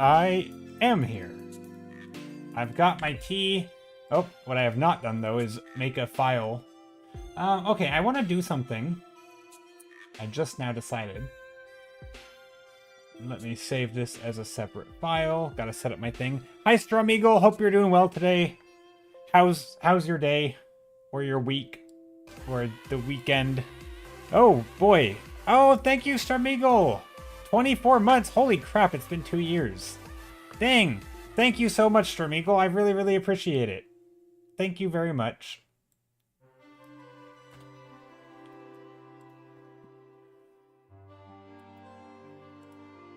I am here. I've got my tea. Oh, what I have not done, though, is make a file. Okay, I want to do something. I just now decided. Let me save this as a separate file. Gotta set up my thing. Hi, Strum Eagle. Hope you're doing well today. How's your day? Or your week? Or the weekend? Oh, boy. Oh, thank you, Strum Eagle. 24 months. Holy crap, it's been 2 years. Dang. Thank you so much, Strum Eagle. I really, really appreciate it. Thank you very much.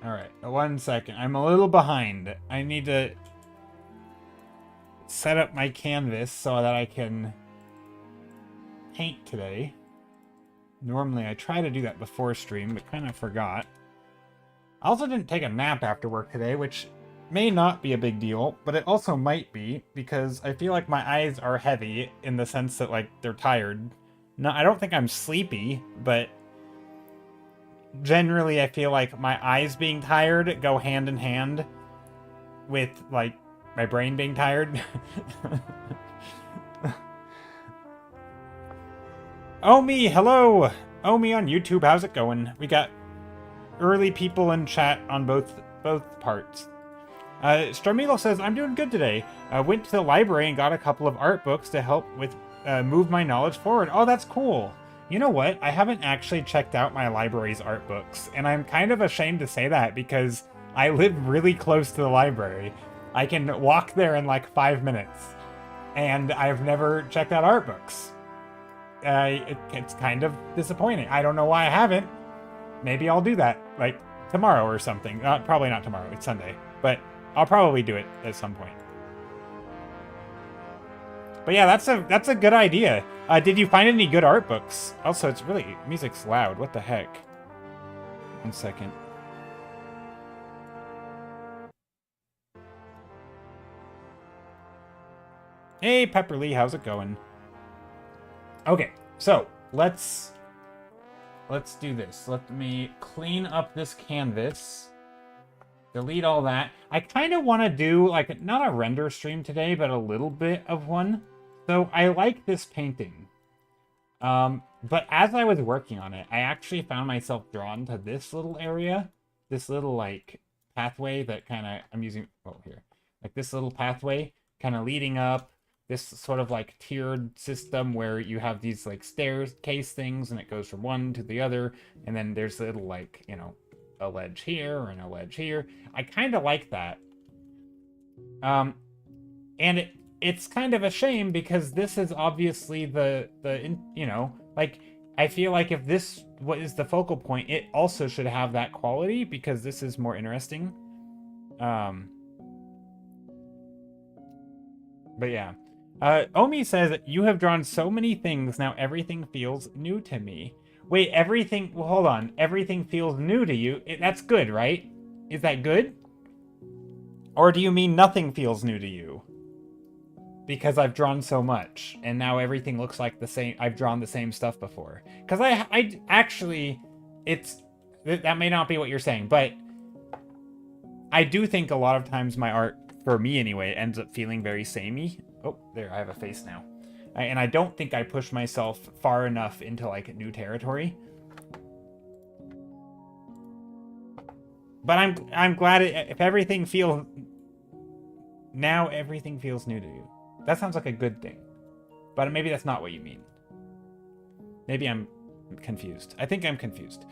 Alright, 1 second. I'm a little behind. I need to set up my canvas so that I can paint today. Normally, I try to do that before stream, but kind of forgot. I also didn't take a nap after work today, which may not be a big deal, but it also might be, because I feel like my eyes are heavy in the sense that, like, they're tired. No, I don't think I'm sleepy, but generally I feel like my eyes being tired go hand in hand with, like, my brain being tired. Omi, hello! Omi on YouTube, how's it going? We got early people in chat on both parts. Stramilo says, I'm doing good today. Went to the library and got a couple of art books to help with move my knowledge forward. Oh, that's cool. You know what? I haven't actually checked out my library's art books, and I'm kind of ashamed to say that because I live really close to the library. I can walk there in like 5 minutes, and I've never checked out art books. It's kind of disappointing. I don't know why I haven't. Maybe I'll do that, like, tomorrow or something. Probably not tomorrow, it's Sunday. But I'll probably do it at some point. But yeah, that's a good idea. Did you find any good art books? Also, it's really... music's loud. What the heck? 1 second. Hey, Pepper Lee, how's it going? Okay, so let's do this. Let me clean up this canvas. Delete all that. I kind of want to do, like, not a render stream today, but a little bit of one. So I like this painting. But as I was working on it, I actually found myself drawn to this little area. This little, like, pathway that kind of, I'm using, oh, here. Like, this little pathway kind of leading up. This sort of, like, tiered system where you have these, like, staircase things, and it goes from one to the other. And then there's a little, like, you know, a ledge here and a ledge here. I kind of like that. And it's kind of a shame because this is obviously you know, like, I feel like if this is the focal point, it also should have that quality because this is more interesting. But yeah. Omi says, you have drawn so many things, now everything feels new to me. Wait, everything... well, hold on. Everything feels new to you. That's good, right? Is that good? Or do you mean nothing feels new to you? Because I've drawn so much, and now everything looks like the same... I've drawn the same stuff before. Because I actually... it's... that may not be what you're saying, but... I do think a lot of times my art, for me anyway, ends up feeling very samey. Oh, there, I have a face now. And I don't think I push myself far enough into, like, new territory. But I'm glad if everything feels... now everything feels new to you. That sounds like a good thing. But maybe that's not what you mean. Maybe I'm confused. I think I'm confused.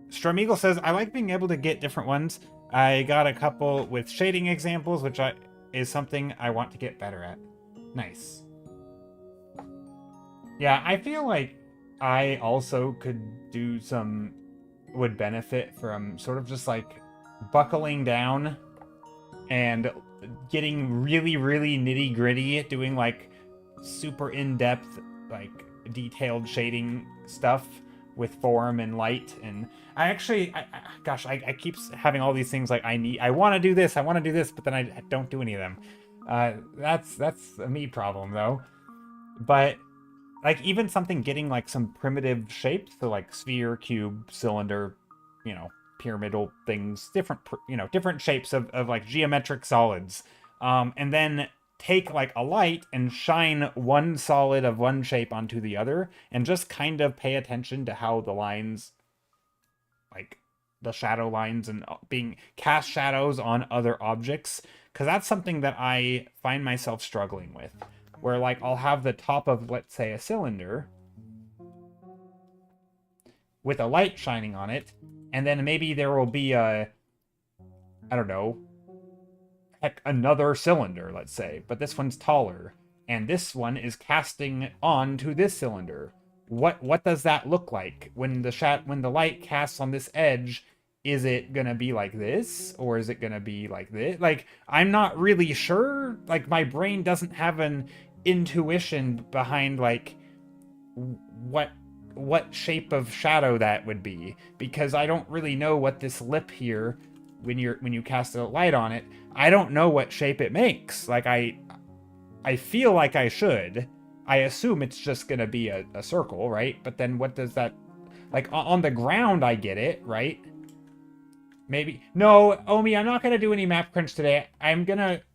Stromeagle says, I like being able to get different ones. I got a couple with shading examples, which is something I want to get better at. Nice. Yeah, I feel like I also could do some... would benefit from sort of just, like, buckling down and getting really, really nitty-gritty, doing, like, super in-depth, like, detailed shading stuff with form and light. And I actually, gosh, I keep having all these things like I want to do this, but then I don't do any of them. That's a me problem though. But like even something getting like some primitive shapes, so like sphere, cube, cylinder, you know, pyramidal things, different, you know, different shapes of like geometric solids. And then take like a light and shine one solid of one shape onto the other, and just kind of pay attention to how the lines, like the shadow lines, and being cast shadows on other objects, because that's something that I find myself struggling with, where like I'll have the top of, let's say, a cylinder with a light shining on it, and then maybe there will be a, I don't know, heck, another cylinder, let's say, but this one's taller, and this one is casting onto this cylinder. What does that look like when the light casts on this edge? Is it gonna be like this, or is it gonna be like this? Like, I'm not really sure. Like, my brain doesn't have an intuition behind like what shape of shadow that would be, because I don't really know what this lip here, when you cast a light on it, I don't know what shape it makes. Like, I feel like I should. I assume it's just gonna be a circle, right? But then what does that, like, on the ground I get it, right? Maybe. No, Omi, I'm not gonna do any map crunch today.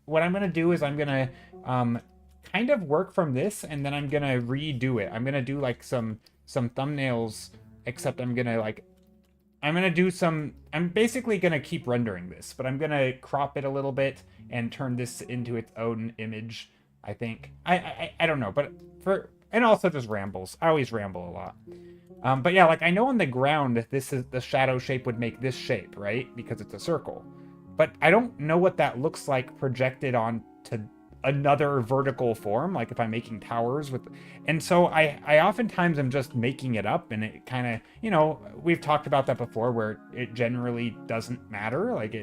What I'm gonna do is I'm gonna kind of work from this, and then I'm gonna redo it. I'm gonna do like some thumbnails, except I'm basically gonna keep rendering this, but I'm gonna crop it a little bit and turn this into its own image, I think. I don't know, but and also just rambles. I always ramble a lot. But yeah, like, I know on the ground, this is the shadow shape would make this shape, right? Because it's a circle. But I don't know what that looks like projected onto another vertical form, like if I'm making towers with, and so I oftentimes am just making it up, and it kind of, you know, we've talked about that before, where it generally doesn't matter. Like,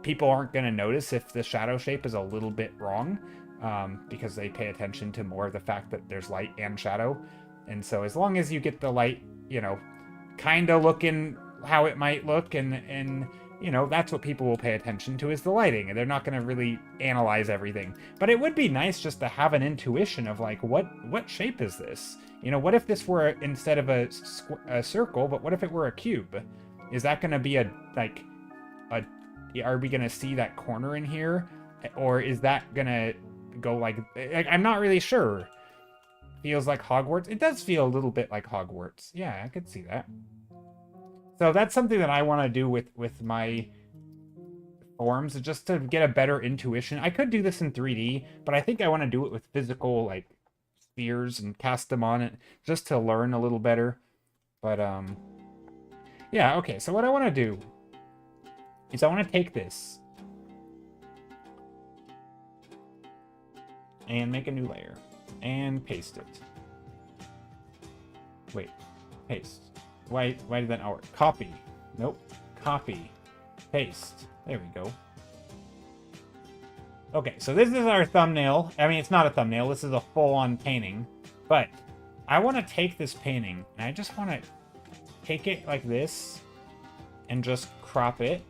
people aren't going to notice if the shadow shape is a little bit wrong, because they pay attention to more of the fact that there's light and shadow. And so as long as you get the light, you know, kind of looking how it might look, and you know, that's what people will pay attention to, is the lighting, and they're not going to really analyze everything. But it would be nice just to have an intuition of like, what shape is this? You know, what if this were, instead of a circle, but what if it were a cube? Is that going to be are we going to see that corner in here? Or is that going to go like, I'm not really sure. Feels like Hogwarts. It does feel a little bit like Hogwarts. Yeah, I could see that. So that's something that I want to do with my forms, just to get a better intuition. I could do this in 3D, but I think I want to do it with physical, like, spheres and cast them on it, just to learn a little better. But, yeah, okay. So what I want to do is I want to take this and make a new layer. And paste it. Wait, paste. Why did that not work? Copy. Nope. Copy. Paste. There we go. Okay, so this is our thumbnail. I mean, it's not a thumbnail. This is a full-on painting. But I want to take this painting, and I just want to take it like this and just crop it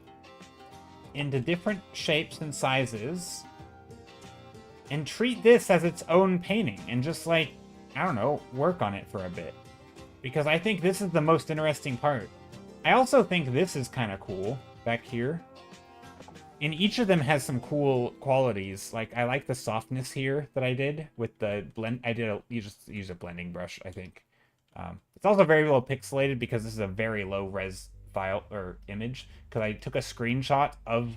into different shapes and sizes, and treat this as its own painting, and just, like, I don't know, work on it for a bit. Because I think this is the most interesting part. I also think this is kind of cool back here. And each of them has some cool qualities. Like, I like the softness here that I did with the blend. You just use a blending brush, I think. It's also very low pixelated because this is a very low res file or image. Because I took a screenshot of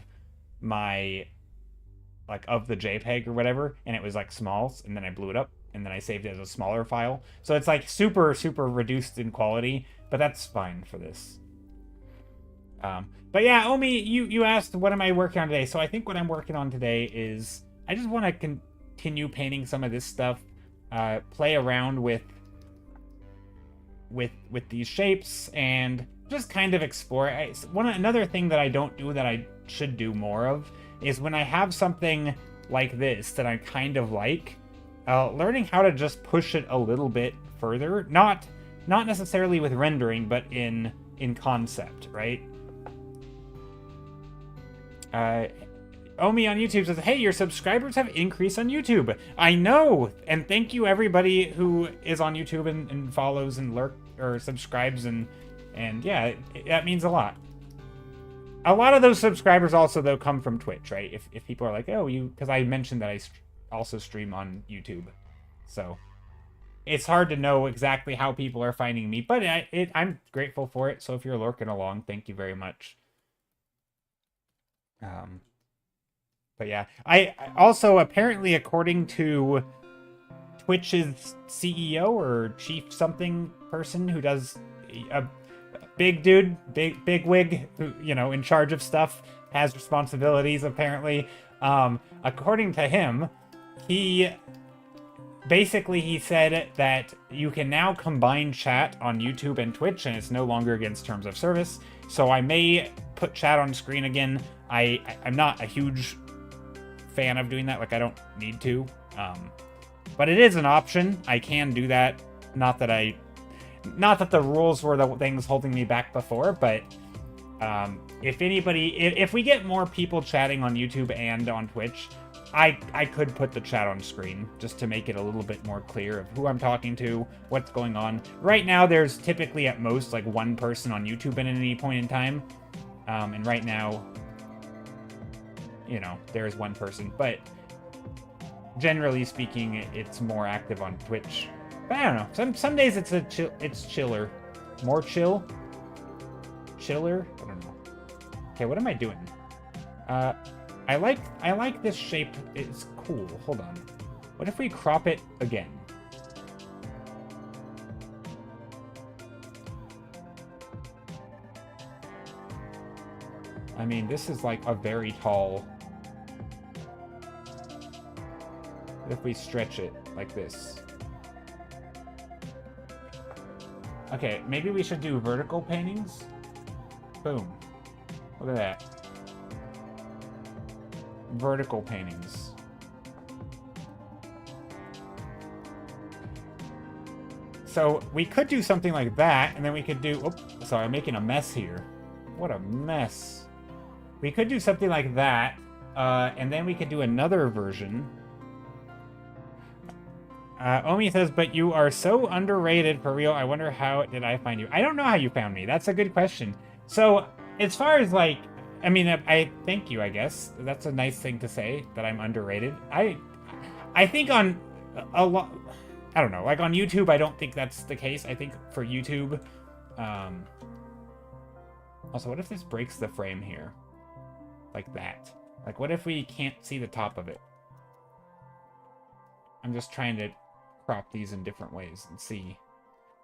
my, like, of the JPEG or whatever, and it was like small, and then I blew it up, and then I saved it as a smaller file. So it's like super, super reduced in quality, but that's fine for this. But yeah, Omi, you asked what am I working on today. So I think what I'm working on today is I just want to continue painting some of this stuff, play around with these shapes, and just kind of explore. Another thing that I don't do that I should do more of is when I have something like this that I kind of like, learning how to just push it a little bit further, not necessarily with rendering, but in concept, right? Omi on YouTube says, hey, your subscribers have increased on YouTube. I know, and thank you everybody who is on YouTube and follows and or subscribes, and yeah, that means a lot. a lot of those subscribers also, though, come from Twitch, right? If people are like, oh, because I mentioned that I also stream on YouTube. So it's hard to know exactly how people are finding me, but I'm grateful for it. So if you're lurking along, thank you very much. But yeah, I also, apparently, according to Twitch's CEO or chief something person who does a big dude, big wig, who, you know, in charge of stuff, has responsibilities apparently. According to him, he said that you can now combine chat on YouTube and Twitch, and it's no longer against terms of service. So I may put chat on screen again. I'm not a huge fan of doing that. Like, I don't need to. But it is an option. I can do that. Not that the rules were the things holding me back before, but if we get more people chatting on YouTube and on Twitch, I could put the chat on screen just to make it a little bit more clear of who I'm talking to, what's going on. Right now, there's typically at most like one person on YouTube at any point in time. And right now, you know, there's one person, but generally speaking, it's more active on Twitch. But I don't know. Some days it's chiller. More chill? Chiller? I don't know. Okay, what am I doing? I like this shape. It's cool. Hold on. What if we crop it again? I mean, this is like a very tall... What if we stretch it like this? Okay, maybe we should do vertical paintings? Boom. Look at that. Vertical paintings. So we could do something like that, and then we could do... Oops, sorry, I'm making a mess here. What a mess. We could do something like that, and then we could do another version. Omi says, but you are so underrated, for real. I wonder how did I find you? I don't know how you found me. That's a good question. So, as far as, like... I mean, I thank you, I guess. That's a nice thing to say, that I'm underrated. I think on a lot... I don't know. Like, on YouTube, I don't think that's the case. I think for YouTube... Also, what if this breaks the frame here? Like that. Like, what if we can't see the top of it? I'm just trying to crop these in different ways and see.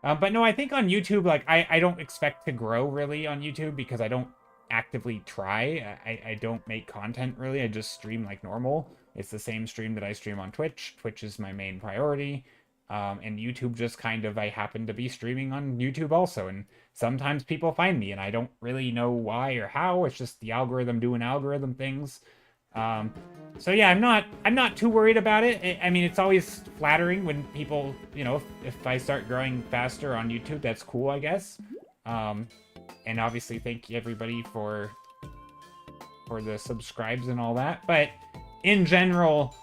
But no, I think on YouTube, like, I don't expect to grow, really, on YouTube, because I don't actively try. I don't make content, really. I just stream like normal. It's the same stream that I stream on Twitch. Twitch is my main priority. And YouTube just kind of, I happen to be streaming on YouTube also, and sometimes people find me, and I don't really know why or how. It's just the algorithm doing algorithm things. So yeah, I'm not too worried about it. I mean, it's always flattering when people, you know, if I start growing faster on YouTube, that's cool, I guess. And obviously, thank you everybody for the subscribes and all that. But in general,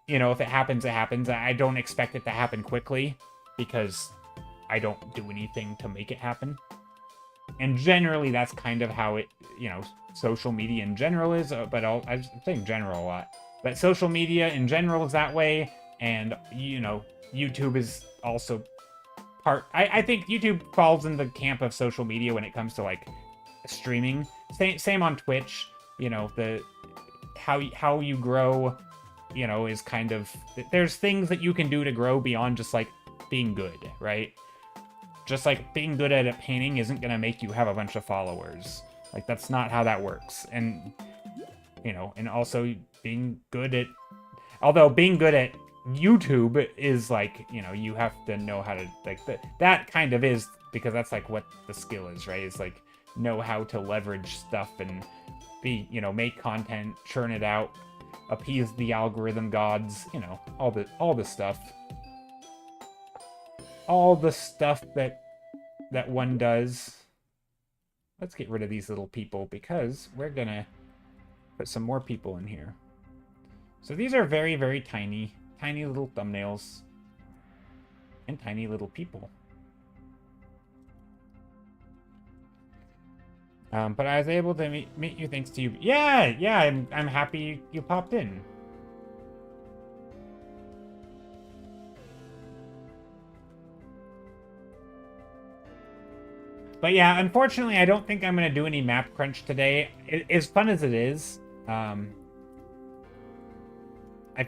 you know, if it happens, it happens. I don't expect it to happen quickly because I don't do anything to make it happen. And generally, that's kind of how it, you know, social media in general is. But I'm saying general a lot. But social media in general is that way. And, you know, YouTube is also part... I think YouTube falls in the camp of social media when it comes to, like, streaming. Same on Twitch. You know, how you grow... you know, is kind of... There's things that you can do to grow beyond just, like, being good, right? Just, like, being good at a painting isn't gonna make you have a bunch of followers. Like, that's not how that works. And, you know, and also being good at... Although being good at YouTube is, like, you know, you have to know how to... Like, that kind of is, because that's, like, what the skill is, right? It's, like, know how to leverage stuff and be, you know, make content, churn it out, appease the algorithm gods, you know, all the stuff. All the stuff that one does. Let's get rid of these little people because we're gonna put some more people in here. So these are very, very tiny little thumbnails and tiny little people. But I was able to meet you thanks to you. Yeah, yeah, I'm happy you popped in. But yeah, unfortunately, I don't think I'm going to do any map crunch today. As fun as it is, I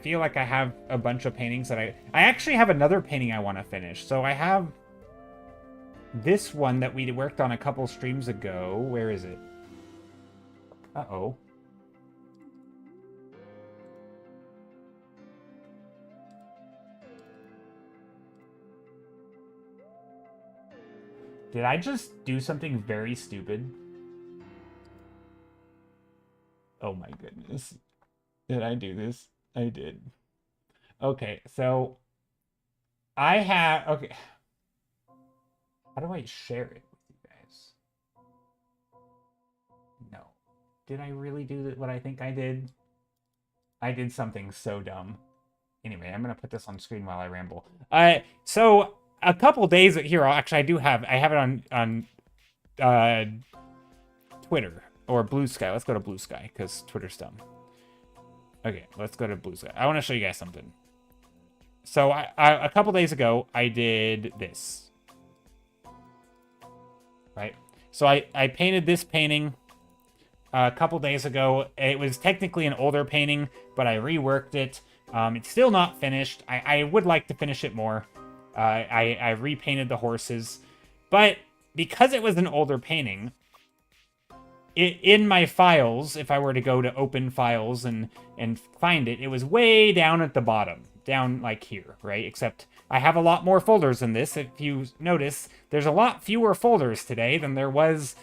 feel like I have a bunch of paintings that I actually have another painting I want to finish. So I have this one that we worked on a couple streams ago. Where is it? Uh-oh. Did I just do something very stupid? Oh my goodness. Did I do this? I did. Okay, so I have... Okay. How do I share it with you guys? No. Did I really do what I think I did? I did something so dumb. Anyway, I'm gonna put this on screen while I ramble. So a couple days here, actually, I have it on Twitter or Blue Sky. Let's go to Blue Sky because Twitter's dumb. Okay, let's go to Blue Sky. I want to show you guys something. So a couple days ago, I did this. Right? So I painted this painting a couple days ago. It was technically an older painting, but I reworked it. It's still not finished. I would like to finish it more. I repainted the horses. But because it was an older painting, in my files, if I were to go to open files and find it, it was way down at the bottom. Down like here, right? Except I have a lot more folders than this. If you notice, there's a lot fewer folders today than there was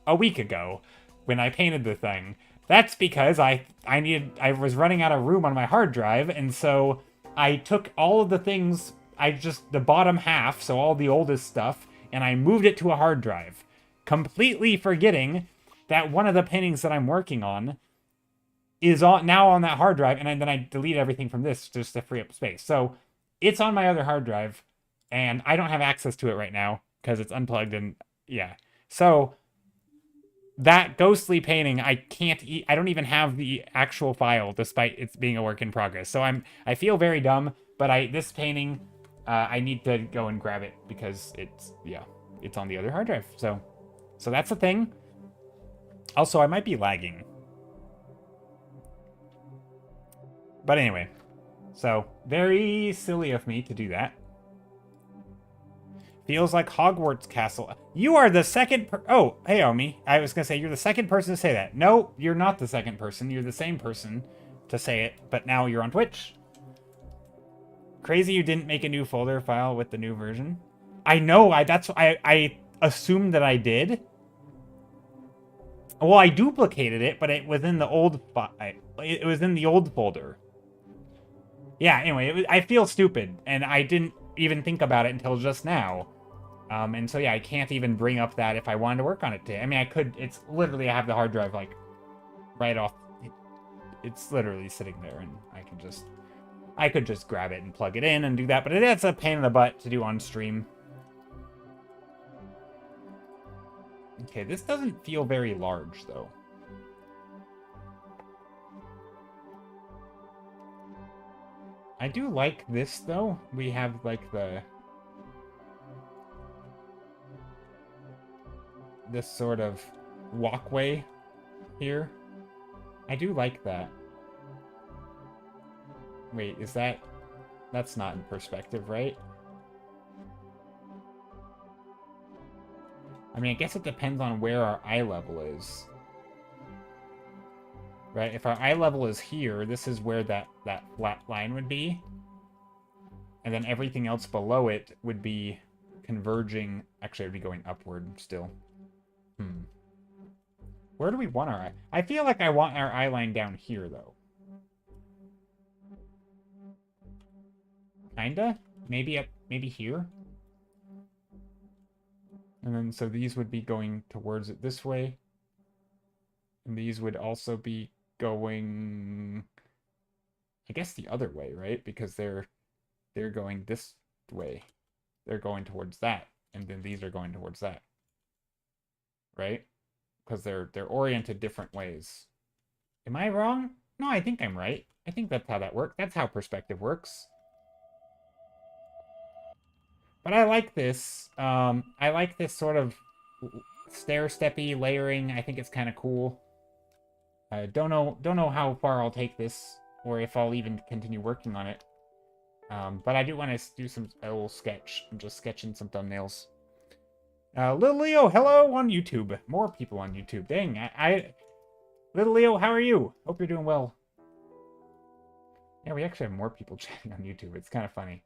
a week ago when I painted the thing. That's because I was running out of room on my hard drive, and so I took all of the things, the bottom half, so all the oldest stuff, and I moved it to a hard drive, completely forgetting that one of the paintings that I'm working on is now on that hard drive, and then I delete everything from this just to free up space. So it's on my other hard drive, and I don't have access to it right now because it's unplugged, and yeah. So that ghostly painting, I don't even have the actual file despite it's being a work in progress. So I feel very dumb, but this painting, I need to go and grab it because it's on the other hard drive. So that's the thing. Also, I might be lagging. But anyway, so very silly of me to do that. Feels like Hogwarts Castle. You are the second oh, hey, Omi. I was going to say, you're the second person to say that. No, you're not the second person. You're the same person to say it, but now you're on Twitch. Crazy you didn't make a new folder file with the new version. I know, I assumed that I did. Well, I duplicated it, but it was in the old it was in the old folder. Yeah, anyway, I feel stupid, and I didn't even think about it until just now. And so, yeah, I can't even bring up that if I wanted to work on it today. I mean, I could. It's literally, I have the hard drive, like, right off. It's literally sitting there, and I could just grab it and plug it in and do that, but it's a pain in the butt to do on stream. Okay, this doesn't feel very large, though. I do like this, though. We have, like, this sort of walkway here. I do like that. Wait, that's not in perspective, right? I mean, I guess it depends on where our eye level is. Right? If our eye level is here, this is where that flat line would be. And then everything else below it would be converging. Actually, it would be going upward still. Where do we want our eye? I feel like I want our eye line down here, though. Kinda? Maybe here? And then, so these would be going towards it this way. And these would also be going, I guess, the other way, right? Because they're going this way. They're going towards that. And then these are going towards that. Right? because they're oriented different ways. Am I wrong? No, I think I'm right. I think that's how that works. That's how perspective works. But I like this. I like this sort of stair-steppy layering. I think it's kind of cool. I don't know how far I'll take this, or if I'll even continue working on it. But I do want to do a little sketch. I'm just sketching some thumbnails. Little Leo, hello on YouTube. More people on YouTube. Dang, Little Leo, how are you? Hope you're doing well. Yeah, we actually have more people chatting on YouTube. It's kind of funny.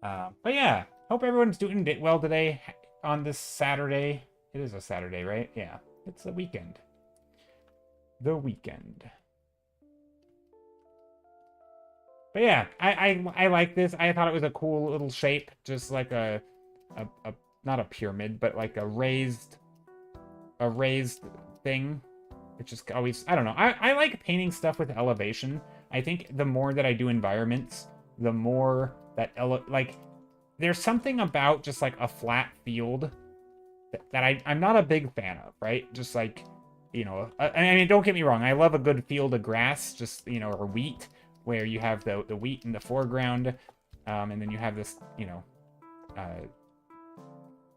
But yeah, hope everyone's doing well today on this Saturday. It is a Saturday, right? Yeah, it's the weekend. The weekend. But yeah, I like this. I thought it was a cool little shape, just like a not a pyramid, but like a raised thing. It's just always, I don't know. I like painting stuff with elevation. I think the more that I do environments, the more that like there's something about just like a flat field that I'm not a big fan of, right? Just like, you know, I mean, don't get me wrong. I love a good field of grass, just, you know, or wheat, where you have the wheat in the foreground, and then you have this, you know,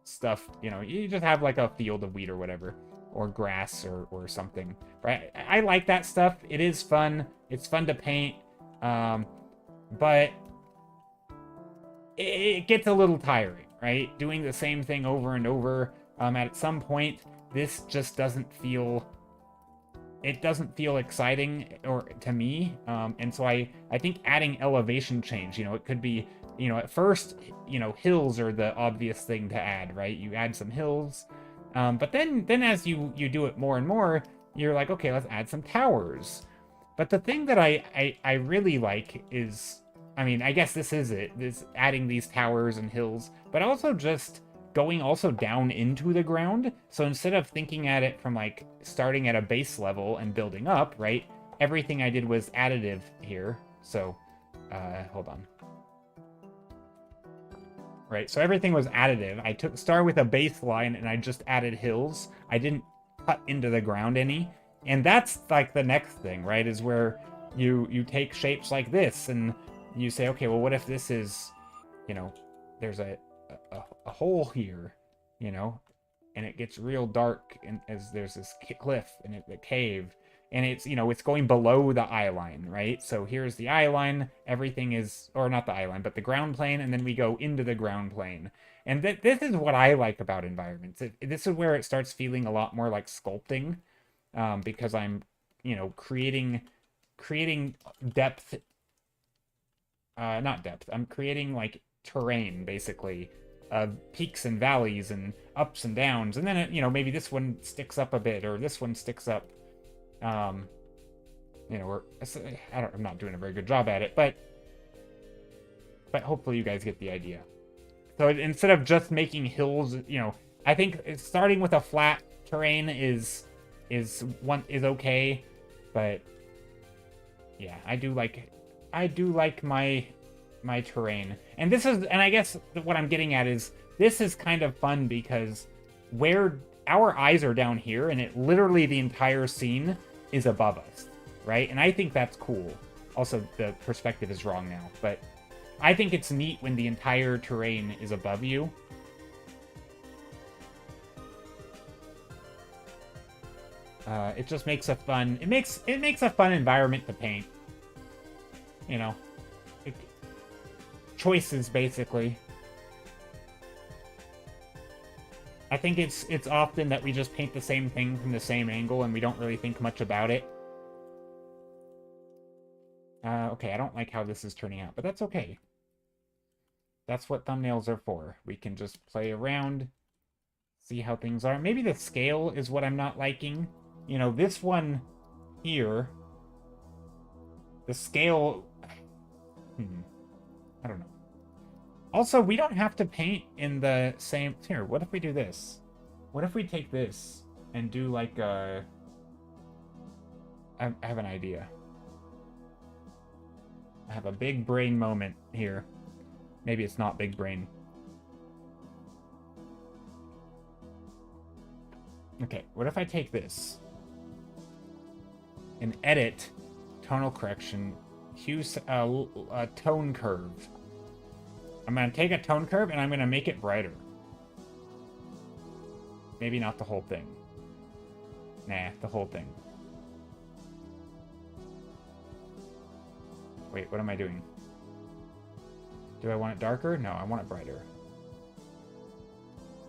stuff, you know, you just have like a field of wheat or whatever, or grass or something, right? I like that stuff. It is fun. It's fun to paint, but it gets a little tiring, right? Doing the same thing over and over. At some point, this just doesn't feel... It doesn't feel exciting or to me, and so I think adding elevation change, you know, it could be, you know, at first, you know, hills are the obvious thing to add, right? You add some hills, but then as you do it more and more, you're like, okay, let's add some towers. But the thing that I really like is, I mean, I guess this is it, this adding these towers and hills, but also just going also down into the ground. So instead of thinking at it from like starting at a base level and building up, right? Everything I did was additive here. So, hold on. Right, so everything was additive. I started with a baseline and I just added hills. I didn't cut into the ground any. And that's like the next thing, right? Is where you take shapes like this and you say, okay, well, what if this is, you know, there's a hole here, you know, and it gets real dark, and as there's this cliff and a cave, and it's, you know, it's going below the eye line, right? So here's the eye line, everything is, or not the eye line, but the ground plane, and then we go into the ground plane. And this is what I like about environments. This is where it starts feeling a lot more like sculpting, because I'm, you know, creating depth, not depth, I'm creating like terrain, basically, peaks and valleys and ups and downs, and then it, you know, maybe this one sticks up a bit or this one sticks up, you know, I'm not doing a very good job at it, but hopefully you guys get the idea. So instead of just making hills, you know, I think starting with a flat terrain is okay, but yeah, I do like my terrain. And I guess what I'm getting at is, this is kind of fun because where our eyes are down here, and it literally the entire scene is above us, right? And I think that's cool. Also, the perspective is wrong now, but I think it's neat when the entire terrain is above you. It just makes a fun... It makes a fun environment to paint. You know, choices, basically. I think it's often that we just paint the same thing from the same angle and we don't really think much about it. Okay, I don't like how this is turning out, but that's okay. That's what thumbnails are for. We can just play around, see how things are. Maybe the scale is what I'm not liking. You know, this one here, the scale... I don't know. Also, we don't have to paint in the same... Here, what if we do this? What if we take this and do like a... I have an idea. I have a big brain moment here. Maybe it's not big brain. Okay, what if I take this and edit tonal correction, hue, tone curve. I'm going to take a tone curve and I'm going to make it brighter. Maybe not the whole thing. Nah, the whole thing. Wait, what am I doing? Do I want it darker? No, I want it brighter.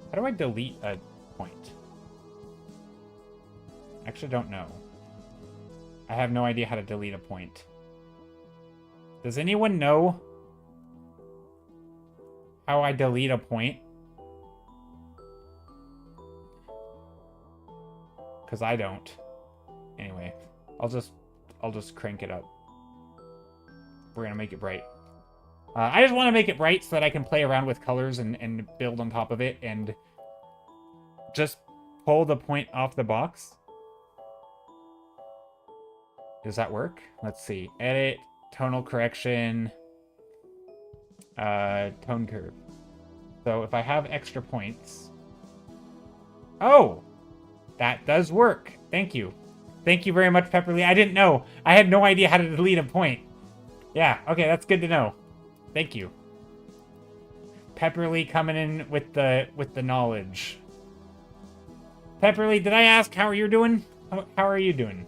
How do I delete a point? Actually, don't know. I have no idea how to delete a point. Does anyone know how I delete a point? Because I don't. Anyway, I'll just crank it up. We're gonna make it bright. I just want to make it bright so that I can play around with colors and build on top of it and just pull the point off the box. Does that work? Let's see. Edit, tonal correction, tone curve. So if I have extra points... Oh! That does work. Thank you. Thank you very much, Pepperly. I didn't know. I had no idea how to delete a point. Yeah, okay, that's good to know. Thank you. Pepperly coming in with the knowledge. Pepperly, did I ask how are you doing? How are you doing?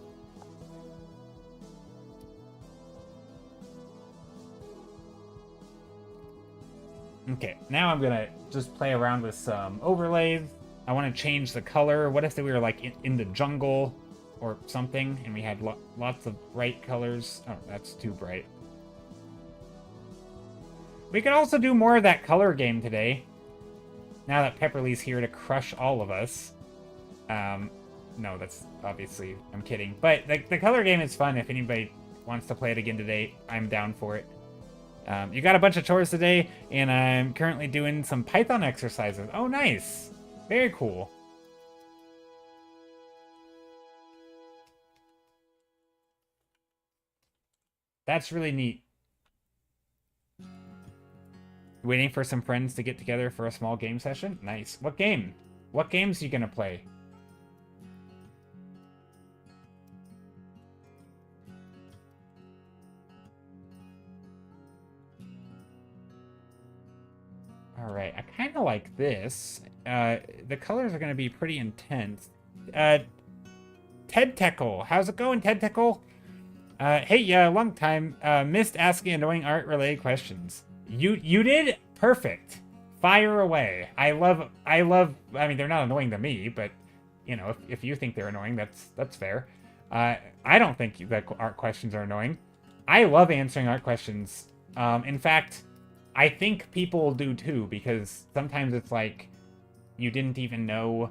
Okay, now I'm gonna just play around with some overlays. I want to change the color. What if we were like in the jungle or something and we had lots of bright colors? Oh, that's too bright. We could also do more of that color game today. Now that Pepperly's here to crush all of us. No, that's obviously... I'm kidding. But the color game is fun. If anybody wants to play it again today, I'm down for it. You got a bunch of chores today, and I'm currently doing some Python exercises. Oh, nice. Very cool. That's really neat. Waiting for some friends to get together for a small game session? Nice. What game? What games are you gonna play? Alright, I kind of like this. The colors are going to be pretty intense. Ted Teckle. How's it going, Ted Teckle? Hey, long time. Missed asking annoying art-related questions. You did? Perfect. Fire away. I mean, they're not annoying to me, but, you know, if you think they're annoying, that's fair. I don't think that art questions are annoying. I love answering art questions. In fact... I think people do too, because sometimes it's like you didn't even know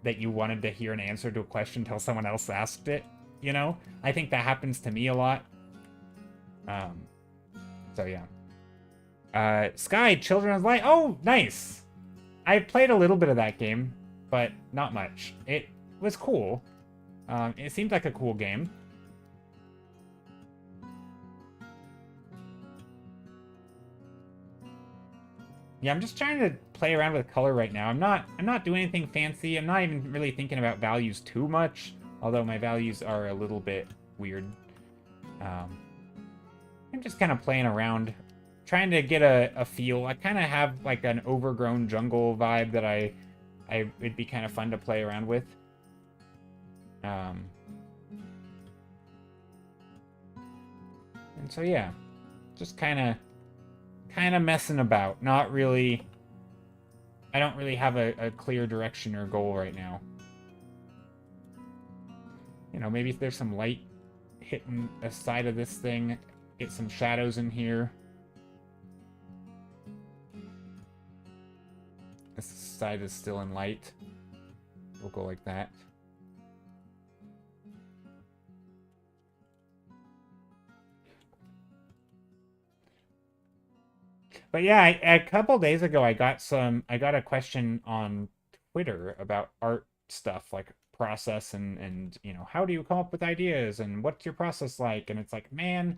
that you wanted to hear an answer to a question until someone else asked it, you know? I think that happens to me a lot. So yeah. Sky, Children of Light. Oh, nice! I played a little bit of that game, but not much. It was cool. It seemed like a cool game. Yeah, I'm just trying to play around with color right now. I'm not doing anything fancy. I'm not even really thinking about values too much, although my values are a little bit weird. I'm just kind of playing around, trying to get a feel. I kind of have like an overgrown jungle vibe that it'd be kind of fun to play around with. And so yeah, just kind of messing about. Not really... I don't really have a clear direction or goal right now. You know, maybe if there's some light hitting the side of this thing, get some shadows in here. This side is still in light. We'll go like that. But yeah, a couple days ago, I got a question on Twitter about art stuff, like process and you know, how do you come up with ideas and what's your process like? And it's like, man,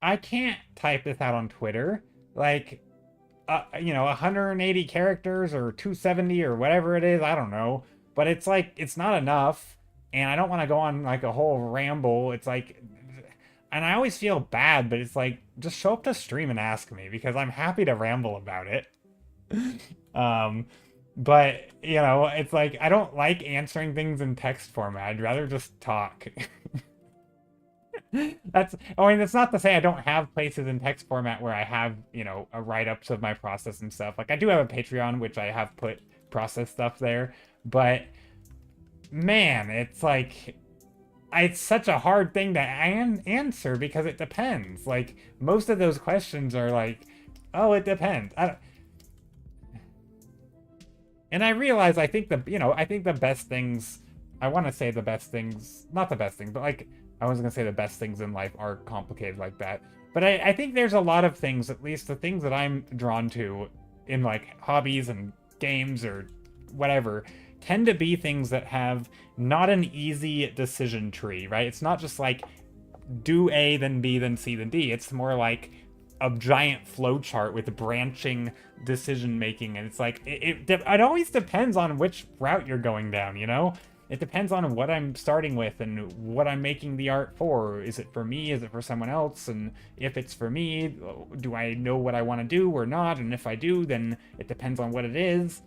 I can't type this out on Twitter. Like, you know, 180 characters or 270 or whatever it is, I don't know. but it's like, it's not enough. And I don't want to go on like a whole ramble. It's like, and I always feel bad, but it's like, just show up to stream and ask me because I'm happy to ramble about it. But you know, it's like I don't like answering things in text format. I'd rather just talk. That's, I mean, that's not to say I don't have places in text format where I have, you know, a write-ups of my process and stuff. Like I do have a Patreon, which I have put process stuff there, but man, it's like, it's such a hard thing to answer because it depends. Like most of those questions are like, oh, it depends. And I realize I think the, you know, I think the best things, I want to say the best things, not the best things, but like, I wasn't gonna say the best things in life are complicated like that. But I think there's a lot of things, at least the things that I'm drawn to in like hobbies and games or whatever, tend to be things that have not an easy decision tree, right? It's not just like do A, then B, then C, then D. It's more like a giant flowchart with branching decision making, and it's like it always depends on which route you're going down, you know? It depends on what I'm starting with and what I'm making the art for. Is it for me? Is it for someone else? And if it's for me, do I know what I want to do or not? And if I do, then it depends on what it is.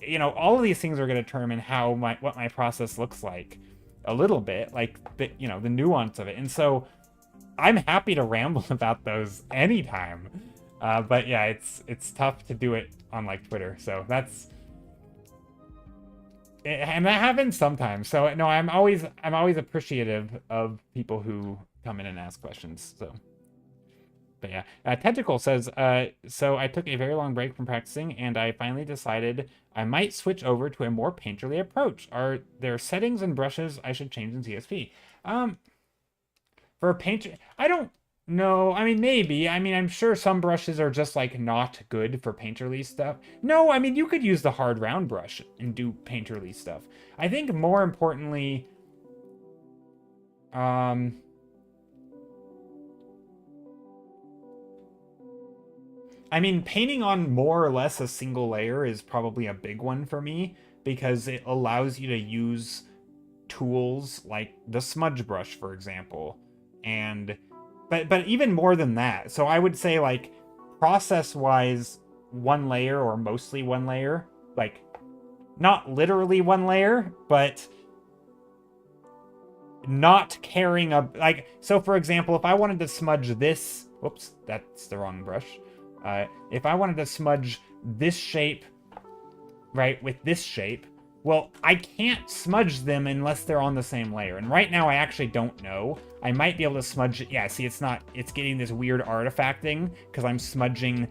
You know, all of these things are going to determine how what my process looks like a little bit, like the, you know, the nuance of it. And so I'm happy to ramble about those anytime. But yeah, it's tough to do it on like Twitter. So that's, and that happens sometimes. So no, I'm always appreciative of people who come in and ask questions. So, but yeah, Tentacle says, so I took a very long break from practicing, and I finally decided I might switch over to a more painterly approach. Are there settings and brushes I should change in CSP? For a painter, I don't know. I mean, maybe. I mean, I'm sure some brushes are just like not good for painterly stuff. No, I mean, you could use the hard round brush and do painterly stuff. I think more importantly, I mean, painting on more or less a single layer is probably a big one for me because it allows you to use tools like the smudge brush, for example, and but even more than that. So I would say like process-wise, one layer or mostly one layer, like not literally one layer, but not caring of like, so for example, if I wanted to smudge this, whoops, that's the wrong brush. If I wanted to smudge this shape, right, with this shape, well, I can't smudge them unless they're on the same layer. And right now, I actually don't know. I might be able to smudge it. Yeah, see, it's not, it's getting this weird artifacting because I'm smudging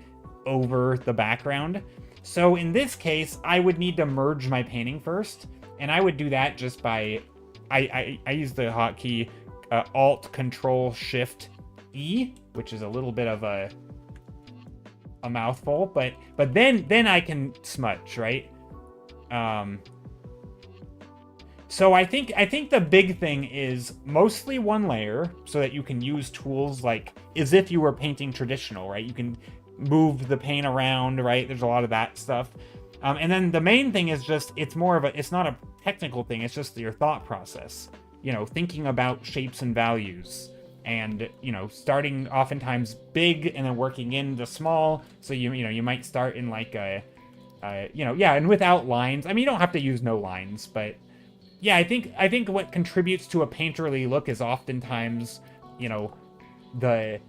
over the background. So in this case, I would need to merge my painting first. And I would do that just by, I use the hotkey Alt-Control-Shift-E, which is a little bit of a mouthful, but then I can smudge, right? So I think the big thing is mostly one layer so that you can use tools like as if you were painting traditional, right? You can move the paint around, right? There's a lot of that stuff. And then the main thing is just, it's more of a, it's not a technical thing, it's just your thought process. You know, thinking about shapes and values. And, you know, starting oftentimes big and then working into small. So, you know, you might start in like a, you know, yeah, and without lines. I mean, you don't have to use no lines, but yeah, I think what contributes to a painterly look is oftentimes, you know, the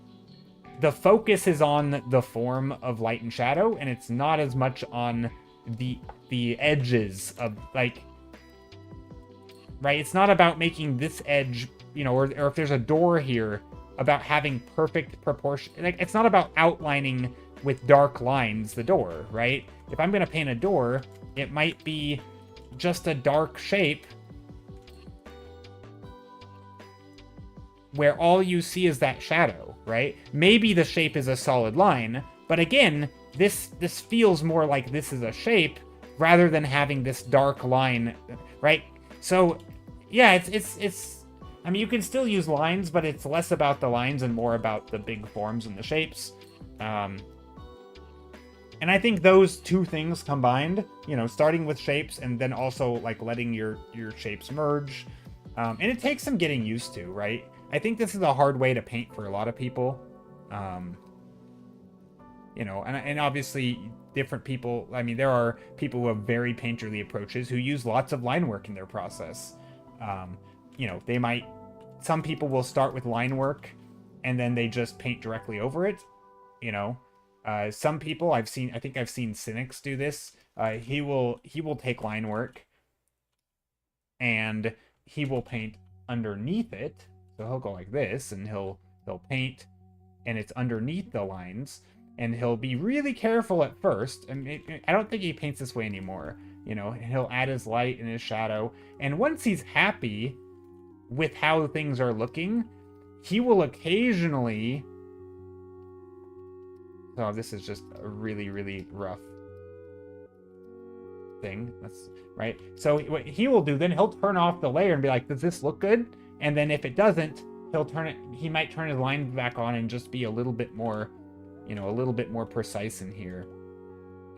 focus is on the form of light and shadow, and it's not as much on the edges of like, right? It's not about making this edge, you know, or if there's a door here, about having perfect proportion. Like, it's not about outlining with dark lines the door, right? If I'm going to paint a door, it might be just a dark shape where all you see is that shadow, right? Maybe the shape is a solid line, but again, this feels more like this is a shape rather than having this dark line, right? So, yeah, it's I mean, you can still use lines, but it's less about the lines and more about the big forms and the shapes. And I think those two things combined, you know, starting with shapes and then also like letting your shapes merge, and it takes some getting used to, right? I think this is a hard way to paint for a lot of people. You know, and obviously different people, I mean, there are people who have very painterly approaches who use lots of line work in their process. You know, some people will start with line work and then they just paint directly over it, you know. Some people I think I've seen Cynics do this. He will take line work and he will paint underneath it. So he'll go like this and he'll paint and it's underneath the lines, and he'll be really careful at first. And I don't think he paints this way anymore. You know, he'll add his light and his shadow, and once he's happy with how things are looking, he will occasionally... Oh, this is just a really, really rough thing. That's right. So what he will do, then he'll turn off the layer and be like, does this look good? And then if it doesn't, he might turn his line back on and just be a little bit more, you know, a little bit more precise in here.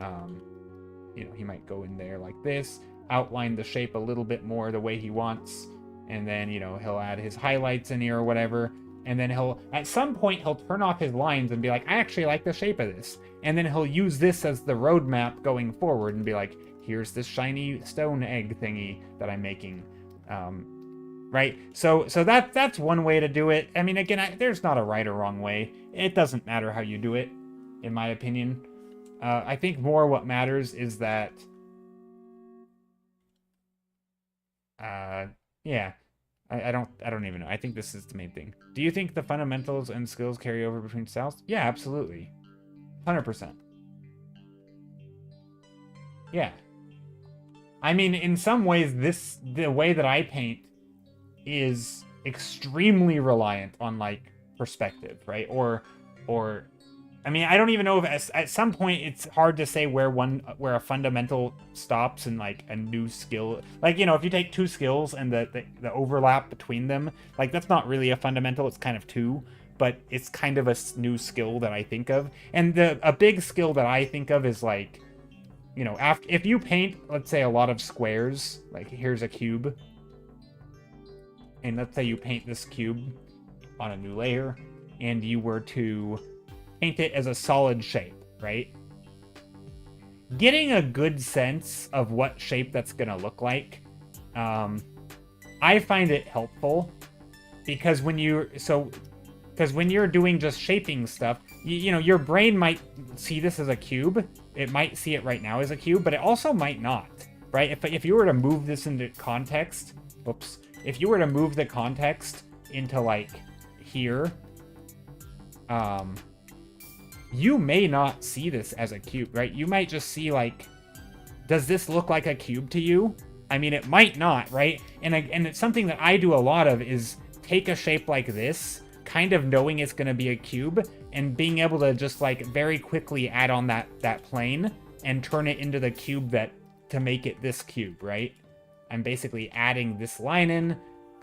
You know, he might go in there like this, outline the shape a little bit more the way he wants, and then, you know, he'll add his highlights in here or whatever. And then at some point, he'll turn off his lines and be like, I actually like the shape of this. And then he'll use this as the roadmap going forward and be like, here's this shiny stone egg thingy that I'm making. Right? So that's one way to do it. I mean, again, there's not a right or wrong way. It doesn't matter how you do it, in my opinion. I think more what matters is that... yeah. I don't even know. I think this is the main thing. Do you think the fundamentals and skills carry over between styles? Yeah, absolutely. 100%. Yeah. I mean, in some ways, the way that I paint is extremely reliant on, like, perspective, right? Or I mean, I don't even know if at some point it's hard to say where a fundamental stops and like a new skill. Like, you know, if you take two skills and the overlap between them, like that's not really a fundamental, it's kind of two, but it's kind of a new skill that I think of. And a big skill that I think of is like, you know, if you paint, let's say, a lot of squares, like here's a cube, and let's say you paint this cube on a new layer, and you were to paint it as a solid shape, right? Getting a good sense of what shape that's gonna look like, I find it helpful, because when you're doing just shaping stuff, you know, your brain might see this as a cube. It might see it right now as a cube, but it also might not, right? If you were to move this into context, if you were to move the context into like here, you may not see this as a cube, right? You might just see like, does this look like a cube to you? I mean, it might not, right? And it's something that I do a lot of is take a shape like this, kind of knowing it's going to be a cube, and being able to just like very quickly add on that plane and turn it into the cube to make it this cube, right? I'm basically adding this line in,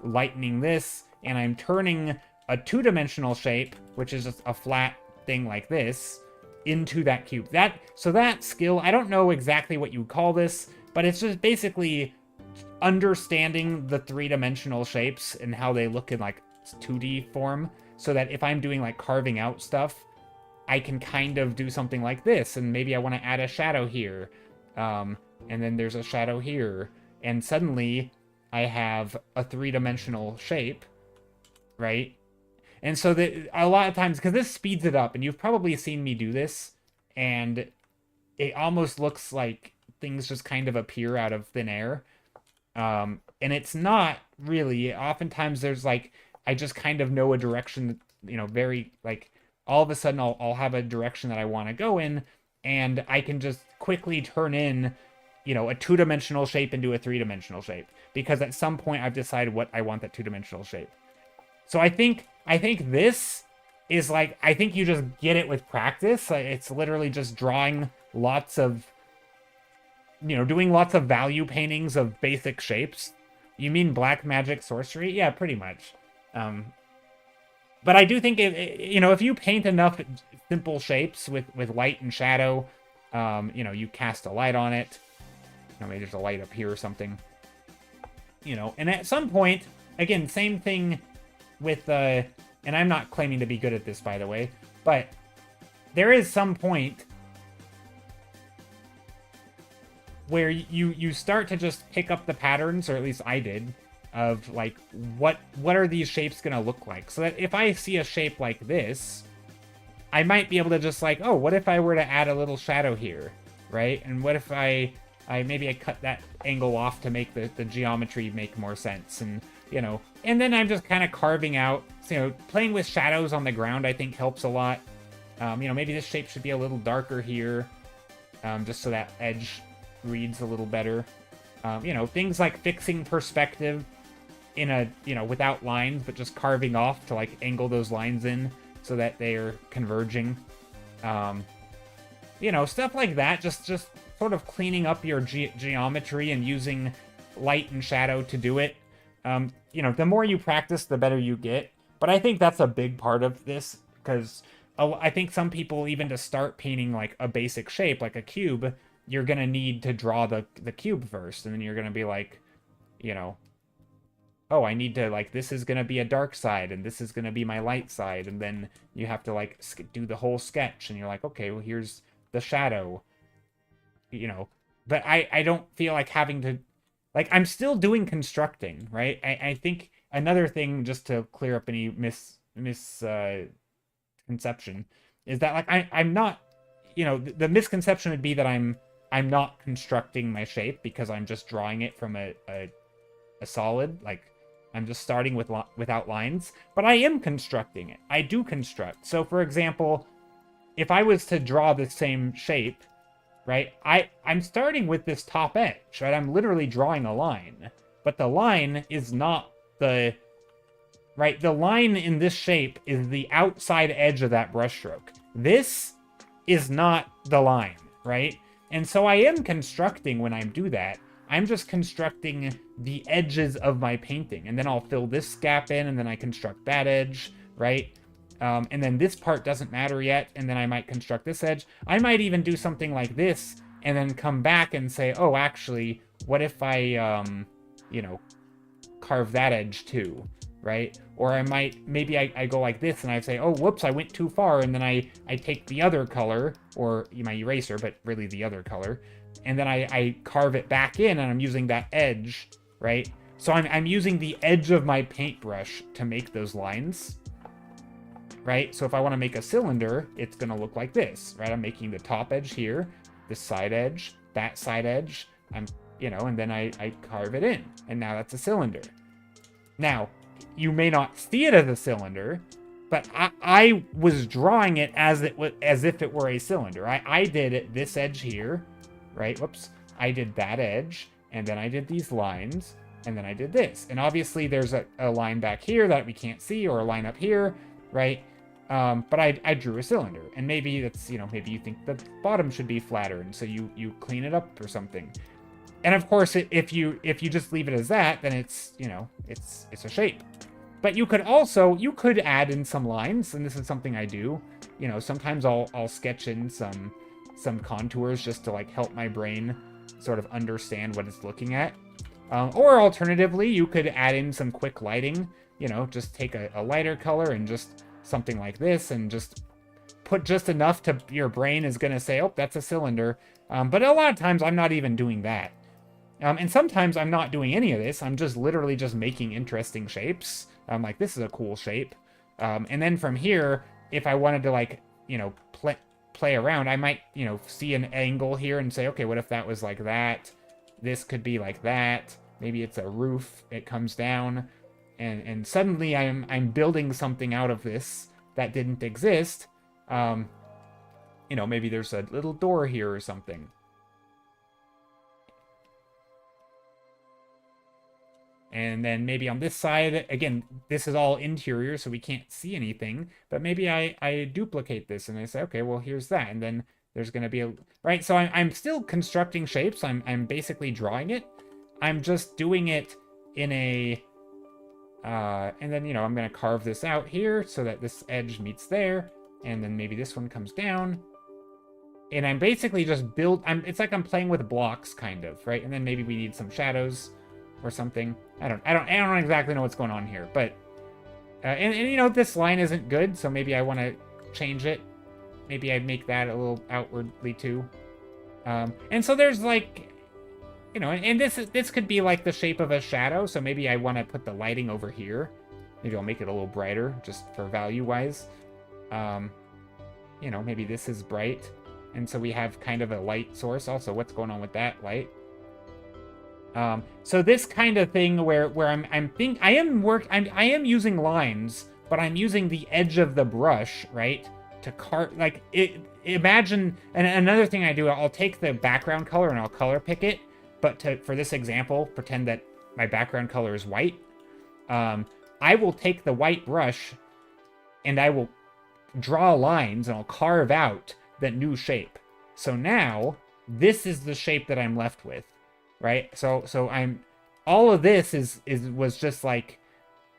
lightening this, and I'm turning a two-dimensional shape, which is just a flat thing like this, into that cube. So that skill, I don't know exactly what you call this, but it's just basically understanding the three-dimensional shapes and how they look in like 2D form, so that if I'm doing like carving out stuff, I can kind of do something like this, and maybe I want to add a shadow here, and then there's a shadow here, and suddenly I have a three-dimensional shape, right? And so that a lot of times, because this speeds it up, and you've probably seen me do this, and it almost looks like things just kind of appear out of thin air. And it's not really. Oftentimes there's like, I just kind of know a direction, you know, very like, all of a sudden I'll have a direction that I want to go in, and I can just quickly turn in, you know, a two-dimensional shape into a three-dimensional shape, because at some point I've decided what I want that two-dimensional shape. So I think this is like, I think you just get it with practice. It's literally just drawing lots of, you know, doing lots of value paintings of basic shapes. You mean black magic sorcery? Yeah, pretty much. But I do think, you know, if you paint enough simple shapes with light and shadow, You know, you cast a light on it. You know, maybe there's a light up here or something. You know, and at some point, again, same thing with and I'm not claiming to be good at this, by the way, but there is some point where you start to just pick up the patterns, or at least I did, of like what are these shapes gonna look like, so that if I see a shape like this, I might be able to just like, oh, what if I were to add a little shadow here, right? And what if I maybe I cut that angle off to make the geometry make more sense, and you know, and then I'm just kind of carving out, you know, playing with shadows on the ground I think helps a lot. You know, maybe this shape should be a little darker here, just so that edge reads a little better. You know, things like fixing perspective in a, you know, without lines, but just carving off to like angle those lines in so that they are converging. You know, stuff like that, just sort of cleaning up your geometry and using light and shadow to do it. You know, the more you practice, the better you get. But I think that's a big part of this, because I think some people, even to start painting like a basic shape, like a cube, you're going to need to draw the cube first. And then you're going to be like, you know, oh, I need to, like, this is going to be a dark side, and this is going to be my light side. And then you have to, like, do the whole sketch. And you're like, okay, well, here's the shadow. You know, but I don't feel like having to, like, I'm still doing constructing, right? I think another thing, just to clear up any misconception, is that, like, I'm not, you know, the misconception would be that I'm not constructing my shape because I'm just drawing it from a solid, like, I'm just starting without lines, but I am constructing it. I do construct. So, for example, if I was to draw the same shape, right, I'm starting with this top edge, right? I'm literally drawing a line, but the line is not the, right? The line in this shape is the outside edge of that brushstroke. This is not the line, right? And so I am constructing when I do that. I'm just constructing the edges of my painting, and then I'll fill this gap in, and then I construct that edge, right? And then this part doesn't matter yet, and then I might construct this edge. I might even do something like this, and then come back and say, oh, actually, what if I, you know, carve that edge too, right? Or I might, maybe I go like this, and I say, oh, whoops, I went too far, and then I take the other color, or my eraser, but really the other color, and then I carve it back in, and I'm using that edge, right? So I'm using the edge of my paintbrush to make those lines, right? So if I want to make a cylinder, it's going to look like this, right? I'm making the top edge here, this side edge, that side edge, you know, and then I carve it in, and now that's a cylinder. Now, you may not see it as a cylinder, but I was drawing it as if it were a cylinder. I did this edge here, right? Whoops. I did that edge, and then I did these lines, and then I did this. And obviously there's a line back here that we can't see, or a line up here, right? But I drew a cylinder, and maybe that's, you know, maybe you think the bottom should be flatter, and so you clean it up or something. And of course, if you just leave it as that, then it's, you know, it's a shape. But you could add in some lines, and this is something I do. You know, sometimes I'll sketch in some contours just to like help my brain sort of understand what it's looking at. Or alternatively, you could add in some quick lighting. You know, just take a lighter color and just something like this, and just put just enough to your brain is going to say, oh, that's a cylinder. But a lot of times I'm not even doing that. And sometimes I'm not doing any of this. I'm just literally just making interesting shapes. I'm like, this is a cool shape. And then from here, if I wanted to, like, you know, play around, I might, you know, see an angle here and say, okay, what if that was like that? This could be like that. Maybe it's a roof. It comes down. And suddenly I'm building something out of this that didn't exist. You know, maybe there's a little door here or something. And then maybe on this side, again, this is all interior, so we can't see anything. But maybe I duplicate this, and I say, okay, well, here's that. And then there's going to be a... Right, so I'm still constructing shapes. I'm basically drawing it. I'm just doing it in a... and then, you know, I'm going to carve this out here so that this edge meets there. And then maybe this one comes down. And I'm basically just it's like I'm playing with blocks, kind of, right? And then maybe we need some shadows or something. I don't exactly know what's going on here, but and you know, this line isn't good, so maybe I want to change it. Maybe I make that a little outwardly too. And so there's like, you know, and this could be like the shape of a shadow, so maybe I want to put the lighting over here. Maybe I'll make it a little brighter, just for value-wise. You know, maybe this is bright, and so we have kind of a light source. Also, what's going on with that light? So this kind of thing where I am using lines, but I'm using the edge of the brush, right, to carve, like, imagine, and another thing I do, I'll take the background color and I'll color pick it, but for this example, pretend that my background color is white. I will take the white brush and I will draw lines and I'll carve out that new shape. So now this is the shape that I'm left with, right? So all of this was just like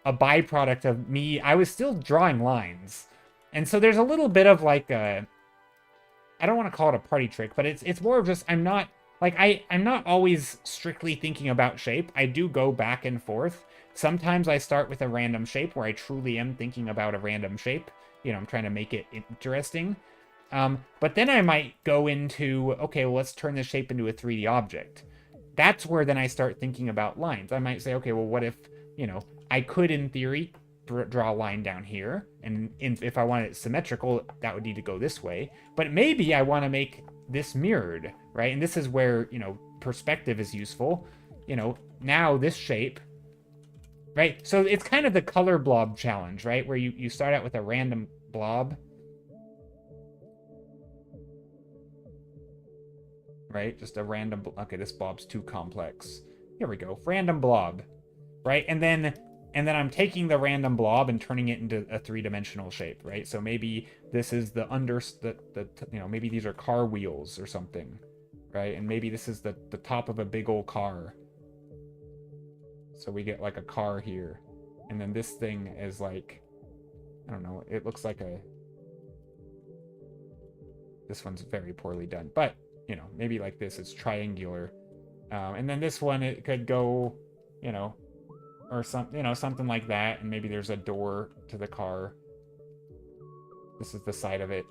a byproduct of me. I was still drawing lines. And so there's a little bit of like I don't want to call it a party trick, but it's more of just I'm not always strictly thinking about shape. I do go back and forth. Sometimes I start with a random shape where I truly am thinking about a random shape. You know, I'm trying to make it interesting. But then I might go into, okay, well, let's turn this shape into a 3D object. That's where then I start thinking about lines. I might say, okay, well, what if, you know, I could, in theory, draw a line down here. And if I want it symmetrical, that would need to go this way. But maybe I want to make this mirrored, right? And this is where, you know, perspective is useful. You know, now this shape, right? So it's kind of the color blob challenge, right? Where you start out with a random blob, right? Just a random, okay, this blob's too complex. Here we go, random blob, right? And then I'm taking the random blob and turning it into a three-dimensional shape, right? So maybe this is the you know, maybe these are car wheels or something, right? And maybe this is the top of a big old car. So we get like a car here. And then this thing is like, I don't know, it looks like this one's very poorly done, but you know, maybe like this, it's triangular. And then this one, it could go, you know, or something, you know, something like that. And maybe there's a door to the car. This is the side of it.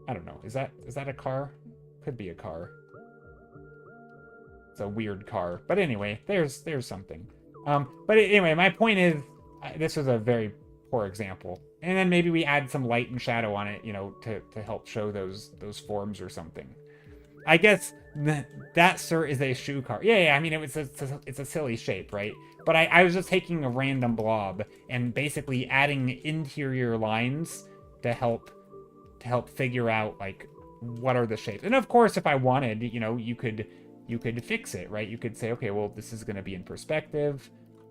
I don't know. Is that a car? Could be a car. It's a weird car. But anyway, there's something. But anyway, my point is, this was a very poor example. And then maybe we add some light and shadow on it, you know, to help show those forms or something. I guess that, sir, is a shoe car. Yeah, I mean, it's a silly shape, right? But I was just taking a random blob and basically adding interior lines to help figure out, like, what are the shapes. And of course, if I wanted, you know, you could fix it, right? You could say, okay, well, this is going to be in perspective,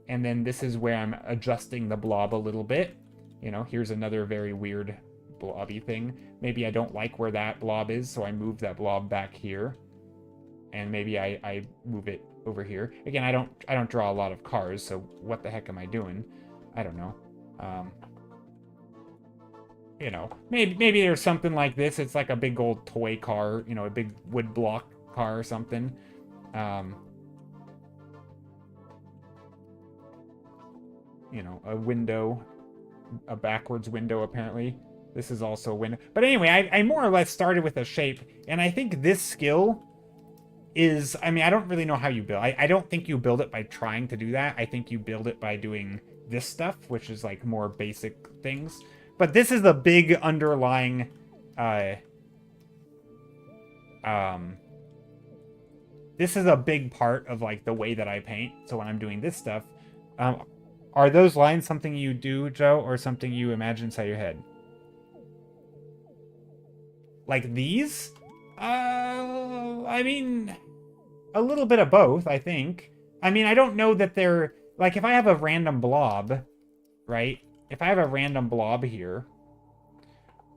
and then this is where I'm adjusting the blob a little bit. You know, here's another very weird blobby thing. Maybe I don't like where that blob is, so I move that blob back here, and maybe I move it over here. Again, I don't draw a lot of cars, so what the heck am I doing? I don't know. You know, maybe there's something like this. It's like a big old toy car, you know, a big wood block car or something. You know, a window, a backwards window, apparently. This is also a window. But anyway, I more or less started with a shape, and I think this skill is, I mean, I don't really know how you build. I don't think you build it by trying to do that. I think you build it by doing this stuff, which is like more basic things. But this is the big underlying, this is a big part of like the way that I paint. So when I'm doing this stuff, are those lines something you do, Joe, or something you imagine inside your head? Like these? I mean, a little bit of both, I think. I mean, I don't know that they're, like, if I have a random blob, right? If I have a random blob here,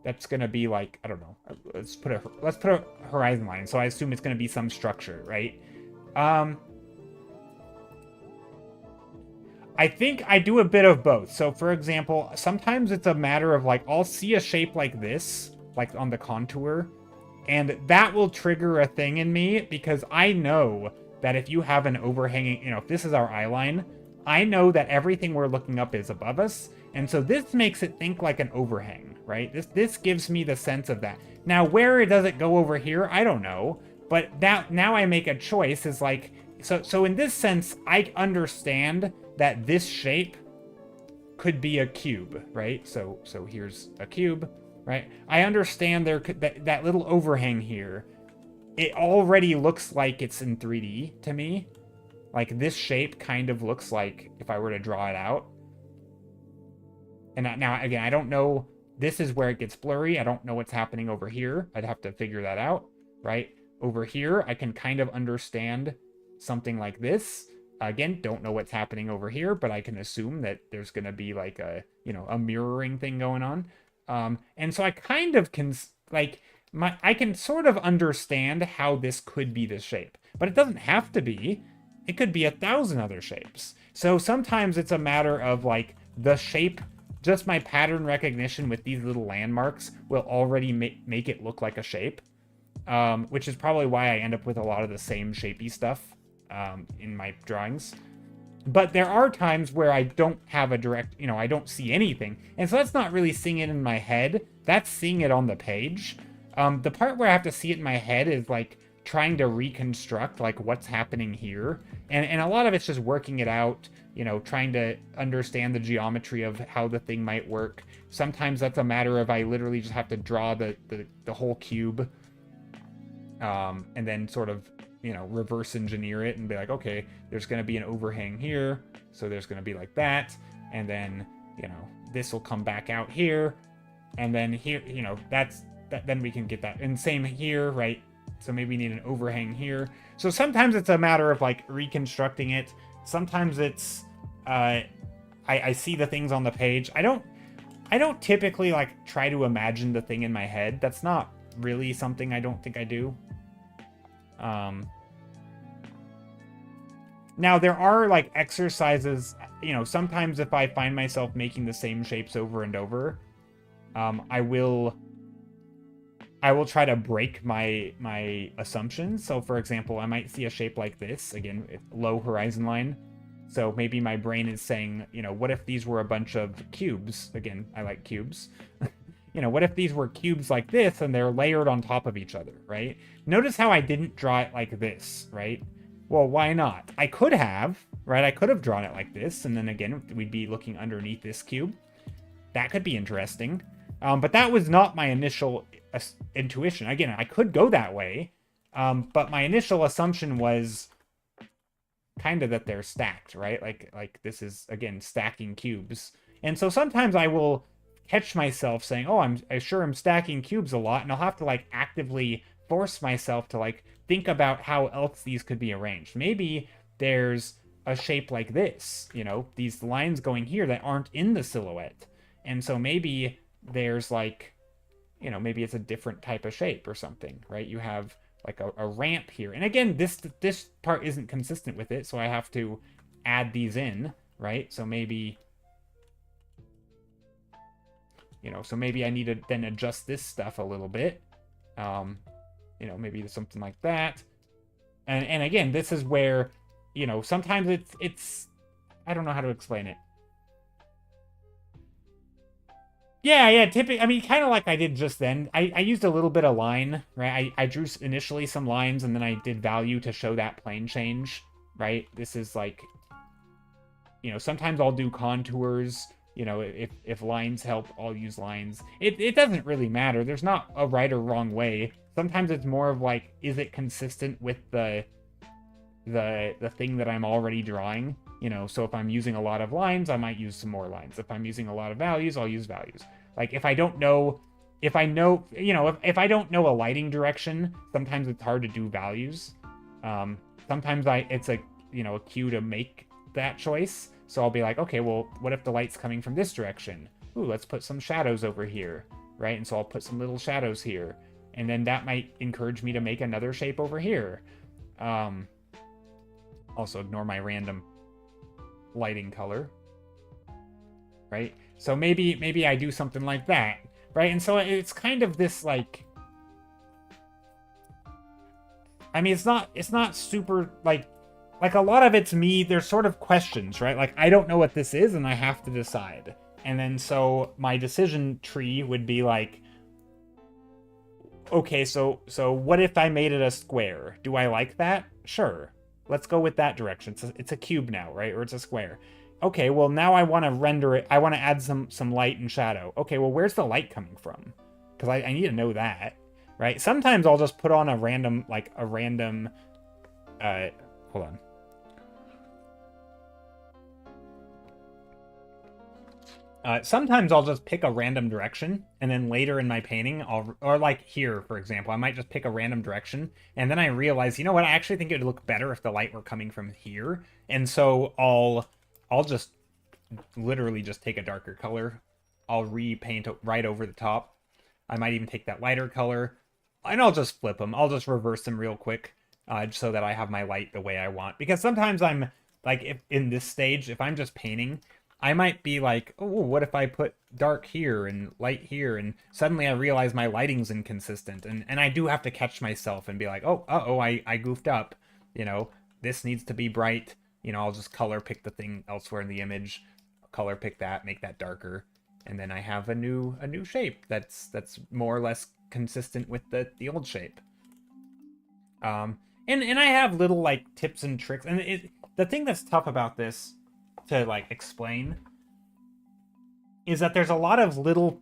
that's gonna be like, I don't know. Let's put a horizon line. So I assume it's gonna be some structure, right? I think I do a bit of both. So for example, sometimes it's a matter of like, I'll see a shape like this, like on the contour, And that will trigger a thing in me because I know that if you have an overhanging, if this is our eye line, I know that everything we're looking up is above us. And so this makes it think like an overhang, right? This gives me the sense of that. Now, where does it go over here? I don't know. But now I make a choice is like, so in this sense, I understand that this shape could be a cube, right? So here's a cube, right? I understand that little overhang here, it already looks like it's in 3D to me. Like this shape kind of looks like if I were to draw it out. And now, again, I don't know, this is where it gets blurry. I don't know what's happening over here. I'd have to figure that out, right? Over here, I can kind of understand something like this. Again, don't know what's happening over here, but I can assume that there's going to be like a, a mirroring thing going on. And so I kind of can, like, I can sort of understand how this could be this shape, but it doesn't have to be. It could be 1,000 other shapes. So sometimes it's a matter of like the shape, just my pattern recognition with these little landmarks will already make it look like a shape, which is probably why I end up with a lot of the same shapey stuff in my drawings. But there are times where I don't have a direct, I don't see anything. And so that's not really seeing it in my head. That's seeing it on the page. The part where I have to see it in my head is like trying to reconstruct like what's happening here. And a lot of it's just working it out, trying to understand the geometry of how the thing might work. Sometimes that's a matter of I literally just have to draw the whole cube and then sort of reverse engineer it and be like, okay, there's going to be an overhang here, so there's going to be like that, and then this will come back out here, and then here, then we can get that, and same here, right? So maybe we need an overhang here. So sometimes it's a matter of like reconstructing it. Sometimes it's I see the things on the page. I don't typically like try to imagine the thing in my head. That's not really something I don't think I do. Now there are like exercises, sometimes if I find myself making the same shapes over and over, I will try to break my assumptions. So for example, I might see a shape like this, again, low horizon line. So maybe my brain is saying, what if these were a bunch of cubes? Again, I like cubes. What if these were cubes like this and they're layered on top of each other, right? Notice how I didn't draw it like this, right? Well, why not? I could have, right? I could have drawn it like this, and then again, we'd be looking underneath this cube. That could be interesting. But that was not my initial intuition. Again, I could go that way, but my initial assumption was kind of that they're stacked, right? Like this is, again, stacking cubes. And so sometimes I will catch myself saying, oh, I'm stacking cubes a lot, and I'll have to like actively force myself to like think about how else these could be arranged. Maybe there's a shape like this, these lines going here that aren't in the silhouette. And so maybe there's like, maybe it's a different type of shape or something, right? You have like a ramp here. And again, this part isn't consistent with it, so I have to add these in, right? So maybe, so maybe I need to then adjust this stuff a little bit. Maybe something like that. And again, this is where, sometimes it's I don't know how to explain it. Yeah, typically, I mean, kind of like I did just then. I used a little bit of line, right? I drew initially some lines, and then I did value to show that plane change, right? This is like, sometimes I'll do contours. If lines help, I'll use lines. It doesn't really matter. There's not a right or wrong way. Sometimes it's more of like, is it consistent with the thing that I'm already drawing? So if I'm using a lot of lines, I might use some more lines. If I'm using a lot of values, I'll use values. Like if I don't know, if I know, if I don't know a lighting direction, sometimes it's hard to do values. Sometimes it's a cue to make that choice. So I'll be like, okay, well, what if the light's coming from this direction? Ooh, let's put some shadows over here, right? And so I'll put some little shadows here. And then that might encourage me to make another shape over here. Also ignore my random lighting color, right? So maybe I do something like that, right? And so it's kind of this like, I mean, it's not super, like a lot of it's me, there's sort of questions, right? Like, I don't know what this is, and I have to decide. And then, so, my decision tree would be like, okay, so what if I made it a square? Do I like that? Sure. Let's go with that direction. It's a cube now, right? Or it's a square. Okay, well, now I want to render it. I want to add some light and shadow. Okay, well, where's the light coming from? Because I need to know that, right? Sometimes I'll just put on a random, hold on. Sometimes I'll just pick a random direction, and then later in my painting, or like here, for example, I might just pick a random direction, and then I realize, you know what, I actually think it would look better if the light were coming from here, and so I'll just literally just take a darker color. I'll repaint right over the top. I might even take that lighter color, and I'll just flip them. I'll just reverse them real quick, so that I have my light the way I want. Because sometimes I'm, like, if in this stage, if I'm just painting, I might be like, oh, what if I put dark here and light here? And suddenly I realize my lighting's inconsistent. And I do have to catch myself and be like, oh, uh-oh, I goofed up. You know, this needs to be bright. You know, I'll just color pick the thing elsewhere in the image, color pick that, make that darker. And then I have a new shape that's more or less consistent with the old shape. And I have little, like, tips and tricks. And the thing that's tough about this to, like, explain is that there's a lot of little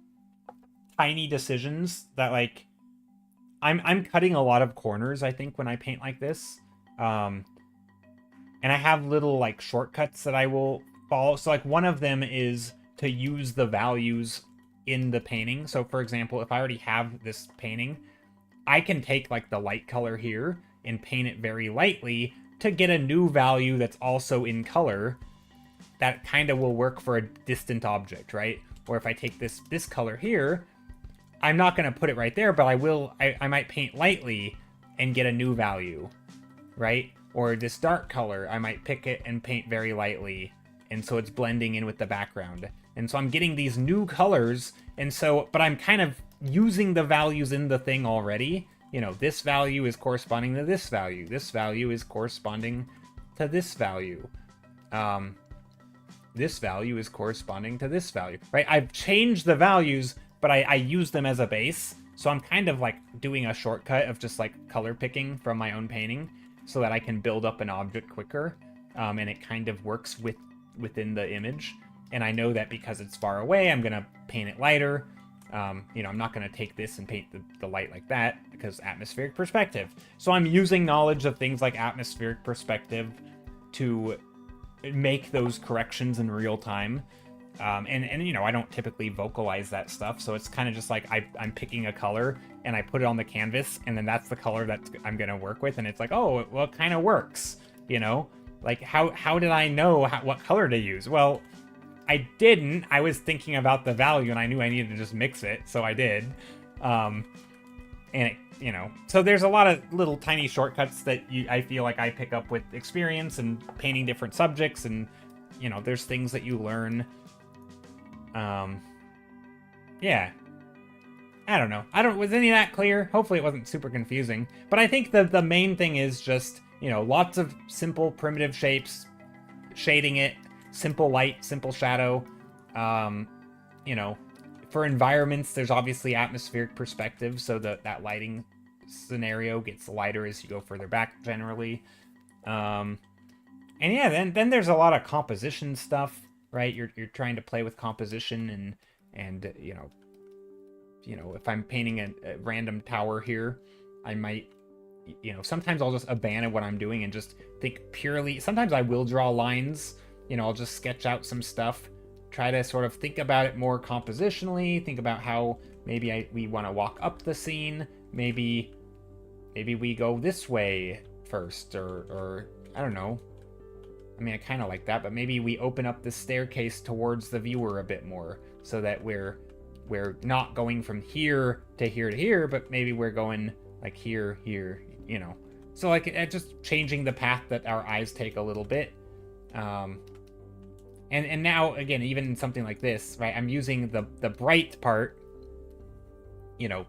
tiny decisions that, like, I'm cutting a lot of corners, I think, when I paint like this. And I have little, like, shortcuts that I will follow. So, like, one of them is to use the values in the painting. So, for example, if I already have this painting, I can take, like, the light color here and paint it very lightly to get a new value that's also in color that kind of will work for a distant object, right? Or if I take this color here, I'm not going to put it right there, but I might paint lightly and get a new value, right? Or this dark color, I might pick it and paint very lightly, and so it's blending in with the background. And so I'm getting these new colors, and so, but I'm kind of using the values in the thing already. You know, this value is corresponding to this value. This value is corresponding to this value. This value is corresponding to this value, right? I've changed the values, but I use them as a base. So I'm kind of like doing a shortcut of just like color picking from my own painting so that I can build up an object quicker. And it kind of works within the image. And I know that because it's far away, I'm going to paint it lighter. You know, I'm not going to take this and paint the light like that because atmospheric perspective. So I'm using knowledge of things like atmospheric perspective to make those corrections in real time. And you know, I don't typically vocalize that stuff, so it's kind of just like I'm picking a color and I put it on the canvas, and then that's the color that I'm gonna work with, and it's like, oh, well, it kind of works, you know? Like, how did I know what color to use? Well, I didn't. I was thinking about the value, and I knew I needed to just mix it, so I did. And it, you know, so there's a lot of little tiny shortcuts that I feel like I pick up with experience and painting different subjects, and you know, there's things that you learn. Yeah, I don't know. Was any of that clear? Hopefully it wasn't super confusing, but I think the main thing is just, you know, lots of simple primitive shapes, shading it, simple light, simple shadow. You know, for environments, there's obviously atmospheric perspective, so that lighting scenario gets lighter as you go further back generally. And yeah, then there's a lot of composition stuff, right? You're trying to play with composition and you know, if I'm painting a random tower here, I might, you know, sometimes I'll just abandon what I'm doing and just think purely. Sometimes I will draw lines, you know, I'll just sketch out some stuff, try to sort of think about it more compositionally, think about how maybe we want to walk up the scene, maybe we go this way first, or I don't know. I mean, I kind of like that, but maybe we open up the staircase towards the viewer a bit more so that we're not going from here to here to here, but maybe we're going like here, you know. So like just changing the path that our eyes take a little bit. And now, again, even in something like this, right, I'm using the bright part, you know,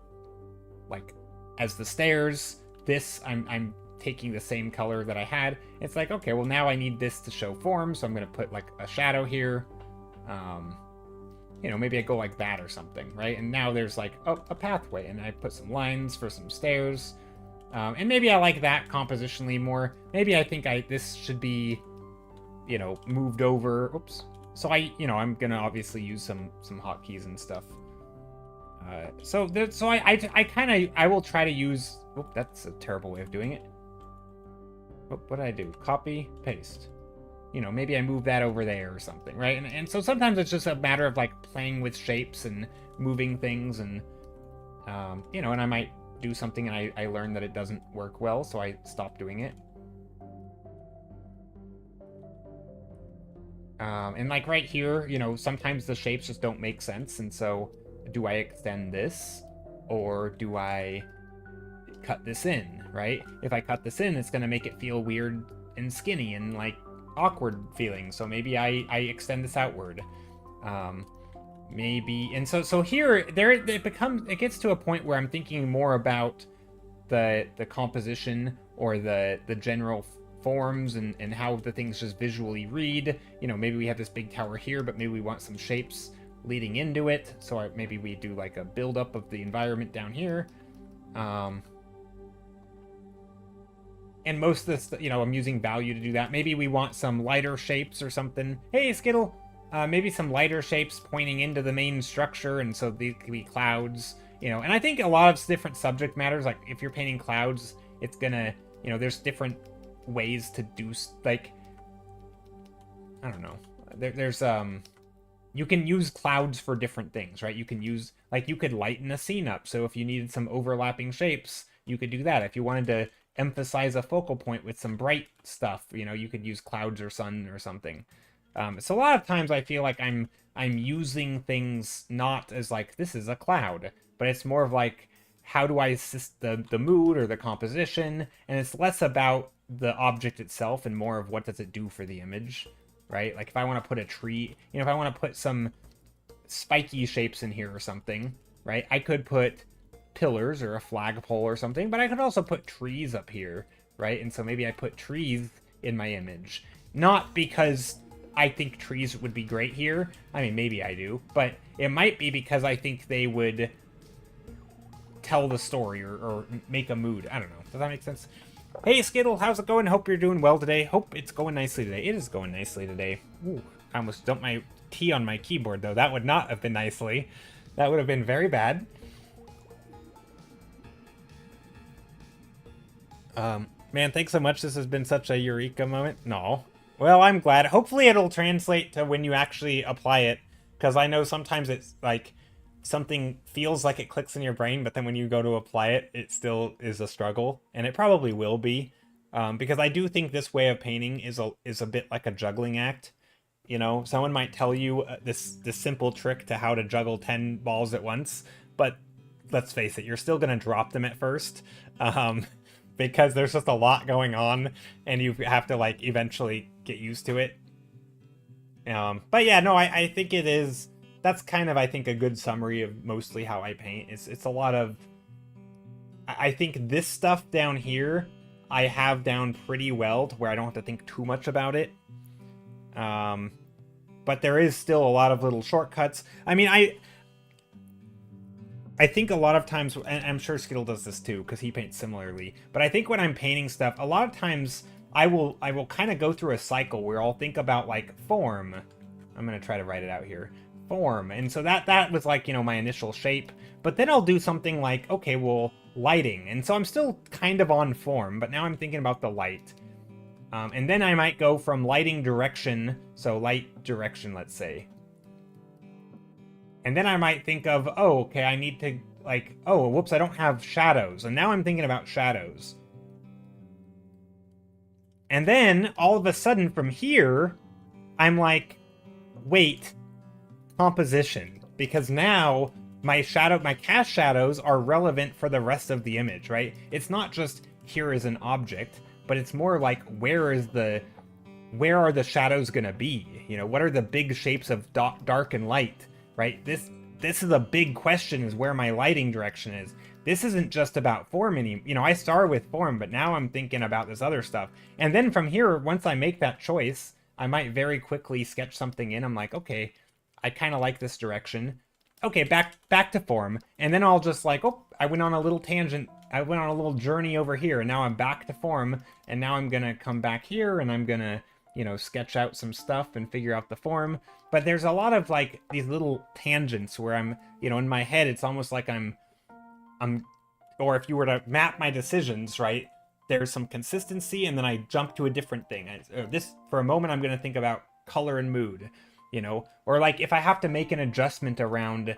like as the stairs. This, I'm taking the same color that I had. It's like, okay, well now I need this to show form, so I'm going to put like a shadow here. You know, maybe I go like that or something, right? And now there's like a pathway, and I put some lines for some stairs. And maybe I like that compositionally more. Maybe I think this should be, you know, moved over. Oops. So I'm gonna obviously use some hotkeys and stuff. I will try to use. Oh, that's a terrible way of doing it. Oh, what did I do? Copy, paste. You know, maybe I move that over there or something, right? And so sometimes it's just a matter of like playing with shapes and moving things, and you know, and I might do something and I learn that it doesn't work well, so I stop doing it. And like right here, you know, sometimes the shapes just don't make sense, and so do I extend this or do I cut this in, right? If I cut this in, it's going to make it feel weird and skinny and like awkward feeling, so maybe I extend this outward. Maybe, and so here it gets to a point where I'm thinking more about the composition or the general forms and how the things just visually read. You know, maybe we have this big tower here, but maybe we want some shapes leading into it, so maybe we do like a build up of the environment down here. And most of this, you know, I'm using value to do that. Maybe we want some lighter shapes or something. Hey, Skittle! Maybe some lighter shapes pointing into the main structure, and so these could be clouds, you know. And I think a lot of different subject matters, like if you're painting clouds, it's gonna, you know, there's different ways to do, like, I don't know. There's you can use clouds for different things, right? You can use, like, you could lighten a scene up, so if you needed some overlapping shapes, you could do that. If you wanted to emphasize a focal point with some bright stuff, you know, you could use clouds or sun or something. So a lot of times I feel like I'm using things not as like, this is a cloud, but it's more of like, how do I assist the mood or the composition? And it's less about the object itself and more of what does it do for the image, right? Like if I want to put a tree, you know, if I want to put some spiky shapes in here or something, right? I could put pillars or a flagpole or something, but I could also put trees up here, right? And so maybe I put trees in my image, not because I think trees would be great here. I mean, maybe I do, but it might be because I think they would tell the story or make a mood. I don't know. Does that make sense? Hey, Skittle, how's it going? Hope you're doing well today. Hope it's going nicely today. It is going nicely today. Ooh, I almost dumped my tea on my keyboard, though. That would not have been nicely. That would have been very bad. Man, thanks so much. This has been such a eureka moment. No. Well, I'm glad. Hopefully it'll translate to when you actually apply it, because I know sometimes it's like something feels like it clicks in your brain, but then when you go to apply it, it still is a struggle, and it probably will be, because I do think this way of painting is a bit like a juggling act. You know, someone might tell you this simple trick to how to juggle 10 balls at once, but let's face it, you're still going to drop them at first. Because there's just a lot going on, and you have to, like, eventually get used to it. But yeah, no, I think it is, that's kind of, I think, a good summary of mostly how I paint. It's a lot of, I think this stuff down here, I have down pretty well to where I don't have to think too much about it. But there is still a lot of little shortcuts. I mean, I think a lot of times, and I'm sure Skittle does this too, because he paints similarly, but I think when I'm painting stuff, a lot of times I will kind of go through a cycle where I'll think about, like, form. I'm going to try to write it out here. Form. And so that was, like, you know, my initial shape. But then I'll do something like, okay, well, lighting. And so I'm still kind of on form, but now I'm thinking about the light. And then I might go from lighting direction, so light direction, let's say. And then I might think of, oh, okay, I need to, like, oh, whoops, I don't have shadows. And now I'm thinking about shadows. And then, all of a sudden, from here, I'm like, wait, composition. Because now, my cast shadows are relevant for the rest of the image, right? It's not just, here is an object, but it's more like, where are the shadows gonna be? You know, what are the big shapes of dark and light? Right? This is a big question, is where my lighting direction is. this isn't just about form you know, I start with form, but now I'm thinking about this other stuff. And then from here, once I make that choice, I might very quickly sketch something in. I'm like, okay, I kind of like this direction. Okay, back to form. And then I'll just like, oh, I went on a little tangent. I went on a little journey over here, and now I'm back to form. And now I'm gonna come back here, and I'm gonna, you know, sketch out some stuff and figure out the form. But there's a lot of like these little tangents where I'm, you know, in my head, it's almost like I'm, or if you were to map my decisions, right, there's some consistency, and then I jump to a different thing. This, for a moment, I'm going to think about color and mood, you know, or like if I have to make an adjustment around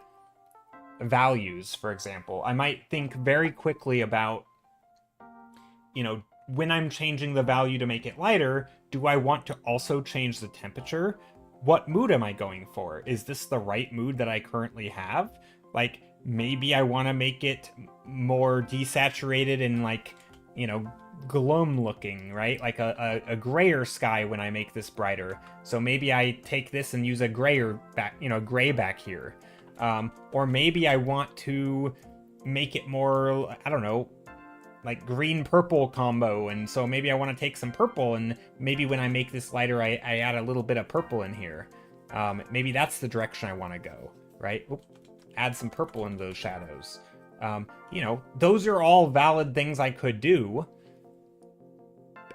values, for example, I might think very quickly about, you know, when I'm changing the value to make it lighter, do I want to also change the temperature? What mood am I going for? Is this the right mood that I currently have? Like, maybe I want to make it more desaturated and like, you know, gloom looking, right? Like a grayer sky when I make this brighter. So maybe I take this and use a grayer back, you know, gray back here. Or maybe I want to make it more, I don't know, like green-purple combo, and so maybe I want to take some purple, and maybe when I make this lighter, I add a little bit of purple in here. Maybe that's the direction I want to go, right? Oop, add some purple in those shadows. You know, those are all valid things I could do.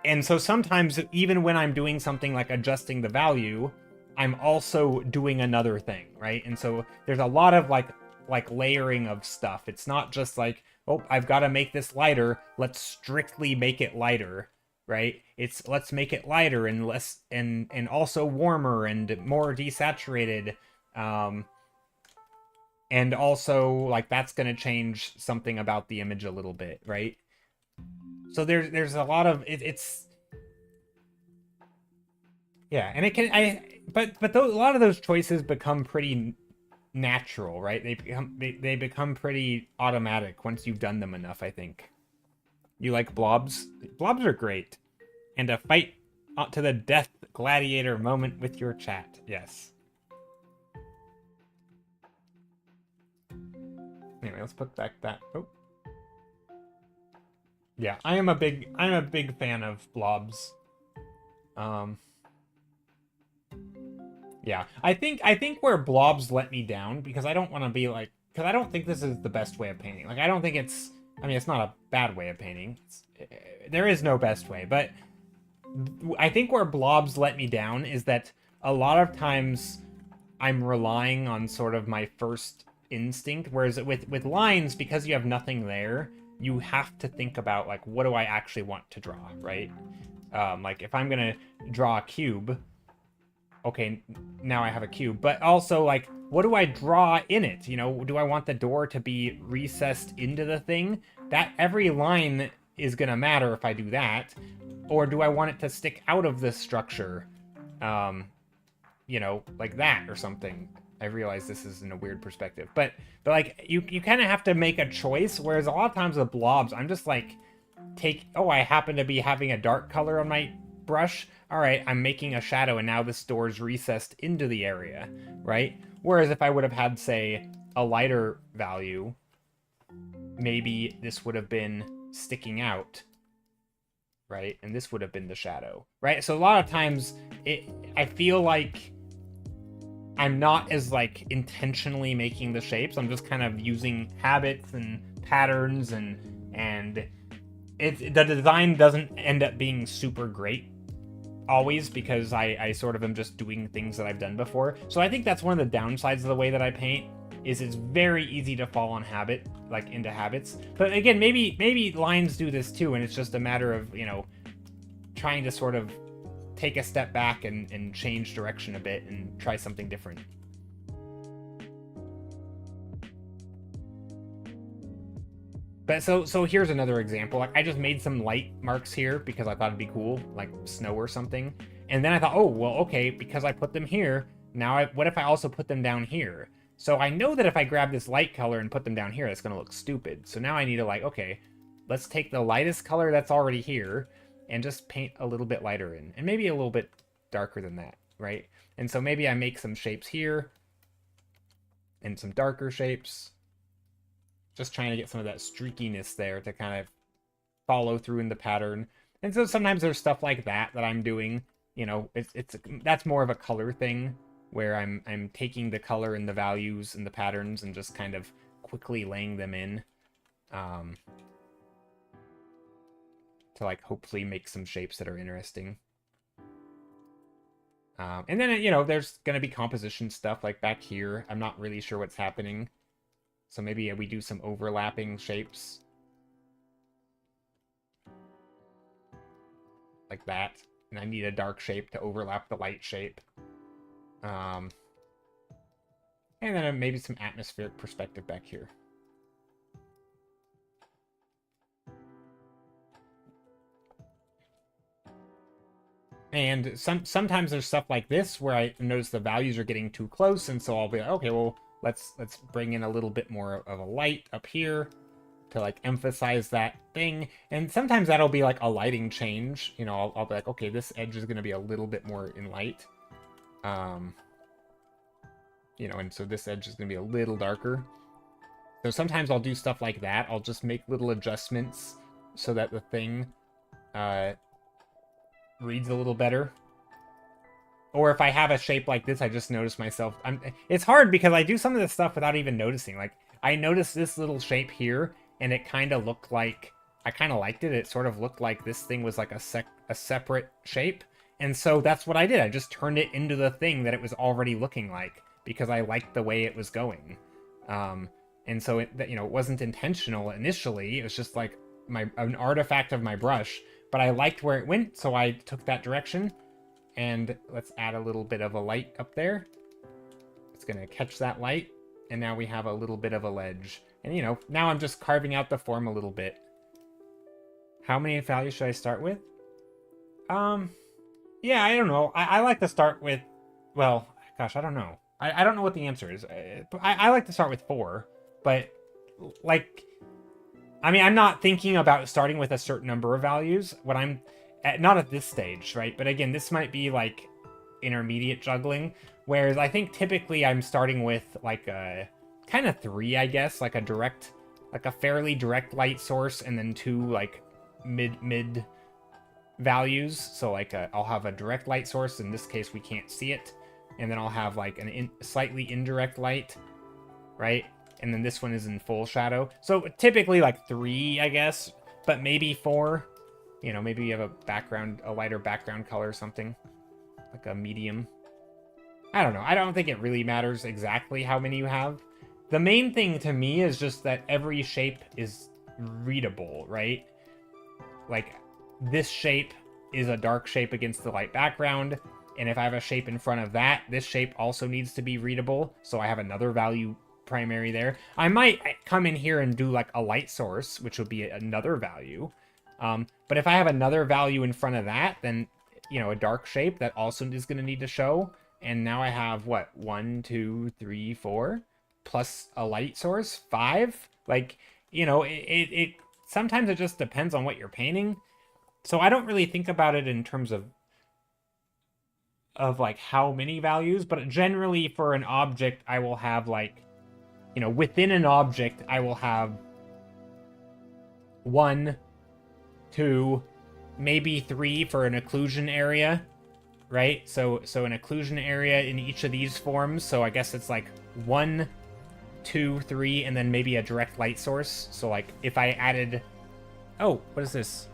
And so sometimes, even when I'm doing something like adjusting the value, I'm also doing another thing, right? And so there's a lot of like layering of stuff. It's not just like, oh, I've got to make this lighter, let's strictly make it lighter, right? It's let's make it lighter and less and also warmer and more desaturated. And also like that's going to change something about the image a little bit, right? So there's a lot of it's yeah, and it can but a lot of those choices become pretty natural, right? They become pretty automatic once you've done them enough, I think. You like blobs? Blobs are great. And a fight to the death gladiator moment with your chat. Yes. Anyway, let's put back that. Oh. Yeah, I'm a big fan of blobs. Yeah, I think where blobs let me down, because I don't want to be like, because I don't think this is the best way of painting. Like, I don't think it's, I mean, it's not a bad way of painting. There is no best way, but I think where blobs let me down is that a lot of times I'm relying on sort of my first instinct, whereas with lines, because you have nothing there, you have to think about, like, what do I actually want to draw, right? Like, if I'm gonna draw a cube, okay, now I have a cube, but also, like, what do I draw in it? You know, do I want the door to be recessed into the thing? That every line is gonna matter if I do that. Or do I want it to stick out of this structure? You know, like that or something. I realize this is in a weird perspective, but like you kind of have to make a choice. Whereas a lot of times with blobs, I'm just like, I happen to be having a dark color on my brush. All right, I'm making a shadow, and now this door's recessed into the area, right? Whereas if I would have had, say, a lighter value, maybe this would have been sticking out, right? And this would have been the shadow, right? So a lot of times, I feel like I'm not as like intentionally making the shapes. I'm just kind of using habits and patterns, and the design doesn't end up being super great always, because I sort of am just doing things that I've done before. So I think that's one of the downsides of the way that I paint, is it's very easy to fall on habit, like into habits. But again, maybe lines do this too, and it's just a matter of, you know, trying to sort of take a step back and change direction a bit and try something different. But so here's another example. Like, I just made some light marks here because I thought it'd be cool, like snow or something. And then I thought, oh, well, okay, because I put them here, now what if I also put them down here? So I know that if I grab this light color and put them down here, it's going to look stupid. So now I need to, like, okay, let's take the lightest color that's already here and just paint a little bit lighter in, and maybe a little bit darker than that, right? And so maybe I make some shapes here and some darker shapes, just trying to get some of that streakiness there to kind of follow through in the pattern. And so sometimes there's stuff like that that I'm doing. You know, that's more of a color thing where I'm taking the color and the values and the patterns and just kind of quickly laying them in to like hopefully make some shapes that are interesting. And then, you know, there's going to be composition stuff like back here. I'm not really sure what's happening. So maybe we do some overlapping shapes. Like that. And I need a dark shape to overlap the light shape. And then maybe some atmospheric perspective back here. And sometimes there's stuff like this where I notice the values are getting too close, and so I'll be like, okay, well, let's bring in a little bit more of a light up here to like emphasize that thing. And sometimes that'll be like a lighting change. You know, I'll be like, okay, this edge is going to be a little bit more in light. You know, and so this edge is going to be a little darker. So sometimes I'll do stuff like that. I'll just make little adjustments so that the thing reads a little better. Or if I have a shape like this, I just notice myself. It's hard because I do some of this stuff without even noticing. Like, I noticed this little shape here, and it kind of looked like... I kind of liked it. It sort of looked like this thing was like a separate shape. And so that's what I did. I just turned it into the thing that it was already looking like, because I liked the way it was going. And so it, you know, it wasn't intentional initially. It was just like an artifact of my brush. But I liked where it went, so I took that direction. And let's add a little bit of a light up there. It's going to catch that light. And now we have a little bit of a ledge. And, you know, now I'm just carving out the form a little bit. How many values should I start with? Yeah, I don't know. I like to start with... Well, gosh, I don't know. I don't know what the answer is. I like to start with 4. But, like... I mean, I'm not thinking about starting with a certain number of values. What I'm... Not at this stage, right? But again, this might be, like, intermediate juggling. Whereas I think typically I'm starting with, like, a... kind of 3, I guess. Like a direct... Like a fairly direct light source. And then 2, like, mid values. So, like, I'll have a direct light source. In this case, we can't see it. And then I'll have, like, slightly indirect light. Right? And then this one is in full shadow. So typically like 3, I guess, but maybe 4. You know, maybe you have a lighter background color or something. Like a medium. I don't know. I don't think it really matters exactly how many you have. The main thing to me is just that every shape is readable, right? Like, this shape is a dark shape against the light background. And if I have a shape in front of that, this shape also needs to be readable. So I have another value primary there. I might come in here and do like a light source, which would be another value. But if I have another value in front of that, then, you know, a dark shape that also is going to need to show. And now I have what? 1, 2, 3, 4 plus a light source, 5. Like, you know, it sometimes it just depends on what you're painting. So I don't really think about it in terms of like how many values, but generally for an object, I will have like, you know, within an object, I will have 1, 2, maybe 3 for an occlusion area, right? So an occlusion area in each of these forms. So I guess it's like 1, 2, 3, and then maybe a direct light source. So like if I added, oh, what is this?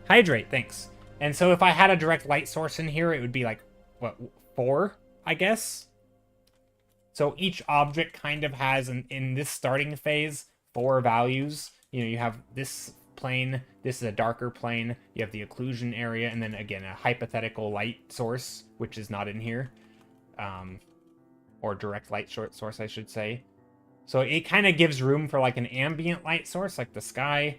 Hydrate, thanks. And so if I had a direct light source in here, it would be like, what, 4, I guess? So each object kind of has, in this starting phase, 4 values. You know, you have this plane, this is a darker plane, you have the occlusion area, and then again, a hypothetical light source, which is not in here. Or direct light source, I should say. So it kind of gives room for like an ambient light source, like the sky.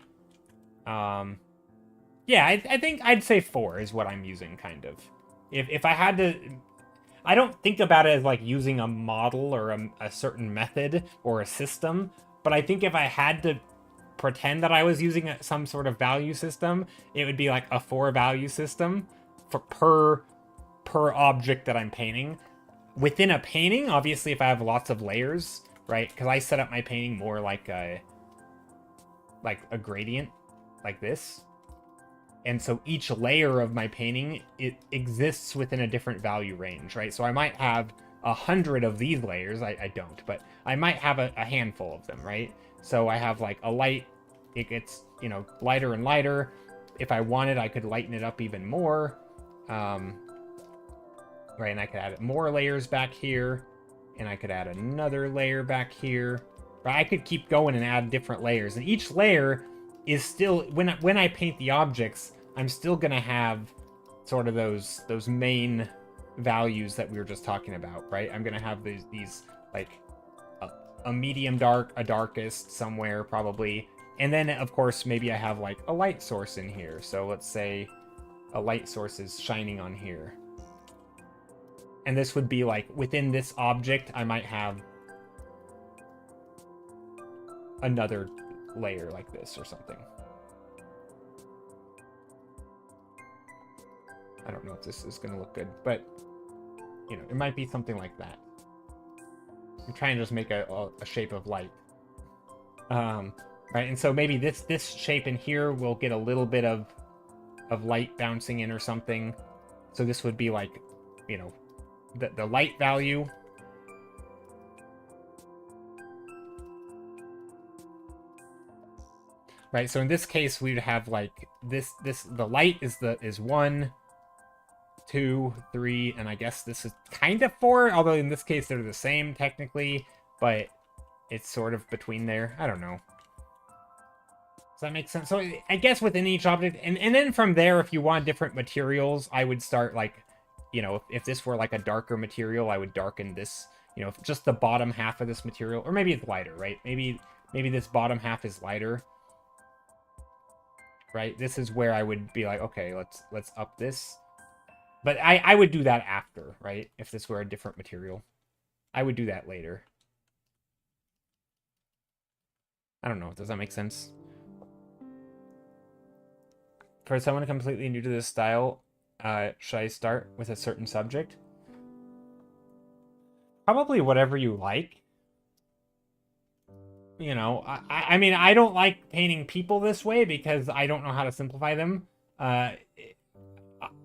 Yeah, I think I'd say 4 is what I'm using, kind of. If I had to... I don't think about it as like using a model or a certain method or a system, but I think if I had to pretend that I was using some sort of value system, it would be like a 4 value system for per object that I'm painting. Within a painting, obviously, if I have lots of layers, right? Because I set up my painting more like a gradient, like this. And so each layer of my painting, it exists within a different value range, right? So I might have 100 of these layers. I don't, but I might have a handful of them, right? So I have like a light, it gets, you know, lighter and lighter. If I wanted, I could lighten it up even more. Right, and I could add more layers back here, and I could add another layer back here. Right, I could keep going and add different layers, and each layer is still, when I paint the objects, I'm still gonna have sort of those main values that we were just talking about, right? I'm gonna have these like a medium dark, a darkest somewhere probably, and then of course maybe I have like a light source in here. So let's say a light source is shining on here, and this would be like within this object I might have another layer like this or something. I don't know if this is going to look good, but you know, it might be something like that. I'm trying to just make a shape of light. Right, and so maybe this shape in here will get a little bit of light bouncing in or something. So this would be like, you know, the light value. Right, so in this case we'd have like this the light is 1, 2, 3, and I guess this is kind of 4, although in this case they're the same technically, but it's sort of between there. I don't know. Does that make sense? So I guess within each object, and then from there, if you want different materials, I would start like, you know, if this were like a darker material, I would darken this, you know, just the bottom half of this material, or maybe it's lighter, right? Maybe this bottom half is lighter. Right, this is where I would be like, okay, let's up this. But I would do that after, right? If this were a different material, I would do that later. I don't know. Does that make sense? For someone completely new to this style, should I start with a certain subject? Probably whatever you like. You know, I mean, I don't like painting people this way because I don't know how to simplify them.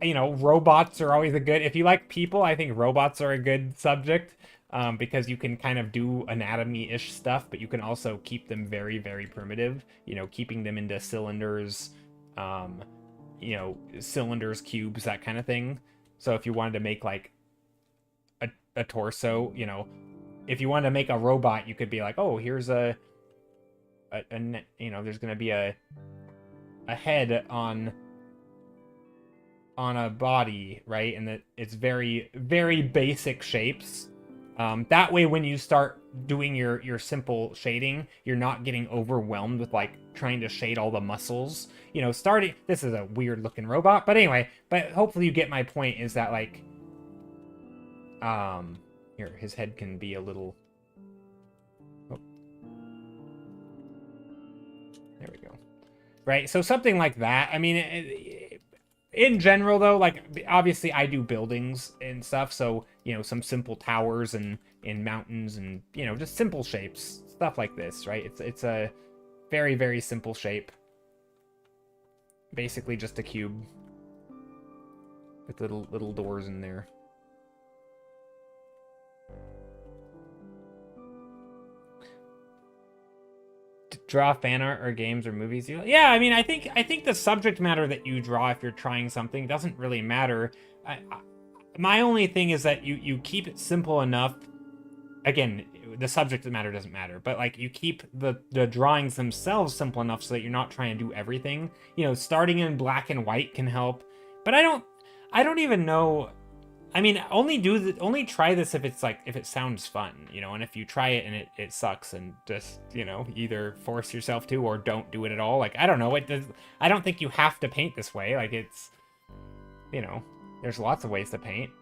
You know, robots are always a good... If you like people, I think robots are a good subject, because you can kind of do anatomy-ish stuff, but you can also keep them very, very primitive. You know, keeping them into cylinders, you know, cylinders, cubes, that kind of thing. So if you wanted to make, like, a torso, you know... If you wanted to make a robot, you could be like, oh, here's you know, there's going to be a head on a body, right? And that it's very, very basic shapes. That way, when you start doing your simple shading, you're not getting overwhelmed with like trying to shade all the muscles. You know, this is a weird looking robot, but anyway, but hopefully you get my point, is that like, here, his head can be a little... Oh. There we go. Right, so something like that. I mean, in general, though, like, obviously I do buildings and stuff, so, you know, some simple towers and mountains and, you know, just simple shapes. Stuff like this, right? It's a very, very simple shape. Basically just a cube with little doors in there. Draw fan art or games or movies. Yeah, I mean, I think the subject matter that you draw, if you're trying something, doesn't really matter. My only thing is that you keep it simple enough. Again, the subject matter doesn't matter, but like you keep the drawings themselves simple enough so that you're not trying to do everything. You know, starting in black and white can help, but I don't even know. I mean, only try this if it sounds fun, you know, and if you try it and it sucks, and just, you know, either force yourself to or don't do it at all. Like, I don't know, I don't think you have to paint this way. Like, it's, you know, there's lots of ways to paint.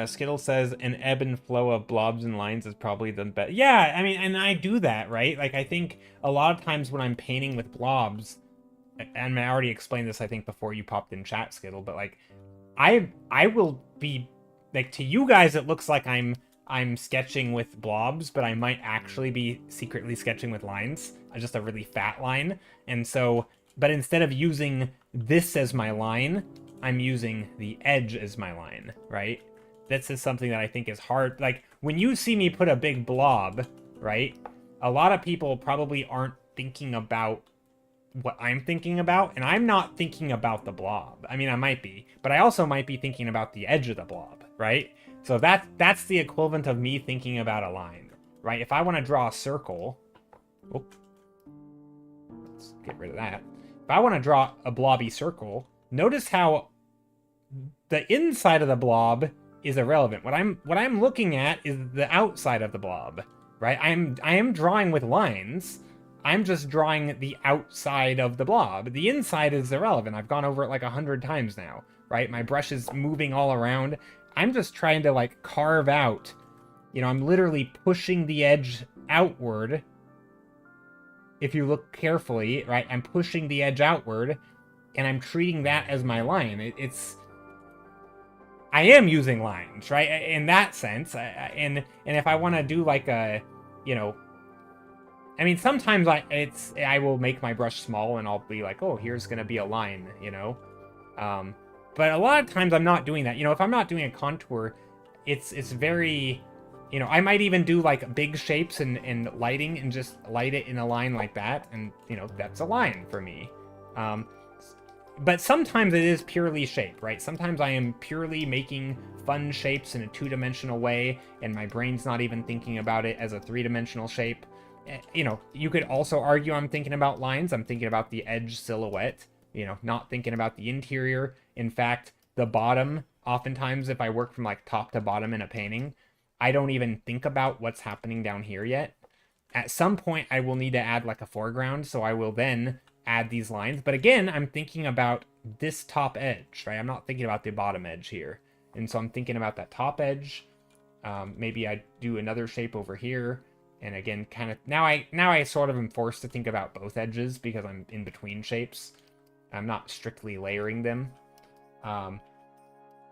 Skittle says an ebb and flow of blobs and lines is probably the best. Yeah, I mean, and I do that, right? Like, I think a lot of times when I'm painting with blobs, and I already explained this, I think, before you popped in chat, Skittle, but like, I will be like to you guys it looks like I'm sketching with blobs, but I might actually be secretly sketching with lines, just a really fat line. And so, but instead of using this as my line, I'm using the edge as my line, right? This is something that I think is hard. Like, when you see me put a big blob, right? A lot of people probably aren't thinking about what I'm thinking about, and I'm not thinking about the blob. I mean, I might be, but I also might be thinking about the edge of the blob, right? So that's the equivalent of me thinking about a line, right? If I want to draw a circle, let's get rid of that. If I want to draw a blobby circle, notice how the inside of the blob is irrelevant. What I'm looking at is the outside of the blob, right? I am drawing with lines. I'm just drawing the outside of the blob. The inside is irrelevant. I've gone over it like 100 times now, right? My brush is moving all around. I'm just trying to like carve out, you know, I'm literally pushing the edge outward. If you look carefully, right, I'm pushing the edge outward and I'm treating that as my line. I am using lines, right? In that sense. And if I want to do like a, you know, I mean, sometimes I will make my brush small and I'll be like, oh, here's going to be a line, you know? But a lot of times I'm not doing that. You know, if I'm not doing a contour, it's very, you know, I might even do like big shapes and lighting and just light it in a line like that. And, you know, that's a line for me. But sometimes it is purely shape, right? Sometimes I am purely making fun shapes in a two-dimensional way and my brain's not even thinking about it as a three-dimensional shape. You know, you could also argue I'm thinking about lines. I'm thinking about the edge silhouette, you know, not thinking about the interior. In fact, the bottom, oftentimes if I work from like top to bottom in a painting, I don't even think about what's happening down here yet. At some point, I will need to add like a foreground, so I will then add these lines. But again, I'm thinking about this top edge, right? I'm not thinking about the bottom edge here. And so I'm thinking about that top edge. Maybe I do another shape over here. And again, kind of now I sort of am forced to think about both edges because I'm in between shapes. I'm not strictly layering them.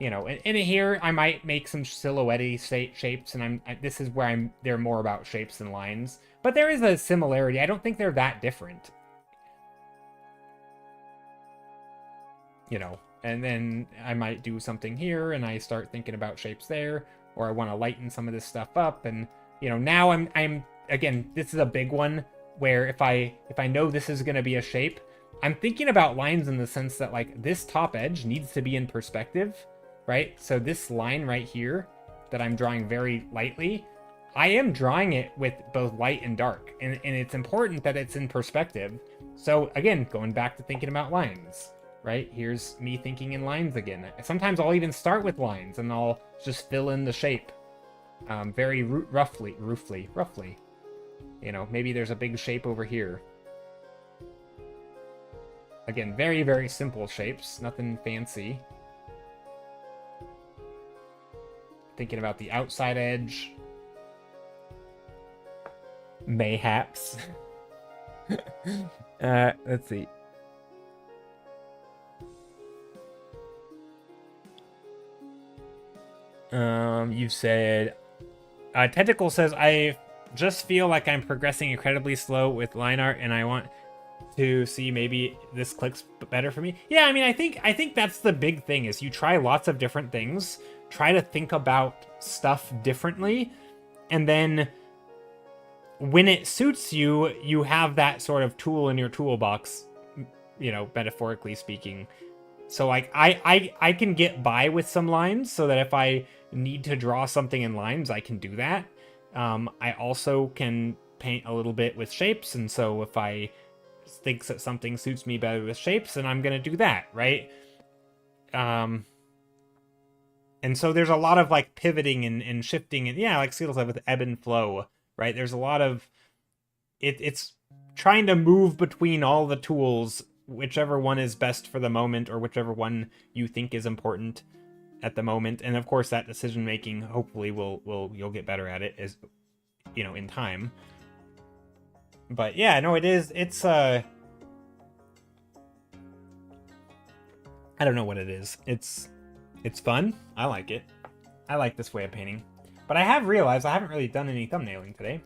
You know, and here I might make some silhouette shapes, and this is where they're more about shapes than lines. But there is a similarity. I don't think they're that different. You know, and then I might do something here, and I start thinking about shapes there, or I want to lighten some of this stuff up, and you know, now I'm again, this is a big one where if I know this is going to be a shape, I'm thinking about lines in the sense that like this top edge needs to be in perspective, right? So this line right here that I'm drawing very lightly, I am drawing it with both light and dark, and it's important that it's in perspective. So again, going back to thinking about lines, right? Here's me thinking in lines again. Sometimes I'll even start with lines and I'll just fill in the shape. Very roughly. You know, maybe there's a big shape over here. Again, very, very simple shapes, nothing fancy. Thinking about the outside edge. Mayhaps. Let's see. You said... Tentacle says, I just feel like I'm progressing incredibly slow with line art, and I want to see maybe this clicks better for me. Yeah, I mean, I think that's the big thing, is you try lots of different things, try to think about stuff differently, and then when it suits you, you have that sort of tool in your toolbox, you know, metaphorically speaking. So like I can get by with some lines so that if I need to draw something in lines, I can do that. I also can paint a little bit with shapes, and so if I think that something suits me better with shapes, then I'm gonna do that, right? And so there's a lot of like pivoting and shifting, and yeah, like Seattle said, with ebb and flow, right? There's a lot of it's trying to move between all the tools, whichever one is best for the moment, or whichever one you think is important at the moment. And of course, that decision making hopefully you'll get better at it, as you know, in time. But yeah, no, it's I don't know what it is. It's fun. I like it. I like this way of painting. But I have realized I haven't really done any thumbnailing today.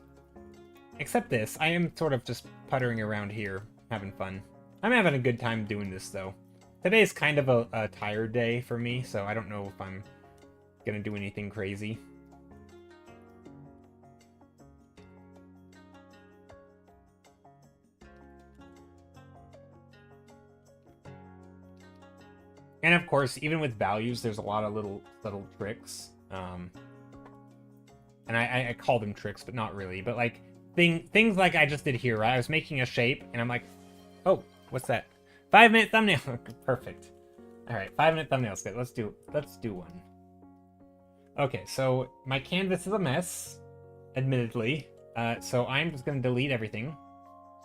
Except this. I am sort of just puttering around here, having fun. I'm having a good time doing this, though. Today is kind of a tired day for me, so I don't know if I'm gonna do anything crazy. And of course, even with values, there's a lot of little tricks. And I call them tricks, but not really. But like things like I just did here, right? I was making a shape, and I'm like, oh, what's that? 5-minute thumbnail. Perfect. All right, 5-minute thumbnails. Good. Let's do one. Okay, so my canvas is a mess, admittedly. So I'm just gonna delete everything,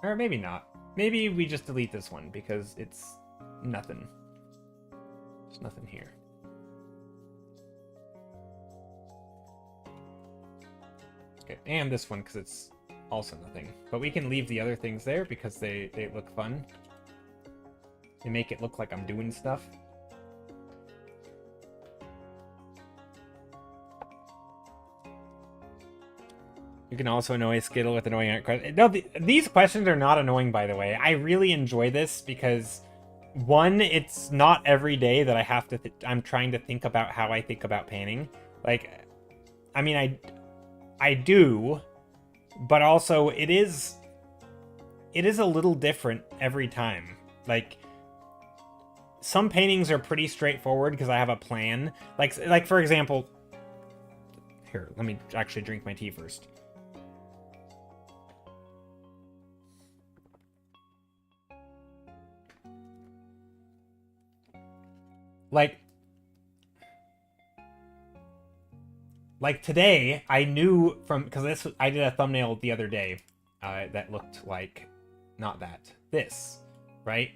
or maybe not. Maybe we just delete this one because it's nothing. There's nothing here. Okay, and this one because it's also nothing. But we can leave the other things there because they look fun. They make it look like I'm doing stuff. You can also annoy Skittle with annoying art questions. No, these questions are not annoying, by the way. I really enjoy this because, one, it's not every day that I have to... I'm trying to think about how I think about painting. Like, I mean, I do, but also it is a little different every time. Like, some paintings are pretty straightforward because I have a plan. Like for example... Here, let me actually drink my tea first. Like today, I knew from... Because I did a thumbnail the other day that looked like... Not that. This. Right?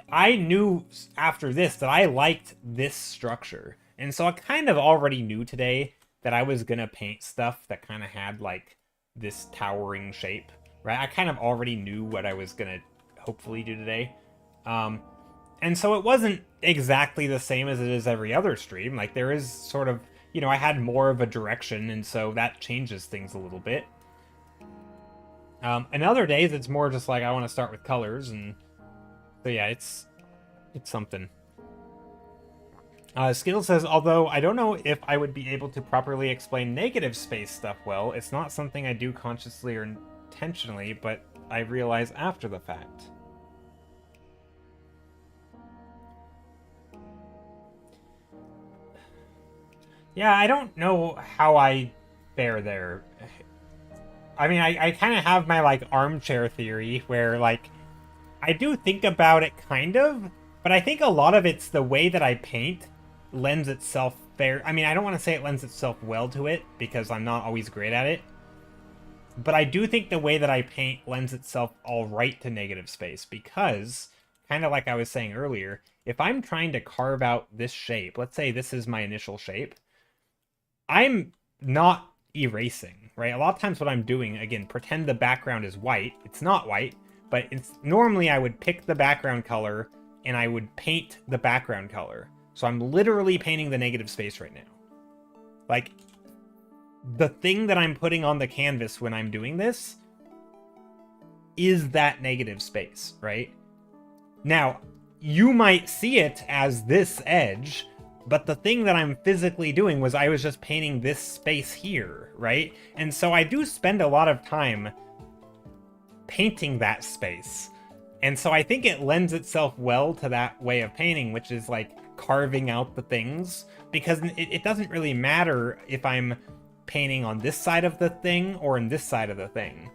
I knew after this that I liked this structure. And so I kind of already knew today that I was going to paint stuff that kind of had, like, this towering shape. Right? I kind of already knew what I was going to hopefully do today. And so it wasn't exactly the same as it is every other stream. Like, there is sort of... You know, I had more of a direction, and so that changes things a little bit. And other days, it's more just like, I want to start with colors, and... So yeah, it's something. Skittle says, although I don't know if I would be able to properly explain negative space stuff well, it's not something I do consciously or intentionally, but I realize after the fact. Yeah, I don't know how I fare there. I mean, I kind of have my, like, armchair theory where, like, I do think about it kind of, but I think a lot of it's the way that I paint lends itself I mean, I don't want to say it lends itself well to it, because I'm not always great at it. But I do think the way that I paint lends itself all right to negative space, because, kind of like I was saying earlier, if I'm trying to carve out this shape, let's say this is my initial shape, I'm not erasing, right? A lot of times what I'm doing, again, pretend the background is white. It's not white, but normally I would pick the background color and I would paint the background color. So I'm literally painting the negative space right now. Like, the thing that I'm putting on the canvas when I'm doing this is that negative space, right? Now, you might see it as this edge, but the thing that I'm physically doing was I was just painting this space here, right? And so I do spend a lot of time painting that space. And so I think it lends itself well to that way of painting, which is like carving out the things, because it doesn't really matter if I'm painting on this side of the thing or in this side of the thing.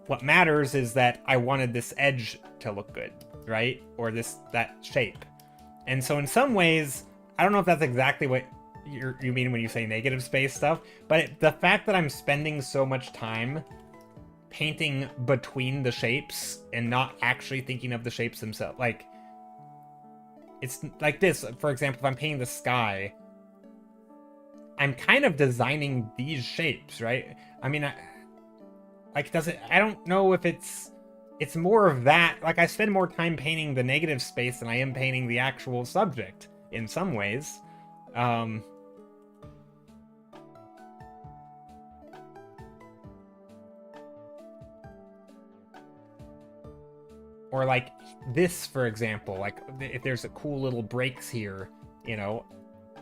What matters is that I wanted this edge to look good, right? Or that shape. And so in some ways, I don't know if that's exactly what you mean when you say negative space stuff, but the fact that I'm spending so much time painting between the shapes and not actually thinking of the shapes themselves, like, it's like this, for example, if I'm painting the sky, I'm kind of designing these shapes, right? I mean, I don't know if it's more of that, like, I spend more time painting the negative space than I am painting the actual subject, in some ways. Or like this, for example, like if there's a cool little breaks here, you know,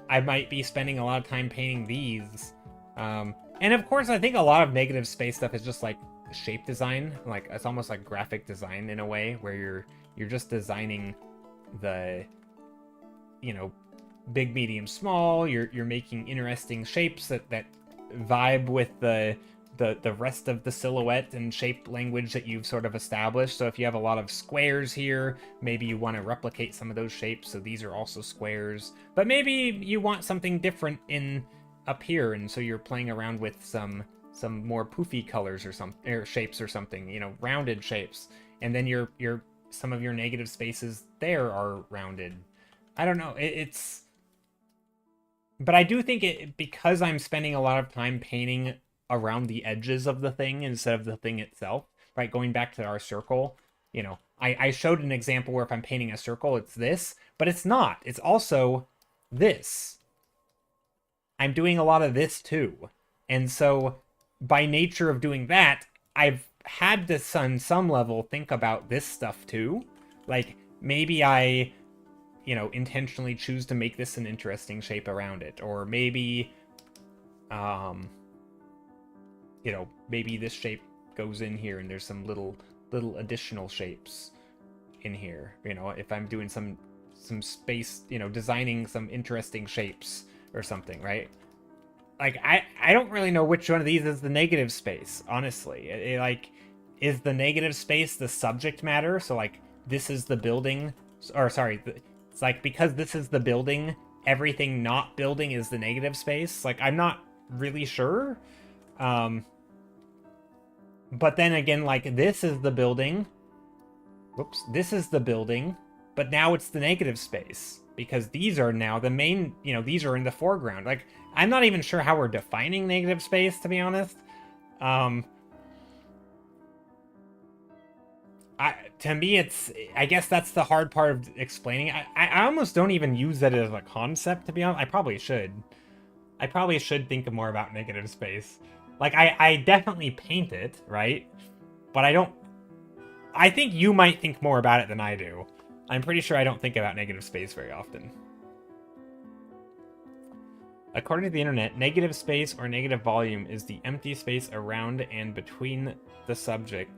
I might be spending a lot of time painting these. And of course, I think a lot of negative space stuff is just like shape design. Like it's almost like graphic design in a way, where you're just designing the, you know, big, medium, small. You're making interesting shapes that vibe with the rest of the silhouette and shape language that you've sort of established. So if you have a lot of squares here, maybe you want to replicate some of those shapes, so these are also squares. But maybe you want something different in up here, and so you're playing around with some more poofy colors or shapes or something, you know, rounded shapes. And then your some of your negative spaces there are rounded. I don't know. But I do think because I'm spending a lot of time painting around the edges of the thing instead of the thing itself, right? Going back to our circle, you know, I showed an example where if I'm painting a circle, it's this, but it's not. It's also this. I'm doing a lot of this too. And so by nature of doing that, I've had to, on some level, think about this stuff too. Like, maybe I, you know, intentionally choose to make this an interesting shape around it. Or maybe, you know, maybe this shape goes in here and there's some little additional shapes in here. You know, if I'm doing some space, you know, designing some interesting shapes or something, right? Like, I don't really know which one of these is the negative space, honestly. Like, is the negative space the subject matter? So, like, this is the building, or sorry, it's like, because this is the building, everything not building is the negative space. Like, I'm not really sure. But then again, like, this is the building. Whoops, this is the building, but now it's the negative space, because these are now the main, you know, these are in the foreground. Like, I'm not even sure how we're defining negative space, to be honest. To me, it's, I guess that's the hard part of explaining. I almost don't even use that as a concept, to be honest. I probably should think more about negative space. Like, I definitely paint it, right? But I think you might think more about it than I do. I'm pretty sure I don't think about negative space very often. According to the internet, negative space or negative volume is the empty space around and between the subjects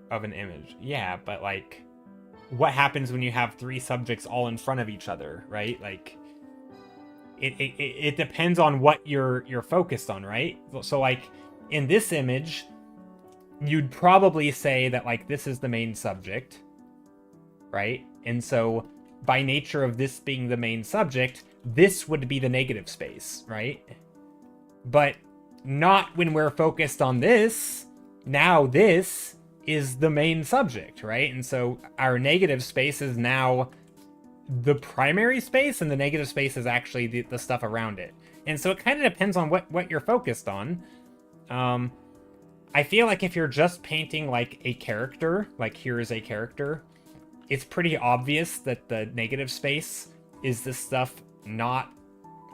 of an image. Yeah, but like, what happens when you have three subjects all in front of each other, right? Like, it depends on what you're focused on, right? So like, in this image, you'd probably say that like this is the main subject, right? And so by nature of this being the main subject, this would be the negative space, right? But not when we're focused on this. Now this is the main subject, right? And so our negative space is now the primary space, and the negative space is actually the stuff around it. And so it kind of depends on what you're focused on. I feel like if you're just painting like a character, like here is a character, it's pretty obvious that the negative space is the stuff not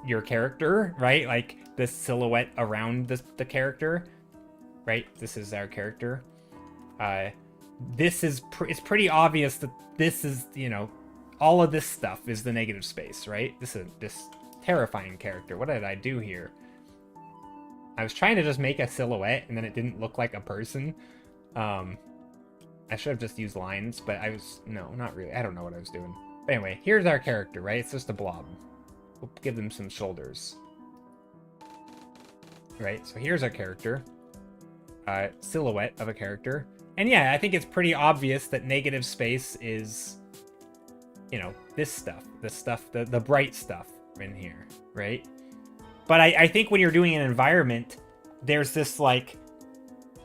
your character, right? Like the silhouette around the character, right? This is our character. This is it's pretty obvious that this is, you know, all of this stuff is the negative space, right? This terrifying character. What did I do here? I was trying to just make a silhouette, and then it didn't look like a person. I should have just used lines, but no, not really. I don't know what I was doing. But anyway, here's our character, right? It's just a blob. We'll give them some shoulders. Right, so here's our character. Silhouette of a character. And yeah, I think it's pretty obvious that negative space is, you know, this stuff. The bright stuff in here, right? But I think when you're doing an environment, there's this, like,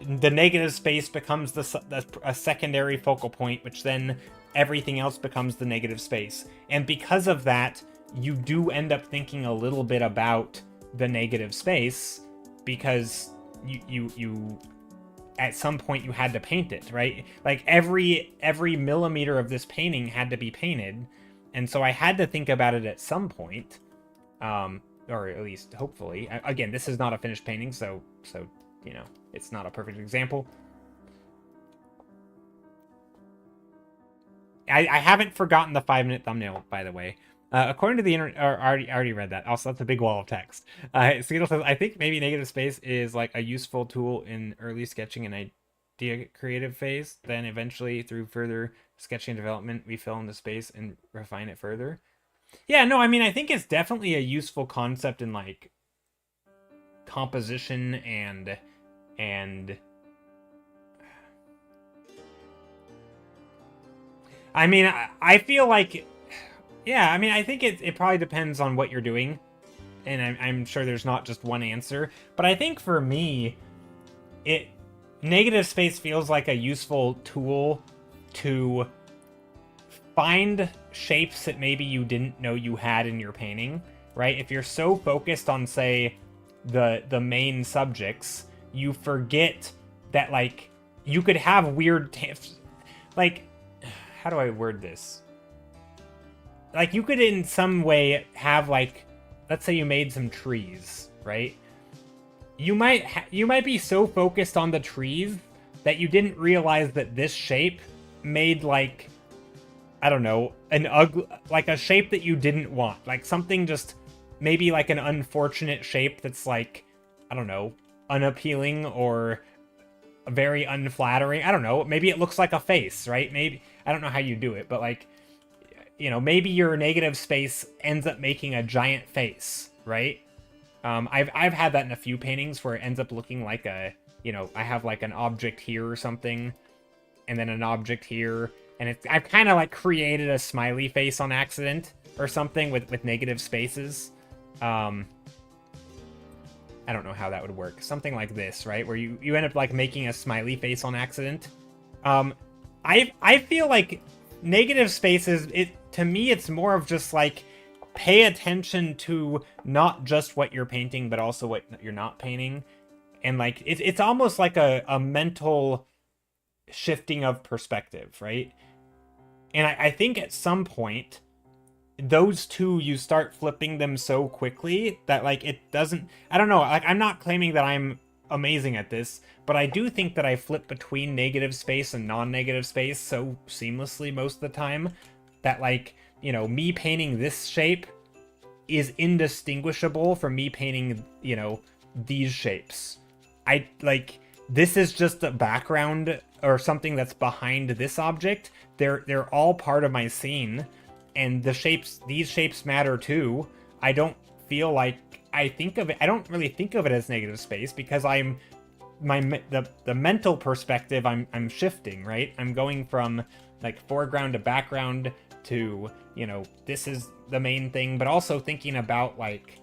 the negative space becomes a secondary focal point, which then everything else becomes the negative space. And because of that, you do end up thinking a little bit about the negative space, because you at some point you had to paint it, right? Like every millimeter of this painting had to be painted, and so I had to think about it at some point. Or at least hopefully. Again, this is not a finished painting, so you know, it's not a perfect example. I haven't forgotten the 5-minute thumbnail, by the way. According to the internet, I already read that. Also, that's a big wall of text. Seattle says, I think maybe negative space is like a useful tool in early sketching and idea creative phase. Then eventually, through further sketching and development, we fill in the space and refine it further. Yeah, no, I mean, I think it's definitely a useful concept in like composition and I mean, I feel like, yeah, I mean, I think it probably depends on what you're doing, and I'm sure there's not just one answer, but I think for me, negative space feels like a useful tool to find shapes that maybe you didn't know you had in your painting, right? If you're so focused on, say, the main subjects, you forget that, like, you could have weird like, how do I word this? Like, you could in some way have, like, let's say you made some trees, right? You might be so focused on the trees that you didn't realize that this shape made, like, I don't know, an ugly, like a shape that you didn't want, like something just maybe like an unfortunate shape that's like, I don't know, unappealing or very unflattering. I don't know. Maybe it looks like a face, right? Maybe, I don't know how you do it, but like, you know, maybe your negative space ends up making a giant face, right? I've had that in a few paintings where it ends up looking like a, you know, I have like an object here or something, and then an object here, and I've kind of like created a smiley face on accident or something with negative spaces. I don't know how that would work. Something like this, right? Where you end up like making a smiley face on accident. I feel like negative spaces, to me, it's more of just like, pay attention to not just what you're painting, but also what you're not painting. And like, it's almost like a mental shifting of perspective, right? And I think at some point, those two, you start flipping them so quickly that like it doesn't, I don't know, like I'm not claiming that I'm amazing at this, but I do think that I flip between negative space and non-negative space so seamlessly most of the time that, like, you know, me painting this shape is indistinguishable from me painting, you know, these shapes. This is just a background or something that's behind this object. They're all part of my scene, and these shapes matter too. I don't feel like I don't really think of it as negative space because the mental perspective I'm shifting, right? I'm going from like foreground to background to, you know, this is the main thing, but also thinking about, like,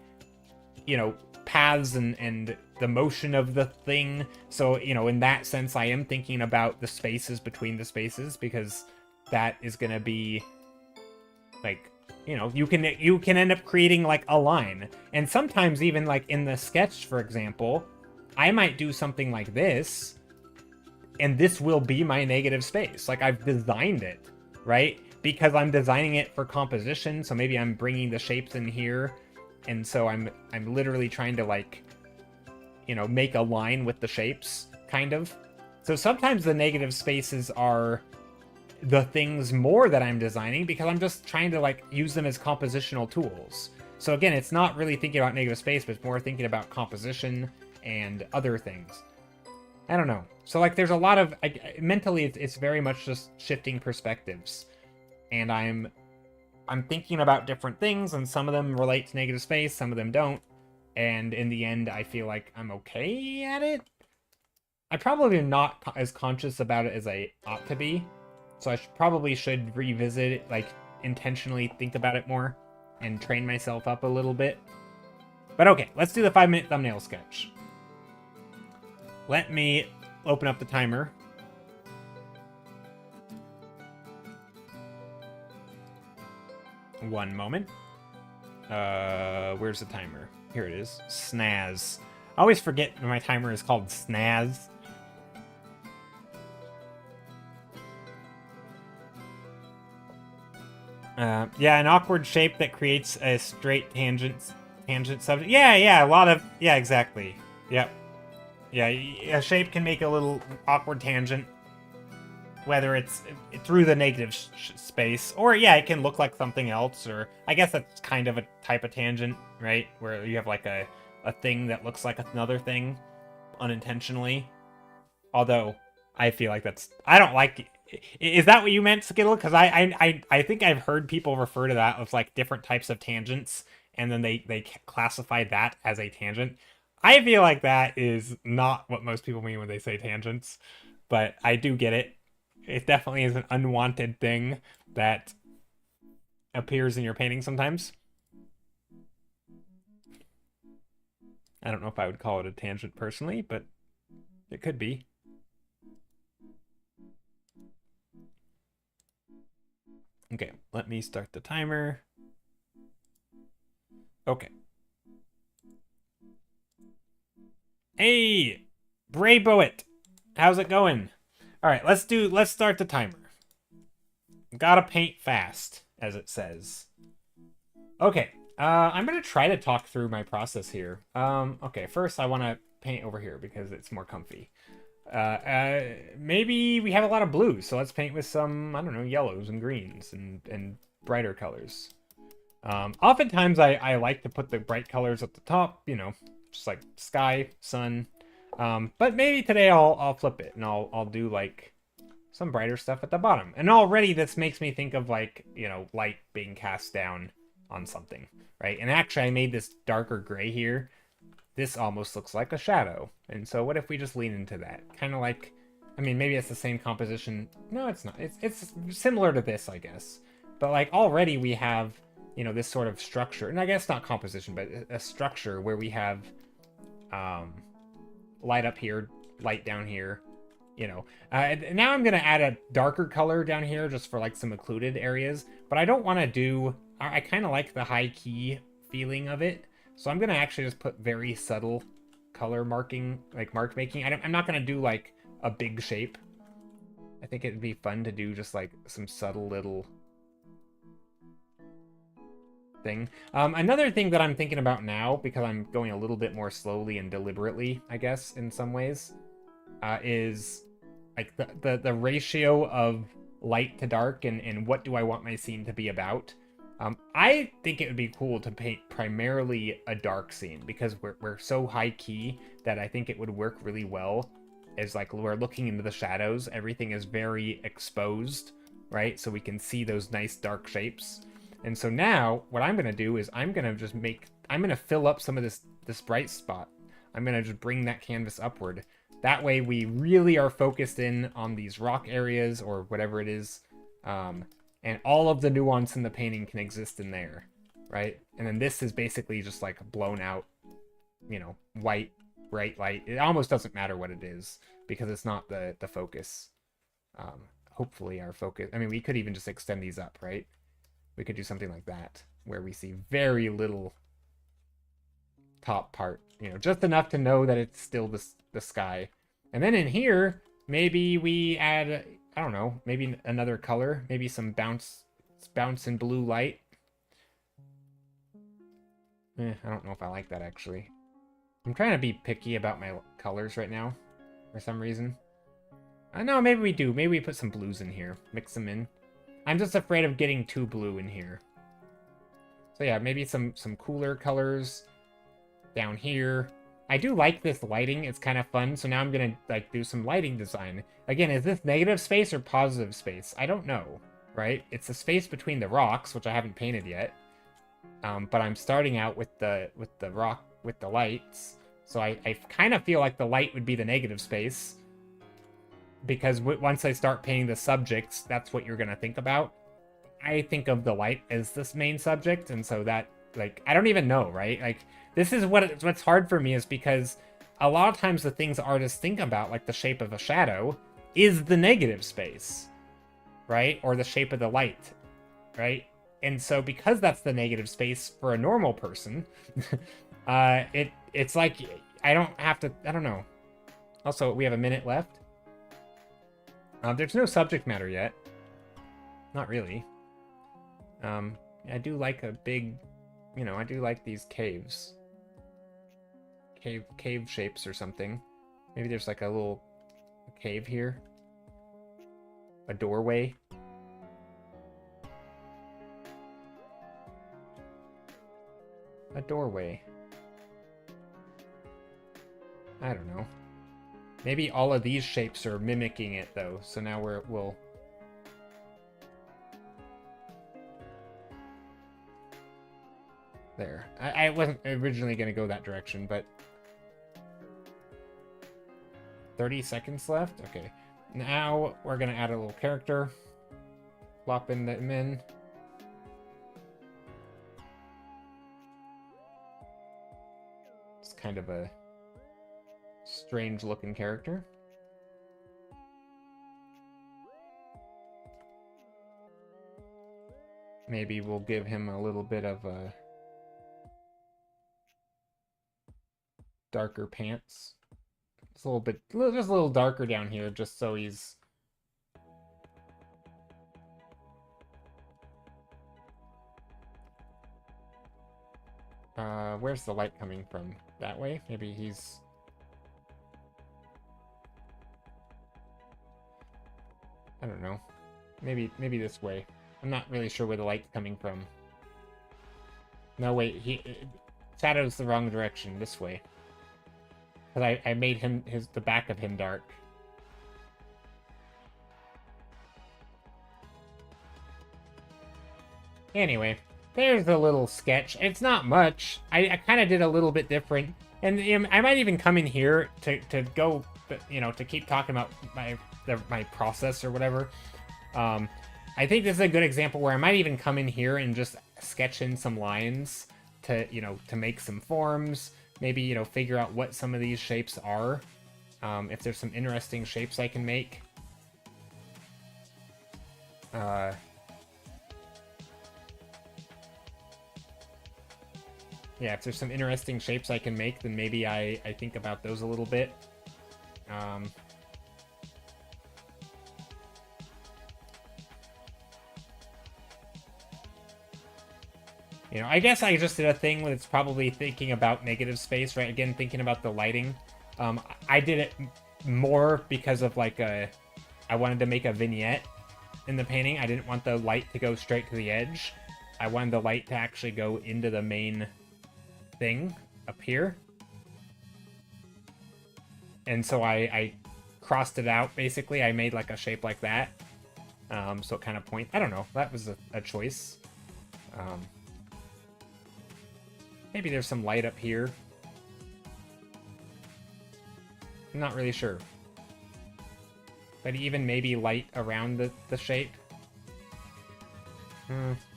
you know, paths and the motion of the thing. So, you know, in that sense, I am thinking about the spaces between the spaces, because that is going to be like, you know, you can end up creating like a line. And sometimes even like in the sketch, for example, I might do something like this, and this will be my negative space. Like, I've designed it, right? Because I'm designing it for composition, so maybe I'm bringing the shapes in here, and so I'm literally trying to, like, you know, make a line with the shapes, kind of. So sometimes the negative spaces are the things more that I'm designing, because I'm just trying to, like, use them as compositional tools. So again, it's not really thinking about negative space, but it's more thinking about composition and other things. I don't know. So, like, there's a lot of, mentally, it's very much just shifting perspectives. And I'm thinking about different things, and some of them relate to negative space, some of them don't. And in the end, I feel like I'm okay at it. I probably am not as conscious about it as I ought to be. So I probably should revisit it, like, intentionally think about it more and train myself up a little bit. But okay, let's do the 5-minute thumbnail sketch. Let me open up the timer. One moment. Where's the timer? Here it is. Snaz. I always forget my timer is called Snaz. Yeah, an awkward shape that creates a straight tangent subject. Yeah, a lot of, yeah, exactly. Yep. Yeah, a shape can make a little awkward tangent. whether it's through the negative space, or yeah, it can look like something else, or I guess that's kind of a type of tangent, right? Where you have like a thing that looks like another thing unintentionally. Although I feel like I don't like. Is that what you meant, Skittle? Because I think I've heard people refer to that as like different types of tangents, and then they classify that as a tangent. I feel like that is not what most people mean when they say tangents, but I do get it. It definitely is an unwanted thing that appears in your painting sometimes. I don't know if I would call it a tangent personally, but it could be. Okay, let me start the timer. Okay. Hey, Bray Boet, how's it going? All right, let's start the timer. Gotta paint fast, as it says. Okay, I'm gonna try to talk through my process here. Okay, first I want to paint over here because it's more comfy. Maybe we have a lot of blues, so let's paint with some, I don't know, yellows and greens and brighter colors. Oftentimes I like to put the bright colors at the top, you know, just like sky, sun. But maybe today I'll flip it and I'll do like some brighter stuff at the bottom. And already this makes me think of like, you know, light being cast down on something, right? And actually I made this darker gray here. This almost looks like a shadow. And so what if we just lean into that? Kind of like, I mean, maybe it's the same composition. No, it's not. It's similar to this, I guess. But like already we have, you know, this sort of structure. And I guess not composition, but a structure where we have light up here, light down here, you know. Now I'm going to add a darker color down here just for like some occluded areas. But I don't want to do, I kind of like the high key feeling of it. So I'm going to actually just put very subtle color marking, like mark making. I'm not going to do like a big shape. I think it'd be fun to do just like some subtle little thing. Another thing that I'm thinking about now, because I'm going a little bit more slowly and deliberately, I guess, in some ways, is like the ratio of light to dark and what do I want my scene to be about. I think it would be cool to paint primarily a dark scene because we're so high key that I think it would work really well as like we're looking into the shadows. Everything is very exposed, right? So we can see those nice dark shapes. And so now what I'm going to do is I'm going to fill up some of this bright spot. I'm going to just bring that canvas upward. That way we really are focused in on these rock areas or whatever it is. And all of the nuance in the painting can exist in there, right? And then this is basically just like blown out, you know, white, bright light. It almost doesn't matter what it is because it's not the focus. Hopefully our focus, I mean, we could even just extend these up, right? We could do something like that where we see very little top part, you know, just enough to know that it's still the sky. And then in here, maybe we add, I don't know, maybe another color, maybe some bounce and blue light. I don't know if I like that actually. I'm trying to be picky about my colors right now for some reason. No, maybe we do. Maybe we put some blues in here, mix them in. I'm just afraid of getting too blue in here. So yeah, maybe some cooler colors down here. I do like this lighting. It's kind of fun. So now I'm going to like do some lighting design. Again, is this negative space or positive space? I don't know, right? It's the space between the rocks, which I haven't painted yet. But I'm starting out with the rock, with the lights. So I kind of feel like the light would be the negative space. Because once I start painting the subjects, that's what you're going to think about. I think of the light as this main subject. And so that, like, I don't even know, right? Like, this is what's hard for me is because a lot of times the things artists think about, like the shape of a shadow, is the negative space, right? Or the shape of the light, right? And so because that's the negative space for a normal person, it's like, I don't know. Also, we have a minute left. There's no subject matter yet. Not really. I do like a big, you know, I do like these caves. Cave shapes or something. Maybe there's like a little cave here. A doorway. A doorway. I don't know. Maybe all of these shapes are mimicking it, though. So now we'll... There. I wasn't originally going to go that direction, but... 30 seconds left? Okay. Now we're going to add a little character. Plopping them in. It's kind of a strange looking character. Maybe we'll give him a little bit of a darker pants. It's a little bit, just a little darker down here, just so he's... where's the light coming from? That way? Maybe he's... I don't know. Maybe this way. I'm not really sure where the light's coming from. No, wait, shadow's the wrong direction. This way. Because I made him the back of him dark. Anyway, there's a little sketch. It's not much. I kind of did a little bit different. And I might even come in here to go, you know, to keep talking about my process or whatever. I think this is a good example where I might even come in here and just sketch in some lines to, you know, to make some forms. Maybe, you know, figure out what some of these shapes are. If there's some interesting shapes I can make. Yeah, if there's some interesting shapes I can make, then maybe I think about those a little bit. You know, I guess I just did a thing that's probably thinking about negative space, right? Again, thinking about the lighting. I did it more because of like I wanted to make a vignette in the painting. I didn't want the light to go straight to the edge. I wanted the light to actually go into the main thing up here. And so I crossed it out, basically. I made like a shape like that. So it kind of points. I don't know. That was a choice. Maybe there's some light up here. I'm not really sure. But even maybe light around the shape?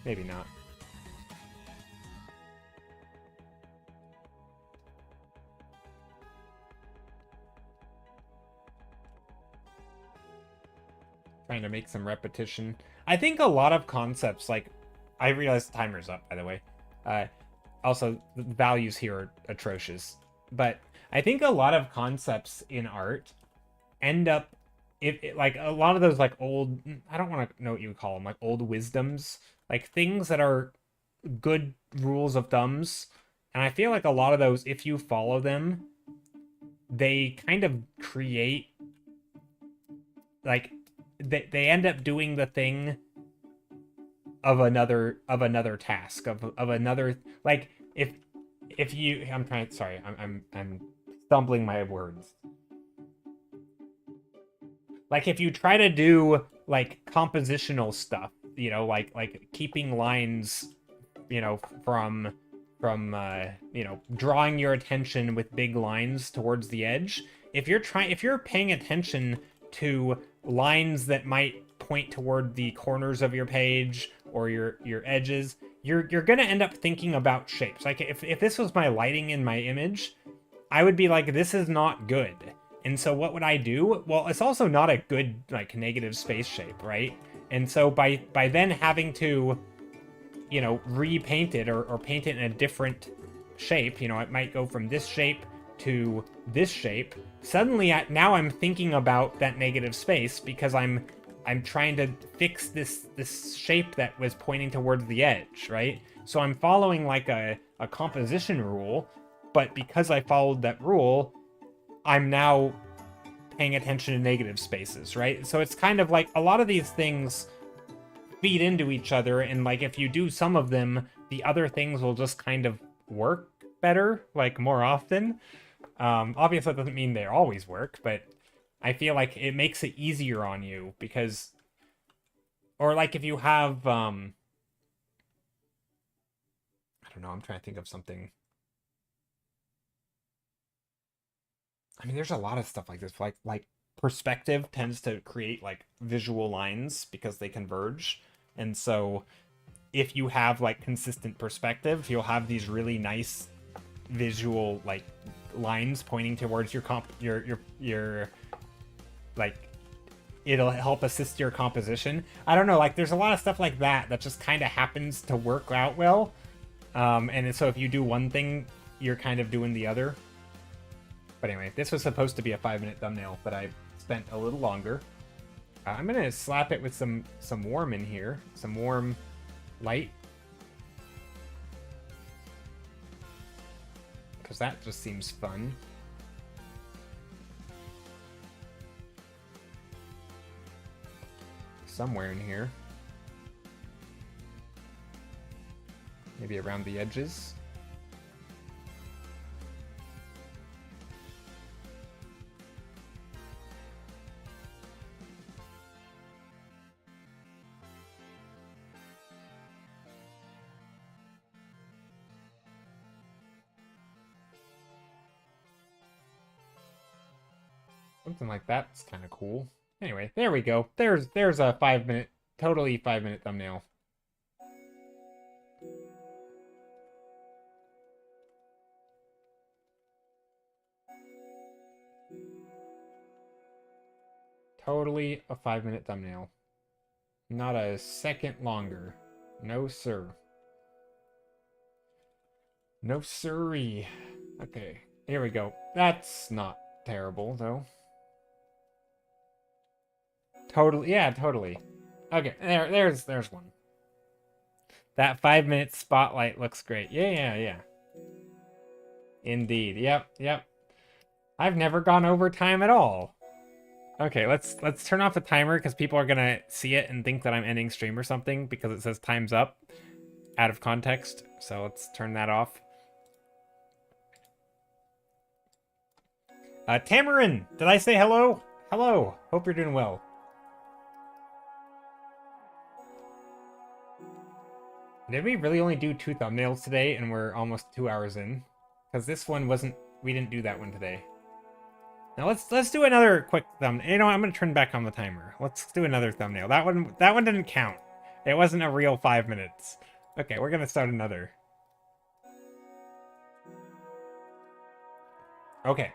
Maybe not. Trying to make some repetition. I think a lot of concepts, like... I realized the timer's up, by the way. Also, the values here are atrocious. But I think a lot of concepts in art end up... like, a lot of those, like, old... I don't want to know what you would call them. Like, old wisdoms. Like, things that are good rules of thumbs. And I feel like a lot of those, if you follow them, they kind of create... Like... They end up doing the thing of another task of another, like if you I'm trying, sorry, I'm stumbling my words. Like if you try to do like compositional stuff, you know, like keeping lines, you know, from you know, drawing your attention with big lines towards the edge. If you're paying attention to lines that might point toward the corners of your page or your edges, you're gonna end up thinking about shapes. Like if this was my lighting in my image, I would be like, this is not good. And so what would I do? Well, it's also not a good like negative space shape, right? And so by then having to, you know, repaint it or paint it in a different shape, you know, it might go from this shape to this shape. Suddenly now I'm thinking about that negative space because I'm trying to fix this shape that was pointing towards the edge, right? So I'm following like a composition rule, but because I followed that rule, I'm now paying attention to negative spaces, right? So it's kind of like a lot of these things feed into each other, and like if you do some of them, the other things will just kind of work better, like more often. Obviously, that doesn't mean they always work, but I feel like it makes it easier on you because, or like if you have, I don't know, I'm trying to think of something. I mean, there's a lot of stuff like this, like perspective tends to create like visual lines because they converge, and so if you have like consistent perspective, you'll have these really nice visual like lines pointing towards your like it'll help assist your composition. I don't know, like there's a lot of stuff like that that just kind of happens to work out well. And so if you do one thing, you're kind of doing the other. But anyway, this was supposed to be a 5-minute thumbnail, but I spent a little longer. I'm gonna slap it with some warm in here, some warm light, because that just seems fun. Somewhere in here, maybe around the edges. Something like that's kind of cool. Anyway, there we go. There's a 5-minute, totally 5-minute thumbnail. Totally a 5-minute thumbnail. Not a second longer. No, sir. No, sirree. Okay, here we go. That's not terrible, though. Totally, yeah, totally. Okay, there's one. That 5-minute spotlight looks great. Yeah. Indeed. Yep. I've never gone over time at all. Okay, let's turn off the timer because people are gonna see it and think that I'm ending stream or something because it says time's up out of context. So let's turn that off. Tamarin, did I say hello? Hello. Hope you're doing well. Did we really only do 2 thumbnails today and we're almost 2 hours in? Because this one wasn't, we didn't do that one today. Now let's do another quick thumbnail. You know what, I'm gonna turn back on the timer. Let's do another thumbnail. That one didn't count. It wasn't a real 5 minutes. Okay, we're gonna start another. Okay.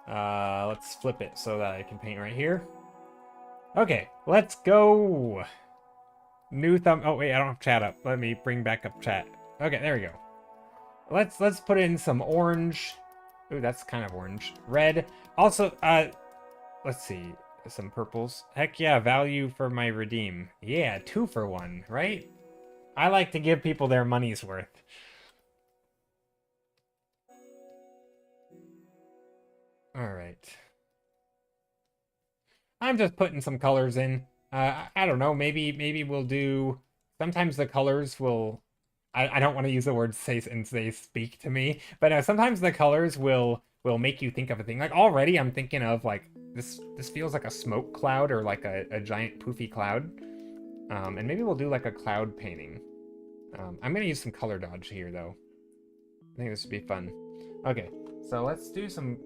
Let's flip it so that I can paint right here. Okay, let's go. New thumb. Oh wait, I don't have chat up. Let me bring back up chat. Okay, there we go. Let's put in some orange. Ooh, that's kind of orange. Red. Also, let's see. Some purples. Heck yeah, value for my redeem. Yeah, 2 for 1, right? I like to give people their money's worth. Alright. I'm just putting some colors in. I don't know, maybe we'll do... Sometimes the colors will... I don't want to use the word say and they speak to me, but sometimes the colors will make you think of a thing. Like already I'm thinking of like, this feels like a smoke cloud or like a giant poofy cloud. And maybe we'll do like a cloud painting. I'm gonna use some color dodge here though. I think this would be fun. Okay, so let's do some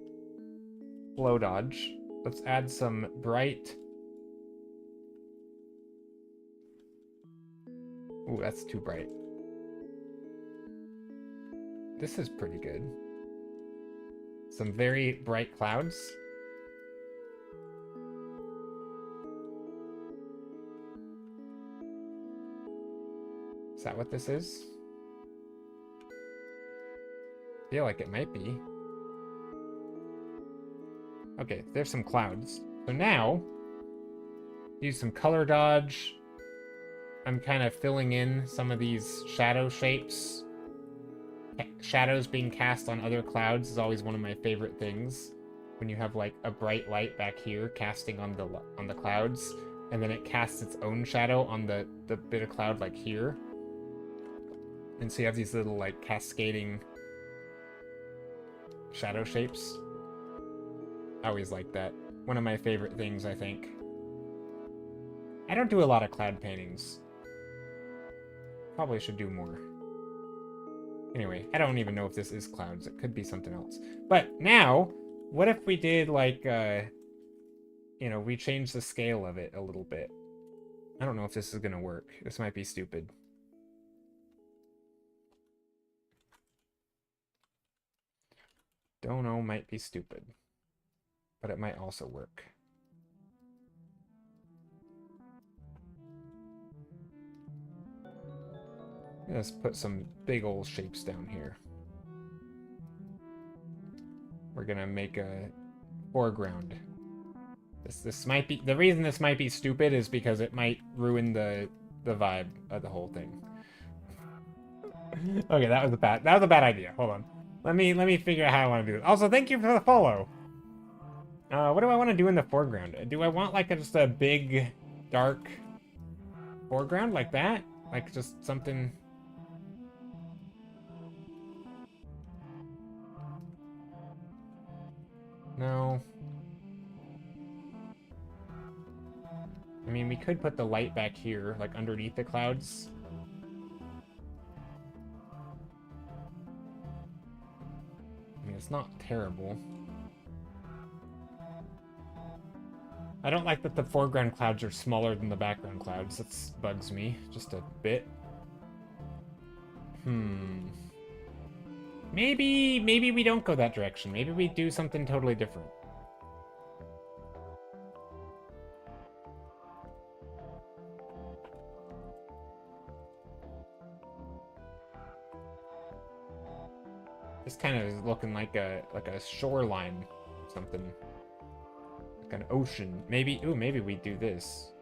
flow dodge. Let's add some bright... Ooh, that's too bright. This is pretty good. Some very bright clouds. Is that what this is? I feel like it might be. Okay, there's some clouds. So now, use some color dodge. I'm kind of filling in some of these shadow shapes. Shadows being cast on other clouds is always one of my favorite things. when you have like a bright light back here casting on the clouds, and then it casts its own shadow on the bit of cloud like here. And so you have these little like cascading shadow shapes. I always like that. One of my favorite things, I think. I don't do a lot of cloud paintings. Probably should do more. Anyway, I don't even know if this is clouds. It could be something else. But now, what if we did like, you know, we changed the scale of it a little bit. I don't know if this is gonna work. This might be stupid. Don't know, might be stupid. But it might also work. Let's put some big old shapes down here. We're gonna make a foreground. This might be, the reason this might be stupid is because it might ruin the vibe of the whole thing. Okay, that was a bad idea. Hold on. Let me figure out how I want to do it. Also, thank you for the follow. What do I want to do in the foreground? Do I want like just a big dark foreground like that? Like just something. No. I mean, we could put the light back here, like underneath the clouds. I mean, it's not terrible. I don't like that the foreground clouds are smaller than the background clouds. That bugs me just a bit. Maybe we don't go that direction. Maybe we do something totally different. This kind of is looking like a shoreline, something like an ocean. Maybe maybe we do this.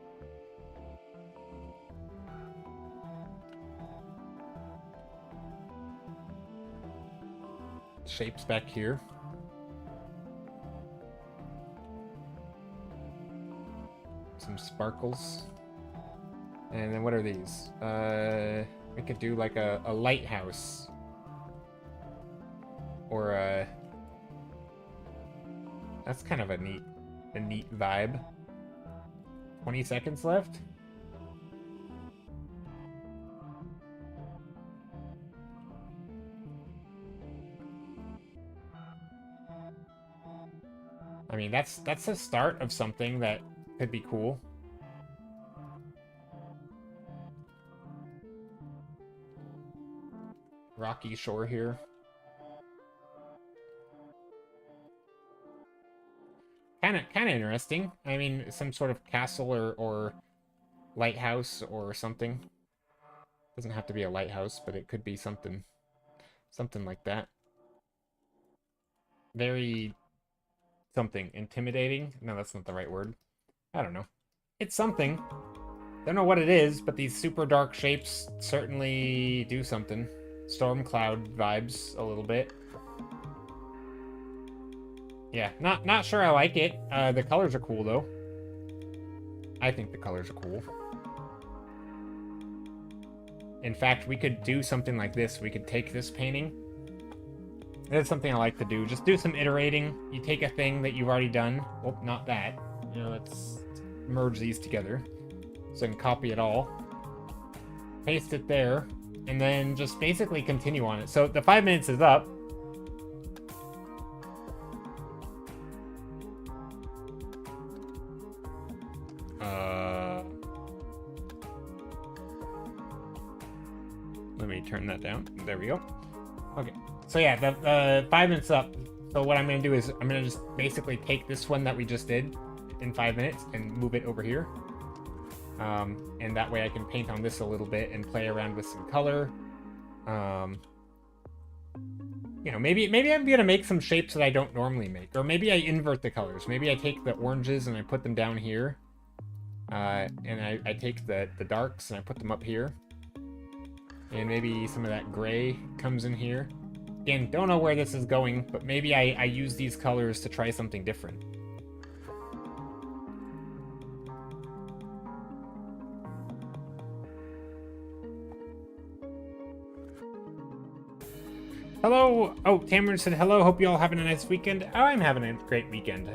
Shapes back here. Some sparkles. And then what are these? We could do like a lighthouse. Or a... That's kind of a neat vibe. 20 seconds left? I mean, that's the start of something that could be cool. Rocky shore here. Kind of interesting. I mean, some sort of castle or lighthouse or something. Doesn't have to be a lighthouse, but it could be something like that. Very something intimidating. No, that's not the right word. I don't know. It's something. Don't know what it is, but these super dark shapes certainly do something. Storm cloud vibes a little bit. Yeah, not sure I like it. The colors are cool though. I think the colors are cool. In fact, we could do something like this. We could take this painting. That's something I like to do. Just do some iterating. You take a thing that you've already done. Well, not that. You know, let's merge these together. So I can copy it all. Paste it there. And then just basically continue on it. So the 5 minutes is up. Let me turn that down. There we go. Okay. So yeah, the 5 minutes up. So what I'm going to do is I'm going to just basically take this one that we just did in 5 minutes and move it over here. And that way I can paint on this a little bit and play around with some color. You know, maybe I'm going to make some shapes that I don't normally make. Or maybe I invert the colors. Maybe I take the oranges and I put them down here. And I take the darks and I put them up here. And maybe some of that gray comes in here. Again, don't know where this is going, but maybe I use these colors to try something different. Hello! Oh, Tamron said hello, hope you all having a nice weekend. Oh, I'm having a great weekend.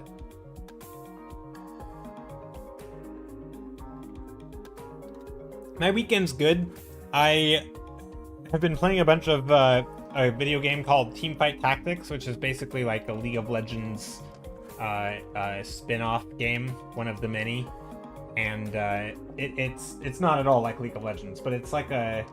My weekend's good. I have been playing a bunch of a video game called Teamfight Tactics, which is basically like a League of Legends spin-off game, one of the many. And it's not at all like League of Legends, but it's like a,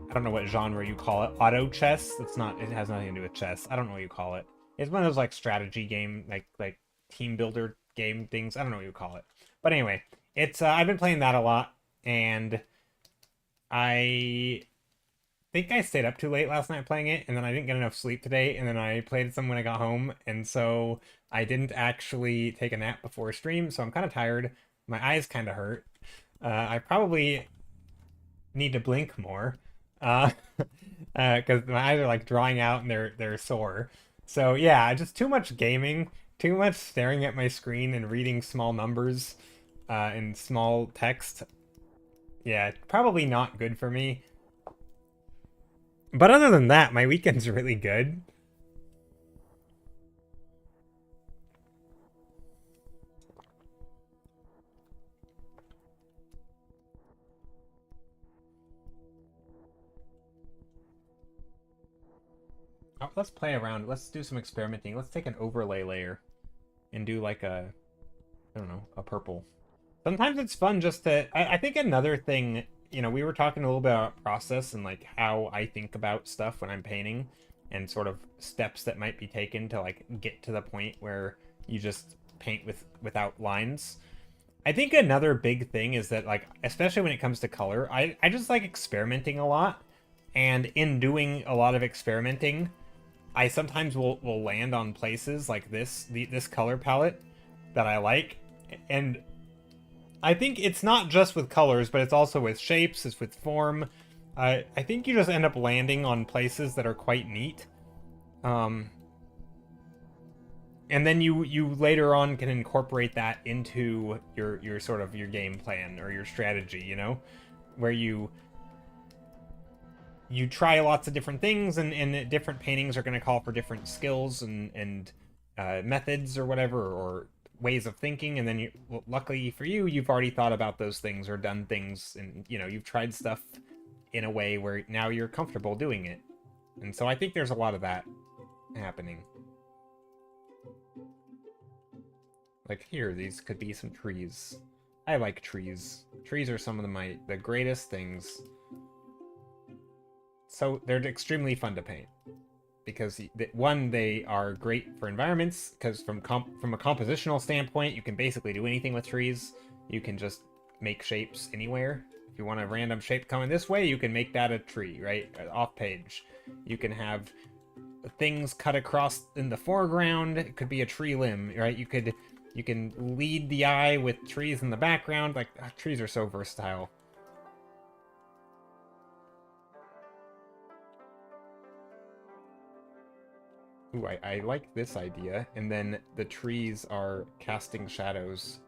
I don't know what genre you call it, auto chess. It's not. It has nothing to do with chess. I don't know what you call it. It's one of those like strategy game, like team builder game things. I don't know what you call it. But anyway, it's I've been playing that a lot, and I think I stayed up too late last night playing it, and then I didn't get enough sleep today, and then I played some when I got home, and so I didn't actually take a nap before stream, so I'm kind of tired. My eyes kind of hurt. I probably need to blink more, because my eyes are like drying out and they're sore. So yeah, just too much gaming, too much staring at my screen and reading small numbers, and small text. Yeah, probably not good for me. But other than that, my weekend's really good. Oh, let's play around. Let's do some experimenting. Let's take an overlay layer and do like a, I don't know, a purple. Sometimes it's fun just to, I think another thing, you know, we were talking a little bit about process and like how I think about stuff when I'm painting and sort of steps that might be taken to like get to the point where you just paint without lines. I think another big thing is that like, especially when it comes to color, I just like experimenting a lot. And in doing a lot of experimenting, I sometimes will land on places like this color palette that I like. And I think it's not just with colors, but it's also with shapes, it's with form. I think you just end up landing on places that are quite neat. And then you later on can incorporate that into your sort of your game plan or your strategy, you know? Where you try lots of different things, and different paintings are going to call for different skills and methods or whatever, or ways of thinking, and then well, luckily for you, you've already thought about those things or done things, and you know, you've tried stuff in a way where now you're comfortable doing it. And so I think there's a lot of that happening. Like here, these could be some trees. I like trees. Trees are some of the greatest things. So they're extremely fun to paint because one, they are great for environments because from a compositional standpoint, you can basically do anything with trees. You can just make shapes anywhere. If you want a random shape coming this way, you can make that a tree, right? Off page. You can have things cut across in the foreground. It could be a tree limb, right? You can lead the eye with trees in the background. Like, trees are so versatile. Ooh, I like this idea. And then the trees are casting shadows.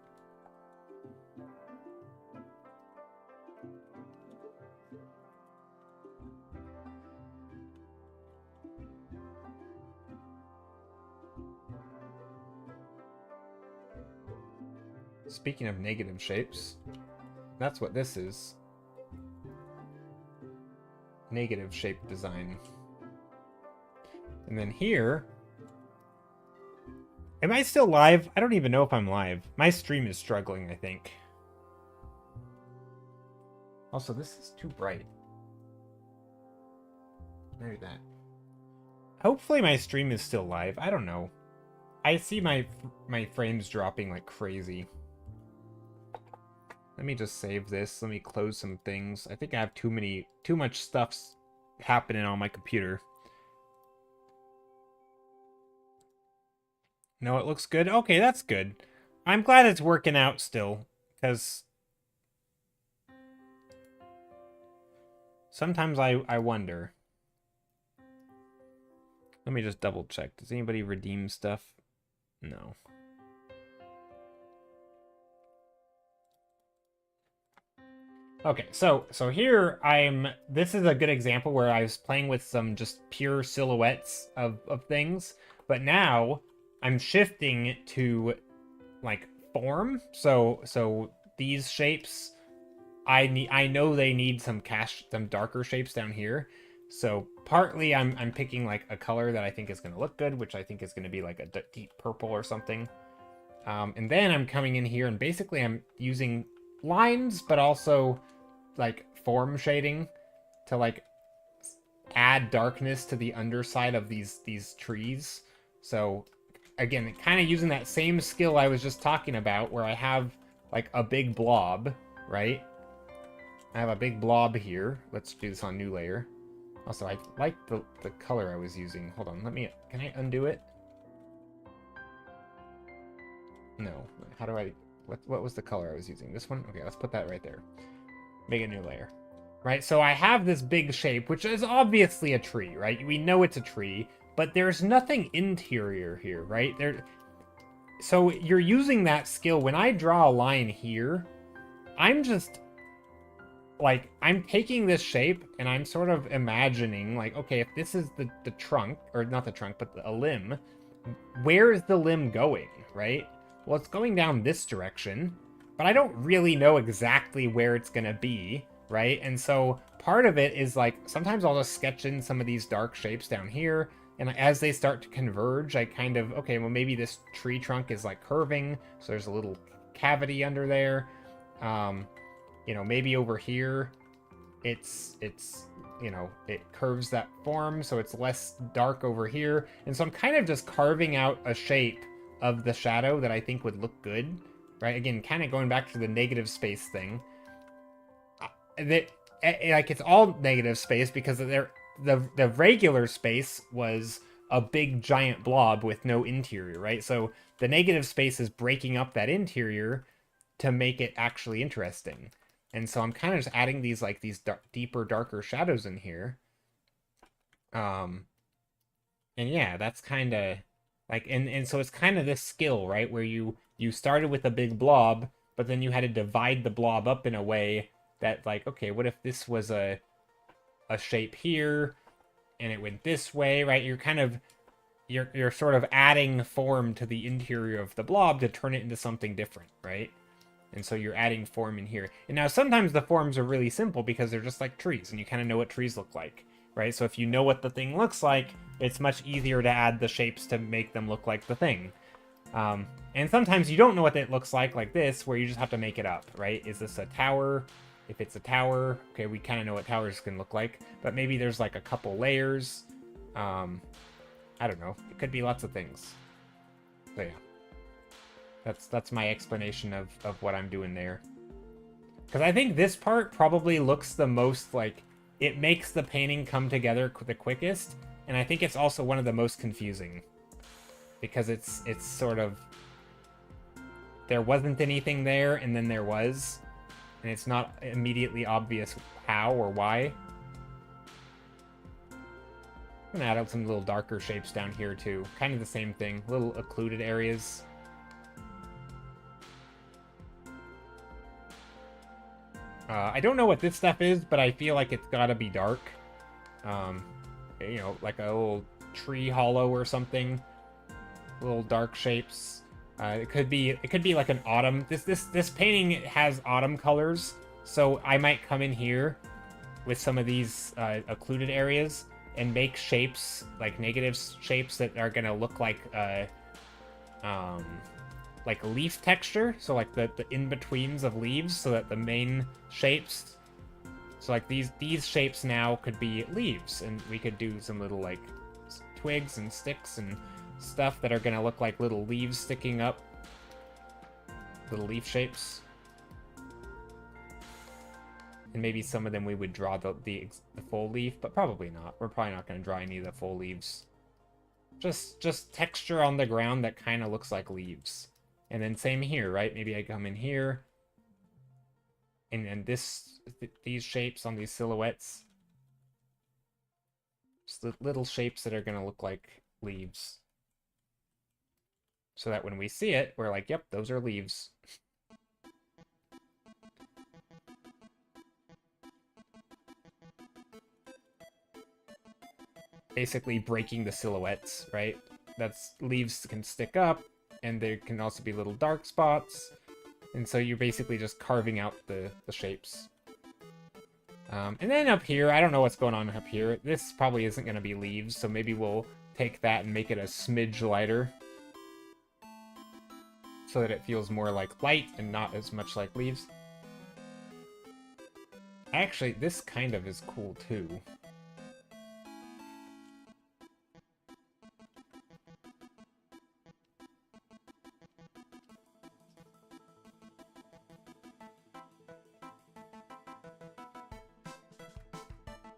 Speaking of negative shapes, that's what this is. Negative shape design. And then here... Am I still live? I don't even know if I'm live. My stream is struggling, I think. Also, this is too bright. Maybe that. Hopefully my stream is still live. I don't know. I see my frames dropping like crazy. Let me just save this. Let me close some things. I think I have too much stuff happening on my computer. No, it looks good. Okay, that's good. I'm glad it's working out still, because sometimes I wonder. Let me just double check. Does anybody redeem stuff? No. Okay, so here this is a good example where I was playing with some just pure silhouettes of things, but now I'm shifting to like form. So these shapes, I know they need some darker shapes down here. So partly I'm picking like a color that I think is going to look good, which I think is going to be like a deep purple or something. And then I'm coming in here and basically I'm using lines, but also like form shading to like add darkness to the underside of these trees. So again, kind of using that same skill I was just talking about where I have like a big blob, right? I have a big blob here. Let's do this on new layer. Also, I like the color I was using. Hold on, can I undo it? No. How do I, what was the color I was using? This one? Okay, let's put that right there. Make a new layer. Right, so I have this big shape, which is obviously a tree, right? We know it's a tree, but there's nothing interior here, right? So you're using that skill. When I draw a line here, I'm just, like, I'm taking this shape, and I'm sort of imagining, like, okay, if this is the trunk, or not the trunk, but a limb, where is the limb going, right? Well, it's going down this direction, but I don't really know exactly where it's going to be, right? And so part of it is like, sometimes I'll just sketch in some of these dark shapes down here, and as they start to converge, I kind of, okay, well, maybe this tree trunk is like curving, so there's a little cavity under there. You know, maybe over here, it's you know, it curves that form, so it's less dark over here. And so I'm kind of just carving out a shape of the shadow that I think would look good, right? Again, kind of going back to the negative space thing. Like, it's all negative space because the regular space was a big giant blob with no interior, right? So the negative space is breaking up that interior to make it actually interesting. And so I'm kind of just adding these deeper, darker shadows in here. And yeah, that's kind of like, and so it's kind of this skill, right? Where you started with a big blob, but then you had to divide the blob up in a way that, like, okay, what if this was a shape here and it went this way, right? You're kind of, you're sort of adding form to the interior of the blob to turn it into something different, right? And so you're adding form in here. And now sometimes the forms are really simple because they're just like trees, and you kind of know what trees look like, right? So if you know what the thing looks like, it's much easier to add the shapes to make them look like the thing. And sometimes you don't know what it looks like this, where you just have to make it up, right? Is this a tower? If it's a tower, okay, we kind of know what towers can look like, but maybe there's like a couple layers. I don't know. It could be lots of things. So yeah. That's my explanation of what I'm doing there. Because I think this part probably looks the most like, it makes the painting come together the quickest, and I think it's also one of the most confusing. Because it's sort of, there wasn't anything there, and then there was, and it's not immediately obvious how or why. I'm gonna add some little darker shapes down here too. Kind of the same thing, little occluded areas. I don't know what this stuff is, but I feel like it's gotta be dark. You know, like a little tree hollow or something. Little dark shapes. It could be like an autumn. This painting has autumn colors, so I might come in here with some of these occluded areas and make shapes, like negative shapes that are gonna look like leaf texture, so like the in-betweens of leaves, so that the main shapes, so like these shapes now could be leaves, and we could do some little like twigs and sticks and stuff that are gonna look like little leaves sticking up, little leaf shapes. And maybe some of them we would draw the full leaf, but probably not. We're probably not gonna draw any of the full leaves. Just texture on the ground that kind of looks like leaves. And then same here, right? Maybe I come in here, and these shapes on these silhouettes, just the little shapes that are going to look like leaves. So that when we see it, we're like, yep, those are leaves. Basically breaking the silhouettes, right? That's leaves can stick up, and there can also be little dark spots. And so you're basically just carving out the shapes. And then up here, I don't know what's going on up here. This probably isn't going to be leaves, so maybe we'll take that and make it a smidge lighter. So that it feels more like light and not as much like leaves. Actually, this kind of is cool too.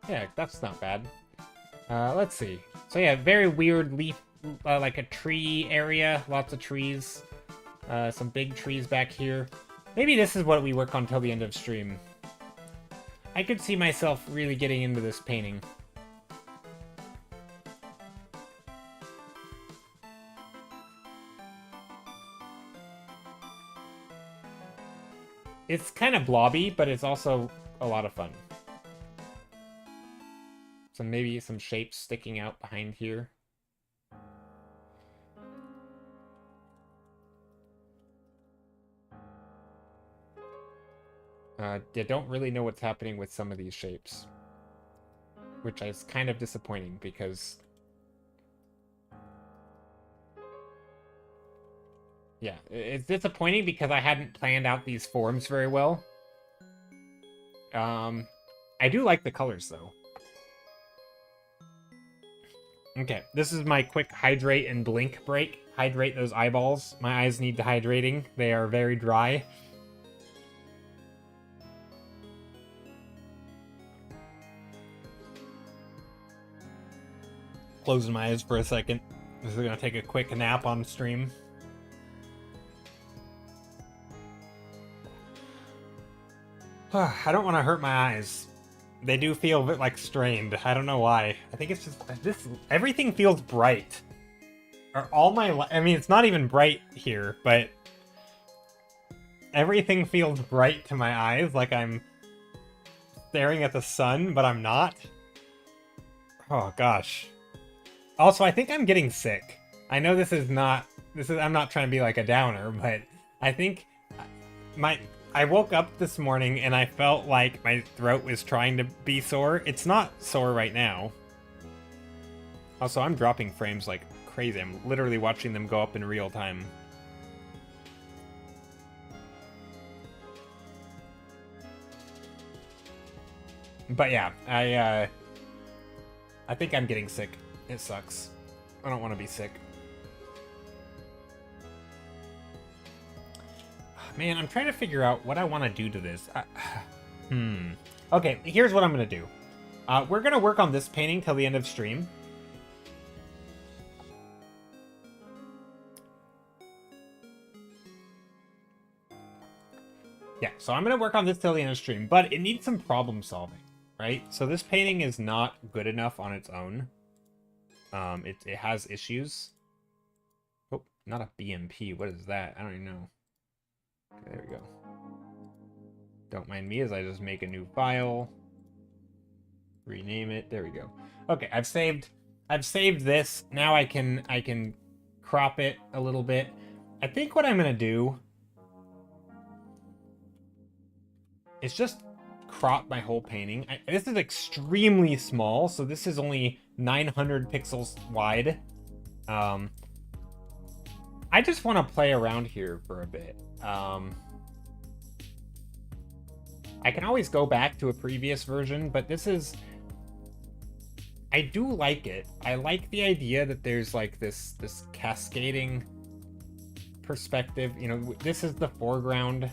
Yeah, that's not bad. Let's see. So yeah, very weird leaf, like a tree area. Lots of trees. Some big trees back here. Maybe this is what we work on till the end of stream. I could see myself really getting into this painting. It's kind of blobby, but it's also a lot of fun. So maybe some shapes sticking out behind here. I don't really know what's happening with some of these shapes. Which is kind of disappointing because... yeah, it's disappointing because I hadn't planned out these forms very well. I do like the colors though. Okay, this is my quick hydrate and blink break. Hydrate those eyeballs. My eyes need hydrating. They are very dry. Closing my eyes for a second. This is gonna take a quick nap on stream. I don't want to hurt my eyes. They do feel a bit like strained. I don't know why. I think it's just this. Everything feels bright. Or all my. I mean, it's not even bright here, but everything feels bright to my eyes, like I'm staring at the sun, but I'm not. Oh gosh. Also, I think I'm getting sick. I know this is not. I'm not trying to be like a downer, but I think I woke up this morning and I felt like my throat was trying to be sore. It's not sore right now. Also, I'm dropping frames like crazy. I'm literally watching them go up in real time. But yeah, I think I'm getting sick. It sucks. I don't want to be sick. Man, I'm trying to figure out what I want to do to this. Okay, here's what I'm going to do. We're going to work on this painting till the end of stream. Yeah, so I'm going to work on this till the end of stream, but it needs some problem solving, right? So this painting is not good enough on its own. It has issues. Oh, not a BMP. What is that? I don't even know. Okay, there we go. Don't mind me as I just make a new file. Rename it. There we go. Okay, I've saved this. Now I can crop it a little bit. I think what I'm gonna do is just crop my whole painting. This is extremely small, so this is only 900 pixels wide. I just want to play around here for a bit. I can always go back to a previous version, but this is... I do like it. I like the idea that there's like this cascading perspective. You know, this is the foreground.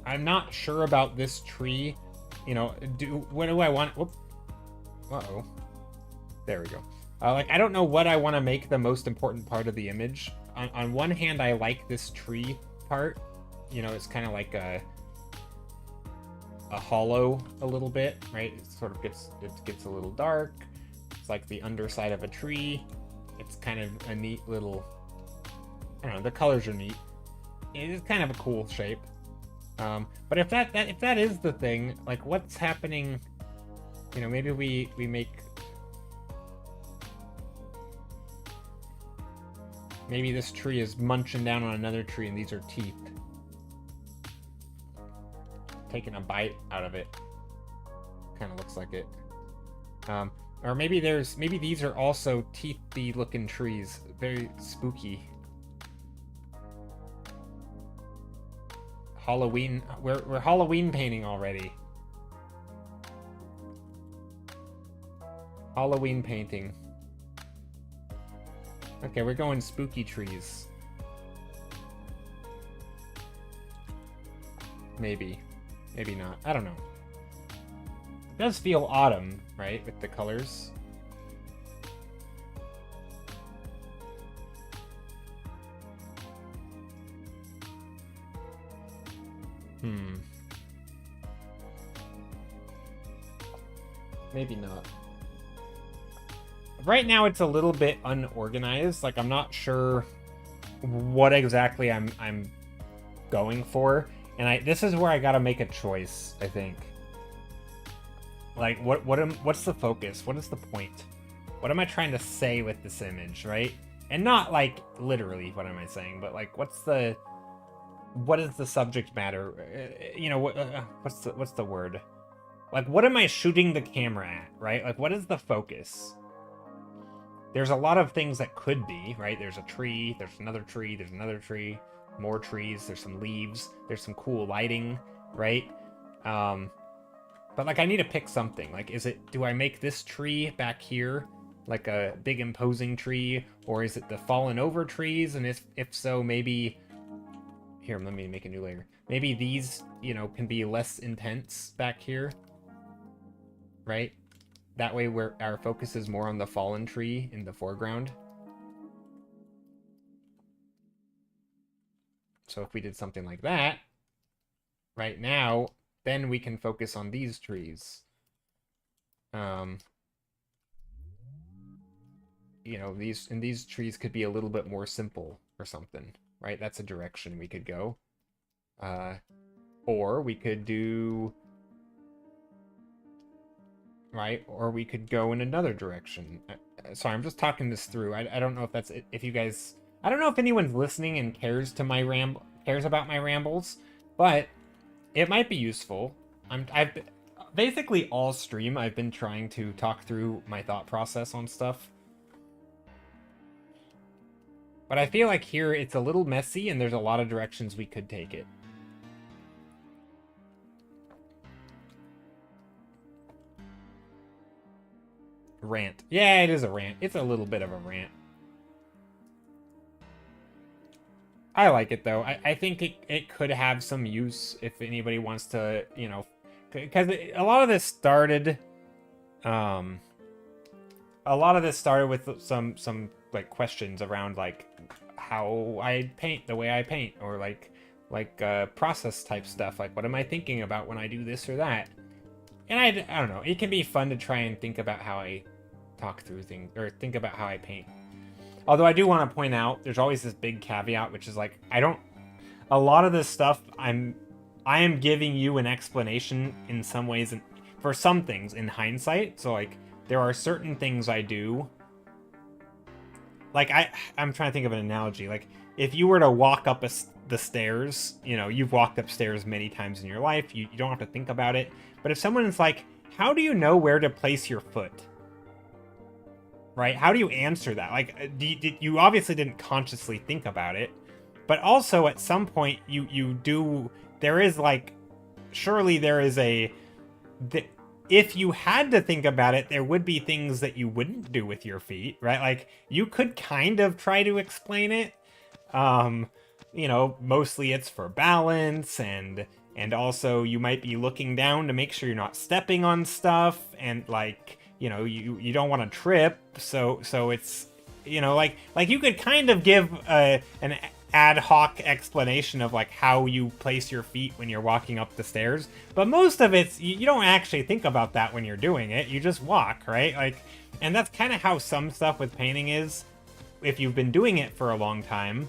I'm not sure about this tree. You know, what do I want? Whoop. Uh-oh. There we go. Like, I don't know what I want to make the most important part of the image. On one hand, I like this tree part. You know, it's kind of like a... a hollow a little bit, right? It sort of gets a little dark. It's like the underside of a tree. It's kind of a neat little, I don't know, the colors are neat. It is kind of a cool shape. But if that is the thing, like what's happening, you know, maybe we make, maybe this tree is munching down on another tree and these are teeth. Taking a bite out of it. Kind of looks like it. Or maybe these are also teethy looking trees. Very spooky. Halloween. We're Halloween painting already. Halloween painting. Okay, we're going spooky trees. Maybe. Maybe not. I don't know. It does feel autumn, right? With the colors. Maybe not. Right now it's a little bit unorganized. Like I'm not sure what exactly I'm going for. And this is where I gotta make a choice, I think. Like, what's the focus? What is the point? What am I trying to say with this image, right? And not, like, literally, what am I saying? But, like, what is the subject matter? You know, what's the word? Like, what am I shooting the camera at, right? Like, what is the focus? There's a lot of things that could be, right? There's a tree, there's another tree, there's another tree. More trees, there's some leaves, there's some cool lighting, right? But like I need to pick something. Like, do I make this tree back here like a big imposing tree, or is it the fallen over trees? And if so, maybe here, let me make a new layer. Maybe these, you know, can be less intense back here, right? That way where our focus is more on the fallen tree in the foreground. So if we did something like that, right now, then we can focus on these trees. You know, these trees could be a little bit more simple or something, right? That's a direction we could go. Or we could do, right? Or we could go in another direction. Sorry, I'm just talking this through. I don't know if that's, if you guys, I don't know if anyone's listening and cares about my rambles, but it might be useful. I've basically all stream I've been trying to talk through my thought process on stuff. But I feel like here it's a little messy and there's a lot of directions we could take it. Rant. Yeah, it is a rant. It's a little bit of a rant. I like it, though. I think it could have some use if anybody wants to, you know, because a lot of this started, with some like questions around like how I paint the way I paint, or like process type stuff, like what am I thinking about when I do this or that. And I don't know, it can be fun to try and think about how I talk through things, or think about how I paint. Although I do want to point out, there's always this big caveat, which is like, a lot of this stuff, I am giving you an explanation in some ways, and for some things in hindsight. So like, there are certain things I do. Like I'm trying to think of an analogy. Like if you were to walk up the stairs, you know, you've walked upstairs many times in your life. You don't have to think about it. But if someone is like, how do you know where to place your foot? Right? How do you answer that? Like, you obviously didn't consciously think about it, but also at some point you do. There is like, surely there is if you had to think about it, there would be things that you wouldn't do with your feet, right? Like you could kind of try to explain it. You know, mostly it's for balance, and also you might be looking down to make sure you're not stepping on stuff, and like, you know, you don't want to trip, so it's, you know, like you could kind of give an ad hoc explanation of like how you place your feet when you're walking up the stairs, but most of it's you don't actually think about that when you're doing it. You just walk, right? Like, and that's kind of how some stuff with painting is. If you've been doing it for a long time,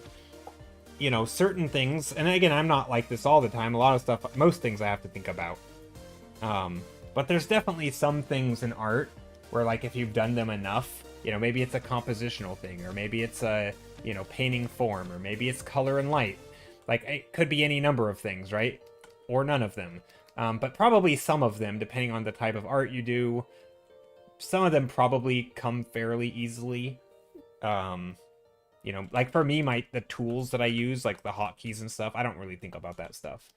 you know, certain things, and again, I'm not like this all the time. A lot of stuff, most things I have to think about. But there's definitely some things in art where, like, if you've done them enough, you know, maybe it's a compositional thing, or maybe it's a, you know, painting form, or maybe it's color and light. Like, it could be any number of things, right? Or none of them. But probably some of them, depending on the type of art you do. Some of them probably come fairly easily. You know, like for me, the tools that I use, like the hotkeys and stuff, I don't really think about that stuff.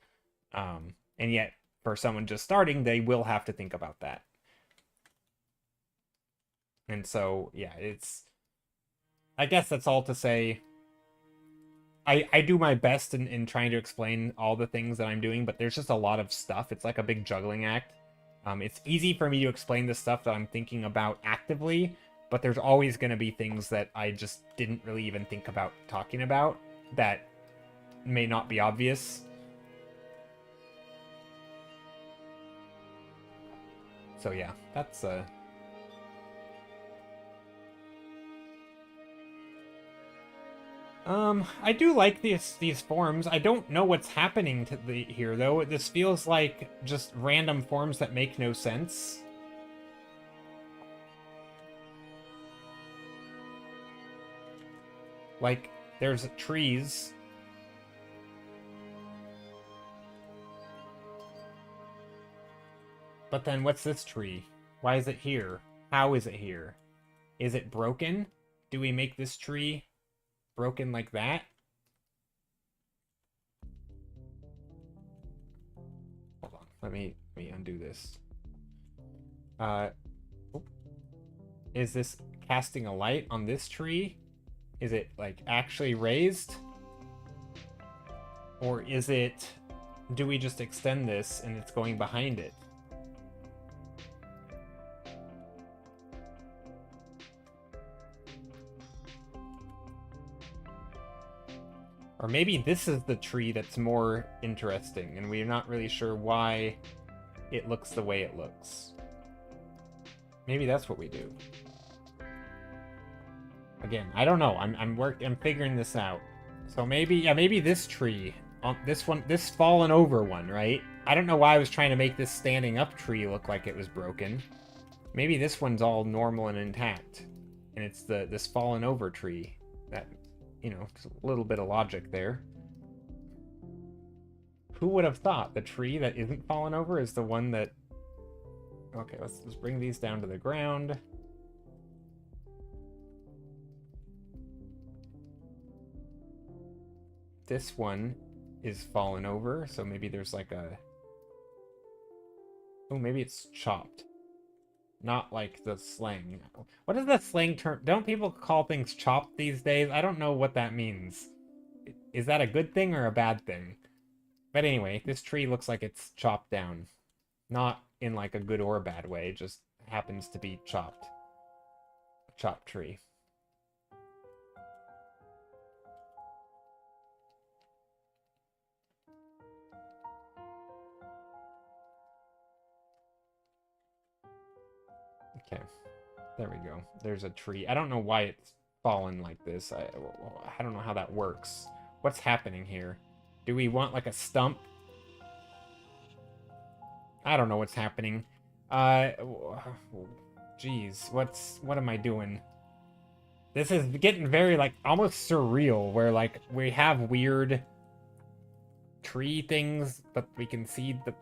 And yet, for someone just starting, they will have to think about that. And so, yeah, I guess that's all to say. I do my best in trying to explain all the things that I'm doing, but there's just a lot of stuff. It's like a big juggling act. It's easy for me to explain the stuff that I'm thinking about actively, but there's always going to be things that I just didn't really even think about talking about that may not be obvious. So yeah, that's I do like these forms. I don't know what's happening to here though. This feels like just random forms that make no sense. Like, there's trees. But then what's this tree? Why is it here? How is it here? Is it broken? Do we make this tree broken like that? Hold on. Let me undo this. Is this casting a light on this tree? Is it, like, actually raised? Or is it... Do we just extend this and it's going behind it? Or maybe this is the tree that's more interesting, and we're not really sure why it looks the way it looks. Maybe that's what we do. Again, I don't know. I'm figuring this out. So maybe, yeah, maybe this tree, this one, this fallen over one, right? I don't know why I was trying to make this standing up tree look like it was broken. Maybe this one's all normal and intact, and it's this fallen over tree that, you know, just a little bit of logic there. Who would have thought the tree that isn't fallen over is the one that... Okay, let's bring these down to the ground. This one is fallen over, so maybe there's like a... Oh, maybe it's chopped. Not like the slang. What is that slang term? Don't people call things chopped these days? I don't know what that means. Is that a good thing or a bad thing? But anyway, this tree looks like it's chopped down. Not in like a good or a bad way, just happens to be chopped. A chopped tree. Okay, there we go. There's a tree. I don't know why it's fallen like this. I don't know how that works. What's happening here? Do we want like a stump? I don't know what's happening. Geez, what am I doing? This is getting very like almost surreal, where like we have weird tree things, but we can see the...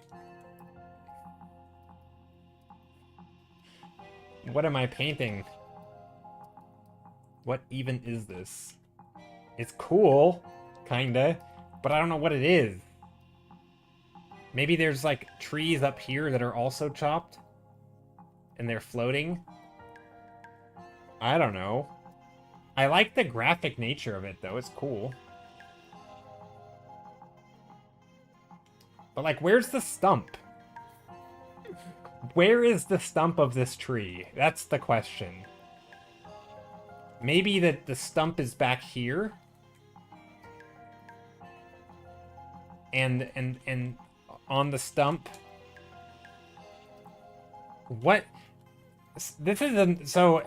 What am I painting? What even is this? It's cool, kinda, but I don't know what it is. Maybe there's like trees up here that are also chopped and they're floating. I don't know. I like the graphic nature of it though, it's cool. But like, where's the stump? Where is the stump of this tree? That's the question. Maybe that the stump is back here? and on the stump. What? This is so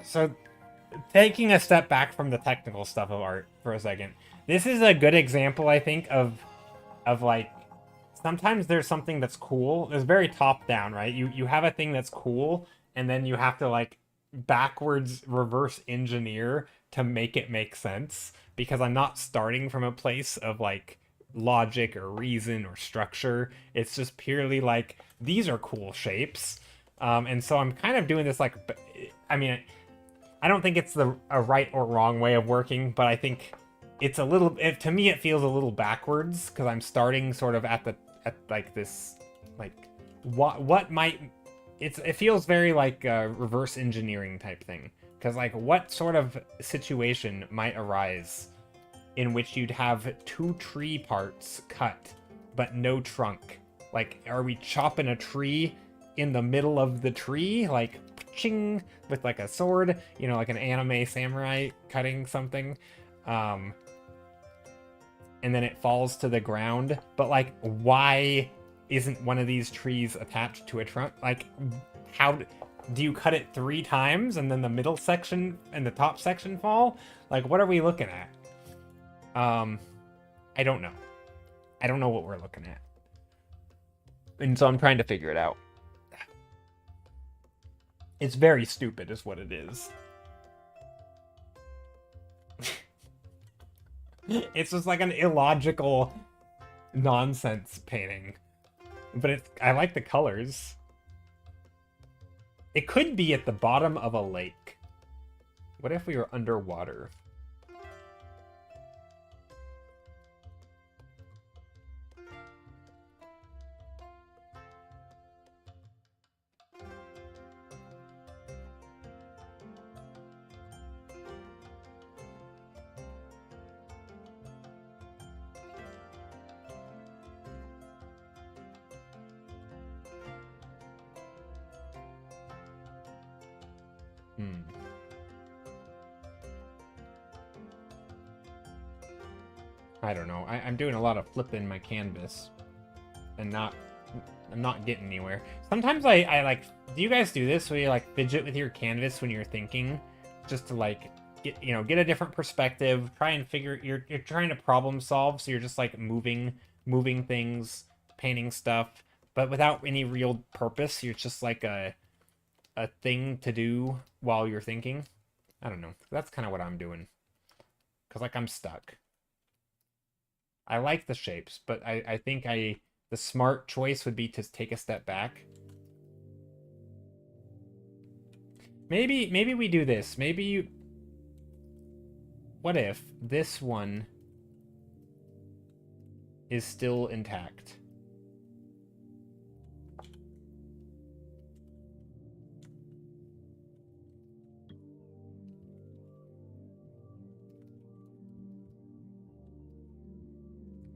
taking a step back from the technical stuff of art for a second. This is a good example, I think, of like sometimes there's something that's cool. It's very top down, right? You have a thing that's cool, and then you have to like backwards reverse engineer to make it make sense, because I'm not starting from a place of like logic or reason or structure. It's just purely like these are cool shapes. And so I'm kind of doing this like, I mean, I don't think it's a right or wrong way of working, but I think it's a little, to me it feels a little backwards, because I'm starting sort of at like this, like what might, it feels very like a reverse engineering type thing, because like what sort of situation might arise in which you'd have two tree parts cut but no trunk? Like, are we chopping a tree in the middle of the tree, like ching, with like a sword, you know, like an anime samurai cutting something, and then it falls to the ground? But like, why isn't one of these trees attached to a trunk? Like, how do you cut it 3 times and then the middle section and the top section fall? Like, what are we looking at? I don't know. I don't know what we're looking at, and so I'm trying to figure it out. It's very stupid is what it is. It's just like an illogical nonsense painting. But I like the colors. It could be at the bottom of a lake. What if we were underwater? I don't know. I'm doing a lot of flipping my canvas, and I'm not getting anywhere. Sometimes I like, do you guys do this where you like fidget with your canvas when you're thinking, just to like get a different perspective, try and figure, you're trying to problem solve, so you're just like moving things, painting stuff, but without any real purpose. You're just like a thing to do while you're thinking. I don't know. That's kind of what I'm doing, because like I'm stuck. I like the shapes, but I think the smart choice would be to take a step back. Maybe we do this. What if this one is still intact?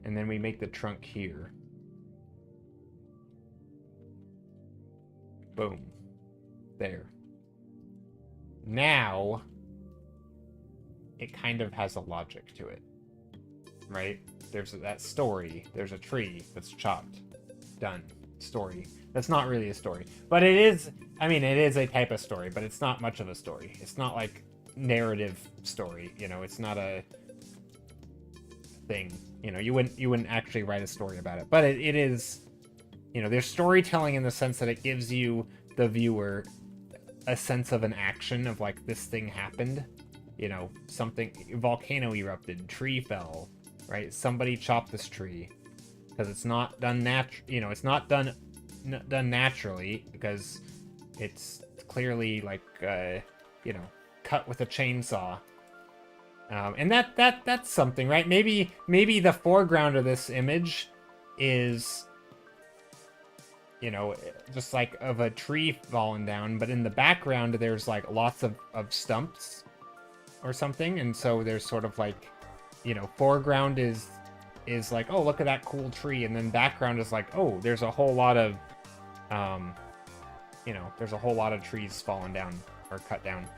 And then we make the trunk here. Boom. There. Now, it kind of has a logic to it, right? There's that story. There's a tree that's chopped. Done. Story. That's not really a story. But it is, I mean, it is a type of story, but it's not much of a story. It's not like narrative story, you know, it's not a thing. You know, you wouldn't actually write a story about it. But it is, you know, there's storytelling in the sense that it gives you, the viewer, a sense of an action of like, this thing happened. You know, something, volcano erupted, tree fell, right? Somebody chopped this tree. Because it's not done it's not done naturally, because it's clearly like, you know, cut with a chainsaw. And that's something, right? Maybe the foreground of this image is, you know, just like of a tree falling down, but in the background there's like lots of stumps or something, and so there's sort of like, you know, foreground is like, oh, look at that cool tree, and then background is like, oh, there's a whole lot of, you know, there's a whole lot of trees falling down or cut down.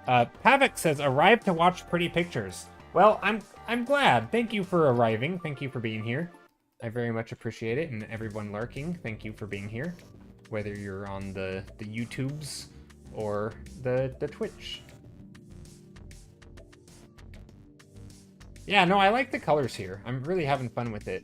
Pavik says, arrived to watch pretty pictures. Well, I'm glad. Thank you for arriving. Thank you for being here. I very much appreciate it, and everyone lurking, thank you for being here. Whether you're on the YouTubes or the Twitch. Yeah, no, I like the colors here. I'm really having fun with it.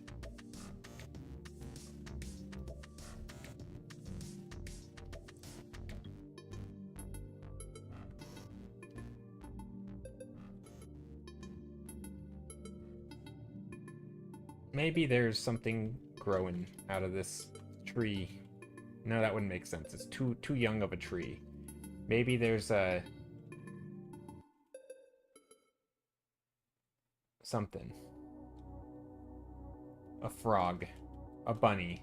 Maybe there's something growing out of this tree. No, that wouldn't make sense. It's too young of a tree. Maybe there's a... something. A frog. A bunny.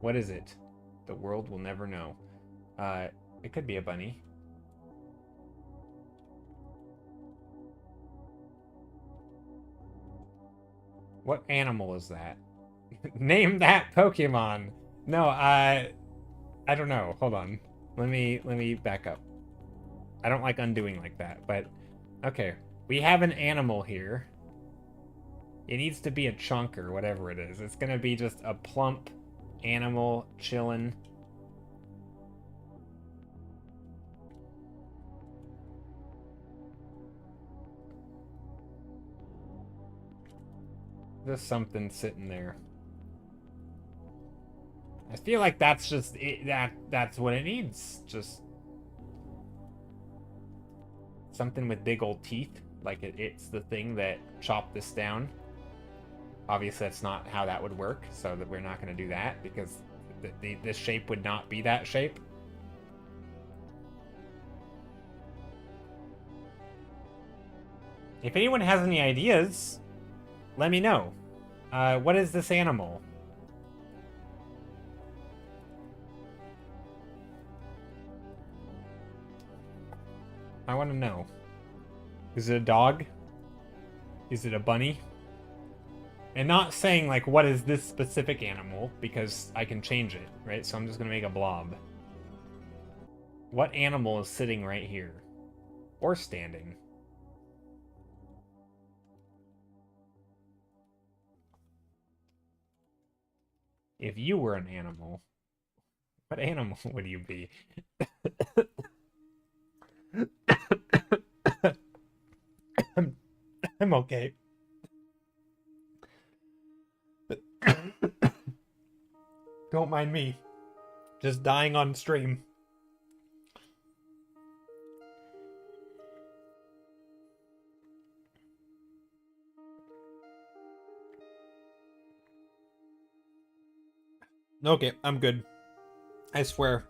What is it? The world will never know. It could be a bunny. What animal is that? Name that Pokemon. No, I don't know. Hold on. Let me back up. I don't like undoing like that, but okay. We have an animal here. It needs to be a chunk or whatever it is. It's gonna be just a plump animal chilling. Just something sitting there. I feel like that's just it, that's what it needs. Just something with big old teeth. Like it's the thing that chopped this down. Obviously, that's not how that would work, so that we're not going to do that because this shape would not be that shape. If anyone has any ideas, let me know. What is this animal? I want to know. Is it a dog? Is it a bunny? And not saying, like, what is this specific animal, because I can change it, right? So I'm just going to make a blob. What animal is sitting right here? Or standing? If you were an animal, what animal would you be? I'm okay. Don't mind me. Just dying on stream. Okay, I'm good. I swear.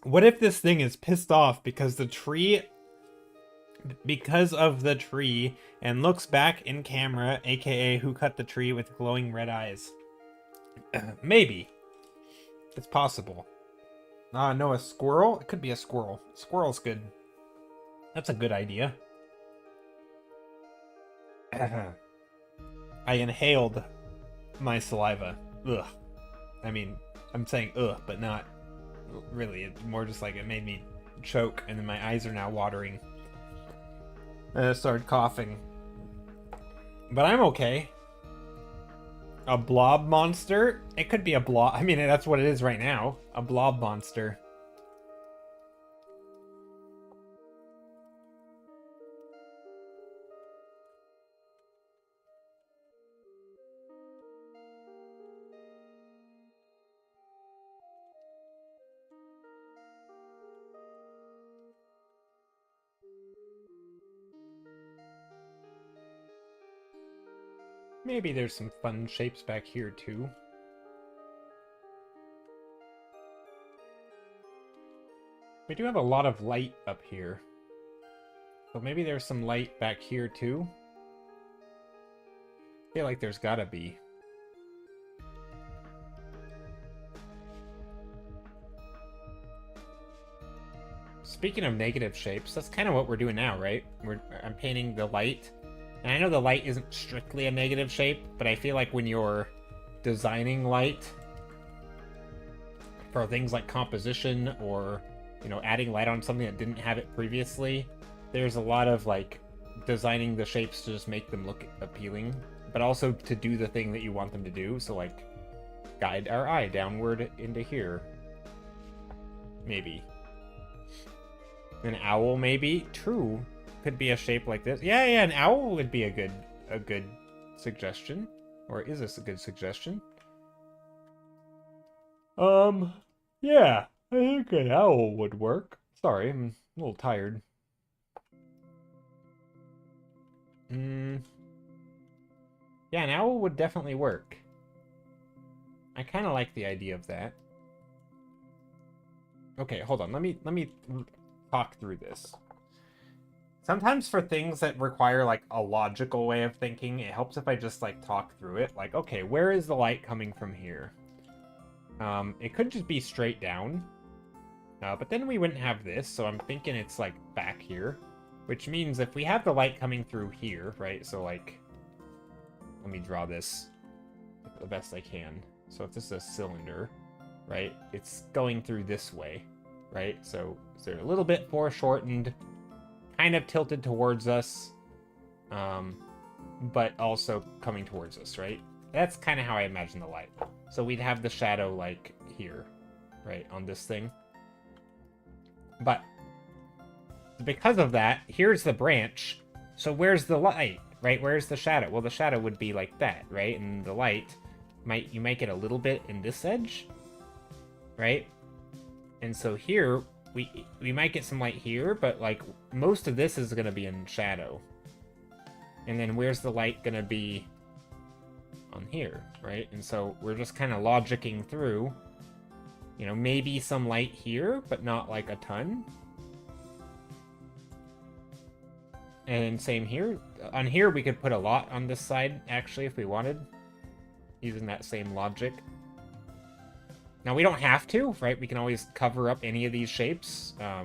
What if this thing is pissed off because of the tree, and looks back in camera, aka who cut the tree, with glowing red eyes? Maybe. It's possible. No, a squirrel? It could be a squirrel. Squirrel's good. That's a good idea. I inhaled my saliva. Ugh. I mean, I'm saying ugh, but not really. It's more just like it made me choke, and then my eyes are now watering. And I started coughing. But I'm okay. A blob monster? It could be a blob. I mean, that's what it is right now. A blob monster. Maybe there's some fun shapes back here, too. We do have a lot of light up here. So maybe there's some light back here, too. I feel like there's gotta be. Speaking of negative shapes, that's kind of what we're doing now, right? I'm painting the light. And I know the light isn't strictly a negative shape, but I feel like when you're designing light for things like composition or, you know, adding light on something that didn't have it previously, there's a lot of, like, designing the shapes to just make them look appealing but also to do the thing that you want them to do. So like guide our eye downward into here. Maybe. An owl, maybe. True. Could be a shape like this. Yeah, an owl would be a good suggestion. Or is this a good suggestion? Yeah. I think an owl would work. Sorry, I'm a little tired. Yeah, an owl would definitely work. I kind of like the idea of that. Okay, hold on. Let me talk through this. Sometimes for things that require like a logical way of thinking, it helps if I just like talk through it. Like, okay, where is the light coming from here? It could just be straight down. But then we wouldn't have this, so I'm thinking it's like back here. Which means if we have the light coming through here, right? So like, let me draw this the best I can. So if this is a cylinder, right? It's going through this way, right? So they're a little bit foreshortened, kind of tilted towards us, but also coming towards us, right? That's kind of how I imagine the light. So we'd have the shadow like here, right, on this thing. But because of that, here's the branch. So where's the light, right? Where's the shadow? Well, the shadow would be like that, right? And the light, you might get a little bit in this edge, right? And so here, we might get some light here, but like most of this is going to be in shadow. And then where's the light going to be on here, right? And so we're just kind of logicking through, you know, maybe some light here, but not like a ton. And same here. On here, we could put a lot on this side, actually, if we wanted, using that same logic. Now, we don't have to, right? We can always cover up any of these shapes. I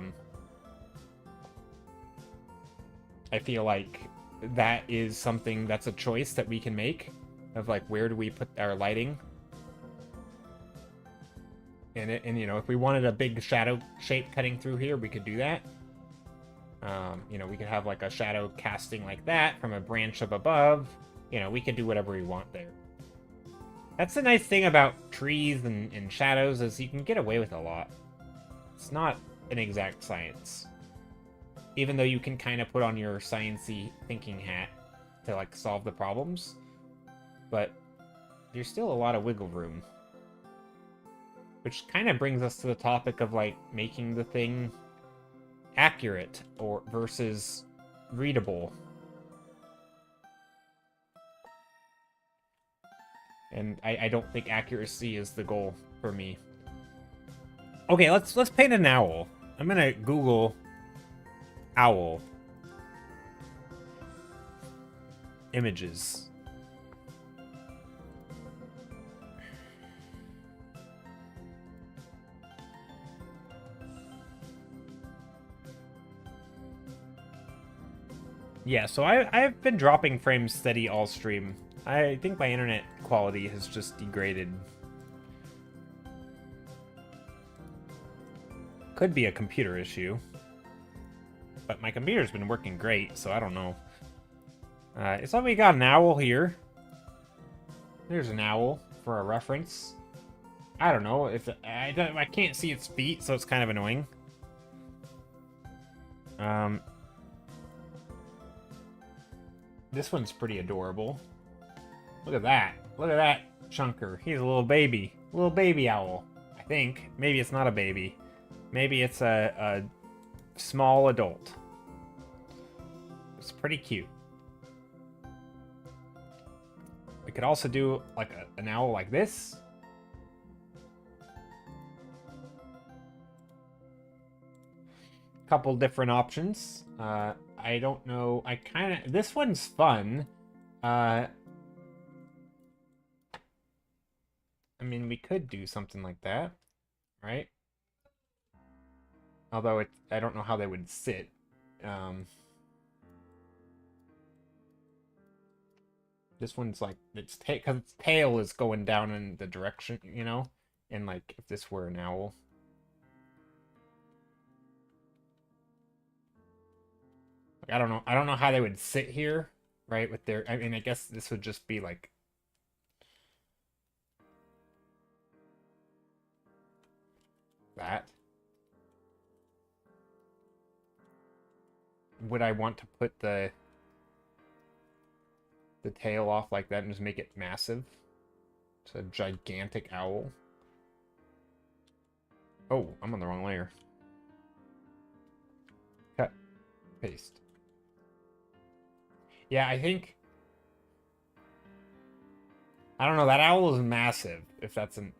feel like that is something that's a choice that we can make, of like, where do we put our lighting? And you know, if we wanted a big shadow shape cutting through here, we could do that. You know, we could have like a shadow casting like that from a branch up above. You know, we could do whatever we want there. That's the nice thing about trees and shadows, is you can get away with a lot. It's not an exact science. Even though you can kind of put on your sciencey thinking hat to like solve the problems. But there's still a lot of wiggle room. Which kind of brings us to the topic of like making the thing accurate or versus readable. And I don't think accuracy is the goal for me. Okay, let's paint an owl. I'm gonna Google owl images. Yeah, so I've been dropping frames steady all stream. I think my internet quality has just degraded. Could be a computer issue. But my computer's been working great, so I don't know. So we got an owl here. There's an owl for a reference. I don't know if I can't see its feet, so it's kind of annoying. This one's pretty adorable. Look at that. Look at that chunker. He's a little baby. Little baby owl. I think. Maybe it's not a baby. Maybe it's a small adult. It's pretty cute. We could also do like an owl like this. Couple different options. I don't know. This one's fun. I mean, we could do something like that, right? Although I don't know how they would sit. This one's like, because its tail is going down in the direction, you know? And like, if this were an owl. I don't know how they would sit here, right? With their, I mean, I guess this would just be like that. Would I want to put the tail off like that and just make it massive? It's a gigantic owl. Oh, I'm on the wrong layer. Cut. Paste. Yeah, I think... I don't know, that owl is massive, if that's an...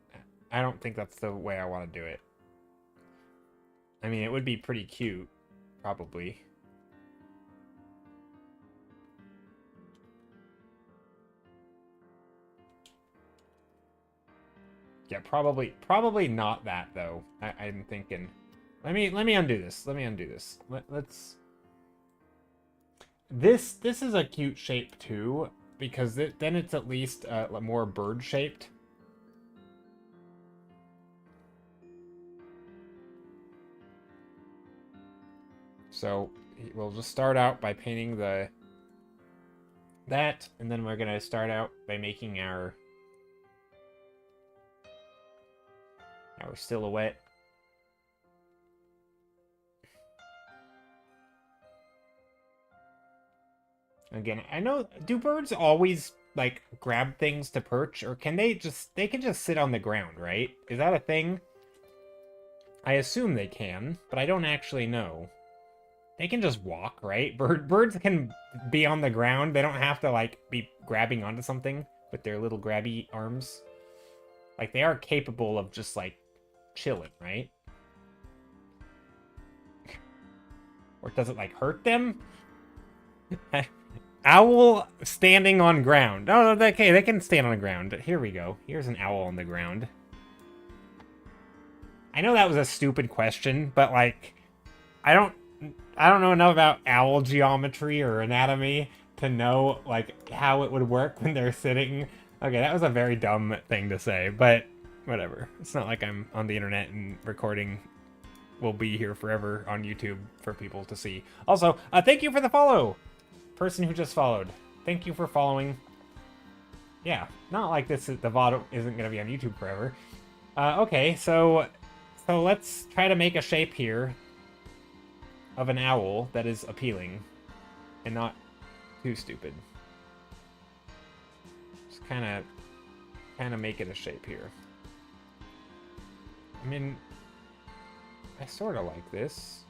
I don't think that's the way I want to do it. I mean, it would be pretty cute, probably. Yeah, probably not that though. I'm thinking. Let me undo this. Let's. This is a cute shape too, because then it's at least more bird shaped. So we'll just start out by painting that, and then we're gonna start out by making our silhouette. Again, I know, do birds always like grab things to perch, or can they can just sit on the ground, right? Is that a thing? I assume they can, but I don't actually know. They can just walk, right? Birds can be on the ground. They don't have to like be grabbing onto something with their little grabby arms. Like, they are capable of just like chilling, right? Or does it like hurt them? Owl standing on ground. Oh, okay, they can stand on the ground. Here we go. Here's an owl on the ground. I know that was a stupid question, but like, I don't know enough about owl geometry or anatomy to know like how it would work when they're sitting. Okay, that was a very dumb thing to say, but whatever. It's not like I'm on the internet and recording will be here forever on YouTube for people to see. Also, thank you for the follow! Person who just followed. Thank you for following. Yeah, not like the VOD isn't going to be on YouTube forever. Okay, so let's try to make a shape here of an owl that is appealing and not too stupid. Just kind of make it a shape here. I mean, I sort of like this.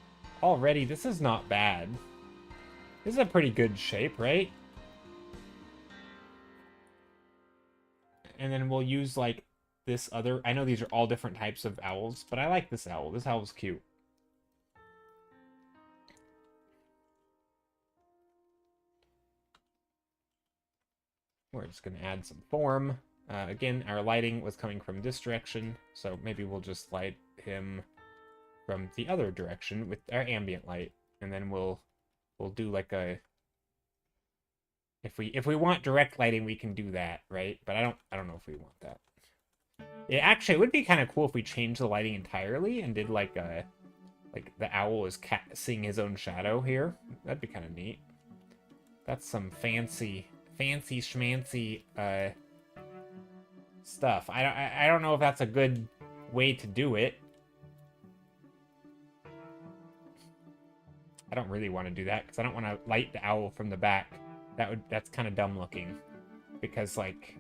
Already, this is not bad. This is a pretty good shape, right? And then we'll use, like, this other... I know these are all different types of owls, but I like this owl. This owl's cute. We're just going to add some form. Again, our lighting was coming from this direction, so maybe we'll just light him from the other direction with our ambient light, and then we'll do like a... If we want direct lighting, we can do that, right? But I don't know if we want that. Yeah, actually, it would be kind of cool if we changed the lighting entirely and did like a... Like the owl is seeing his own shadow here. That'd be kind of neat. That's some fancy schmancy stuff. I don't know if that's a good way to do it. I don't really want to do that because I don't want to light the owl from the back. That's kind of dumb looking, because like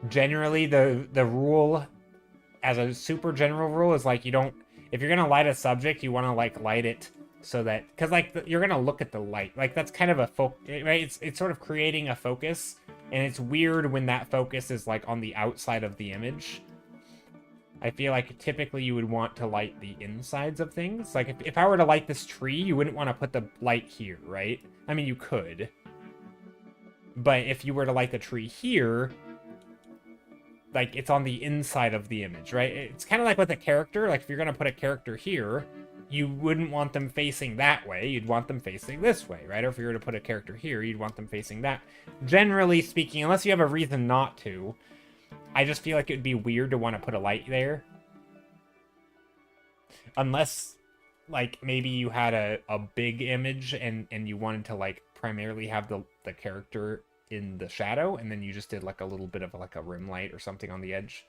generally the rule as a super general rule is like, you don't, if you're gonna light a subject, you want to like light it so that, because like you're gonna look at the light, like that's kind of a right? It's sort of creating a focus, and it's weird when that focus is like on the outside of the image. I feel like typically you would want to light the insides of things. Like if I were to light this tree, you wouldn't want to put the light here, right? I mean, you could. But if you were to light the tree here, like it's on the inside of the image, right? It's kind of like with a character. Like if you're going to put a character here, you wouldn't want them facing that way. You'd want them facing this way, right? Or if you were to put a character here, you'd want them facing that. Generally speaking, unless you have a reason not to, I just feel like it would be weird to want to put a light there. Unless like maybe you had a big image and you wanted to like primarily have the character in the shadow, and then you just did like a little bit of like a rim light or something on the edge.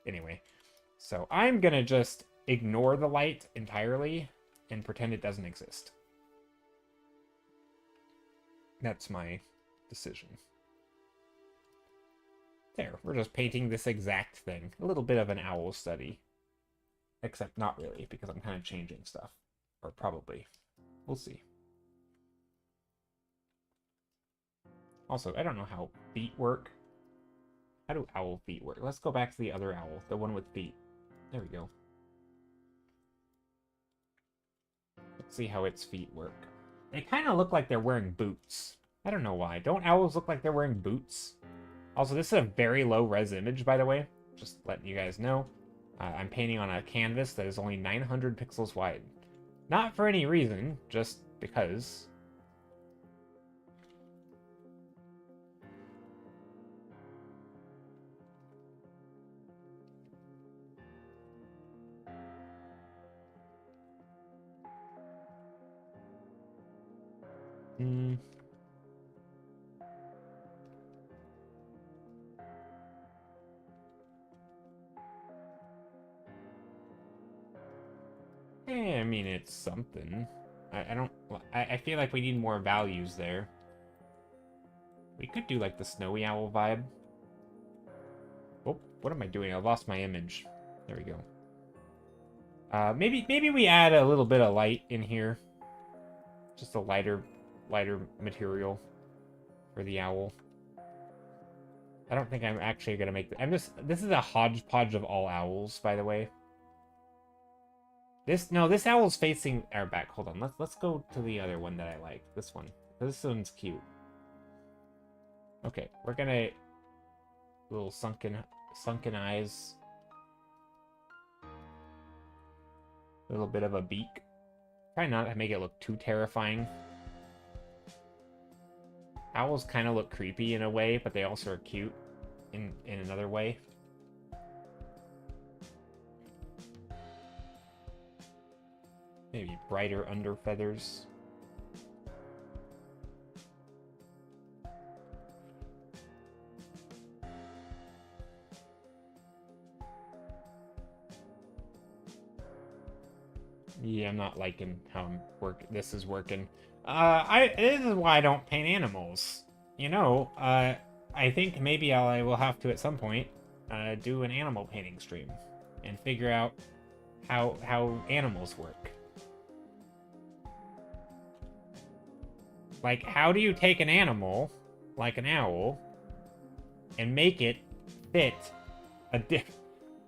Anyway, so I'm gonna just ignore the light entirely and pretend it doesn't exist. That's my decision. There, we're just painting this exact thing. A little bit of an owl study. Except not really, because I'm kind of changing stuff. Or probably. We'll see. Also, I don't know how feet work. How do owl feet work? Let's go back to the other owl, the one with feet. There we go. Let's see how its feet work. They kind of look like they're wearing boots. I don't know why. Don't owls look like they're wearing boots? Also, this is a very low-res image, by the way. Just letting you guys know. I'm painting on a canvas that is only 900 pixels wide. Not for any reason, just because. I mean, it's something. I feel like we need more values there. We could do like the snowy owl vibe. Oh, what am I doing? I lost my image. There we go. Maybe we add a little bit of light in here. Just a lighter material for the owl. I don't think I'm actually gonna make this is a hodgepodge of all owls, by the way. This owl's facing our back. Hold on, let's go to the other one that I like. This one. This one's cute. Okay, we're gonna little sunken eyes. A little bit of a beak. Try not to make it look too terrifying. Owls kind of look creepy in a way, but they also are cute in another way. Maybe brighter under feathers. Yeah, I'm not liking how this is working. This is why I don't paint animals. You know, I think maybe I will have to at some point do an animal painting stream and figure out how animals work. Like, how do you take an animal, like an owl, and make it fit a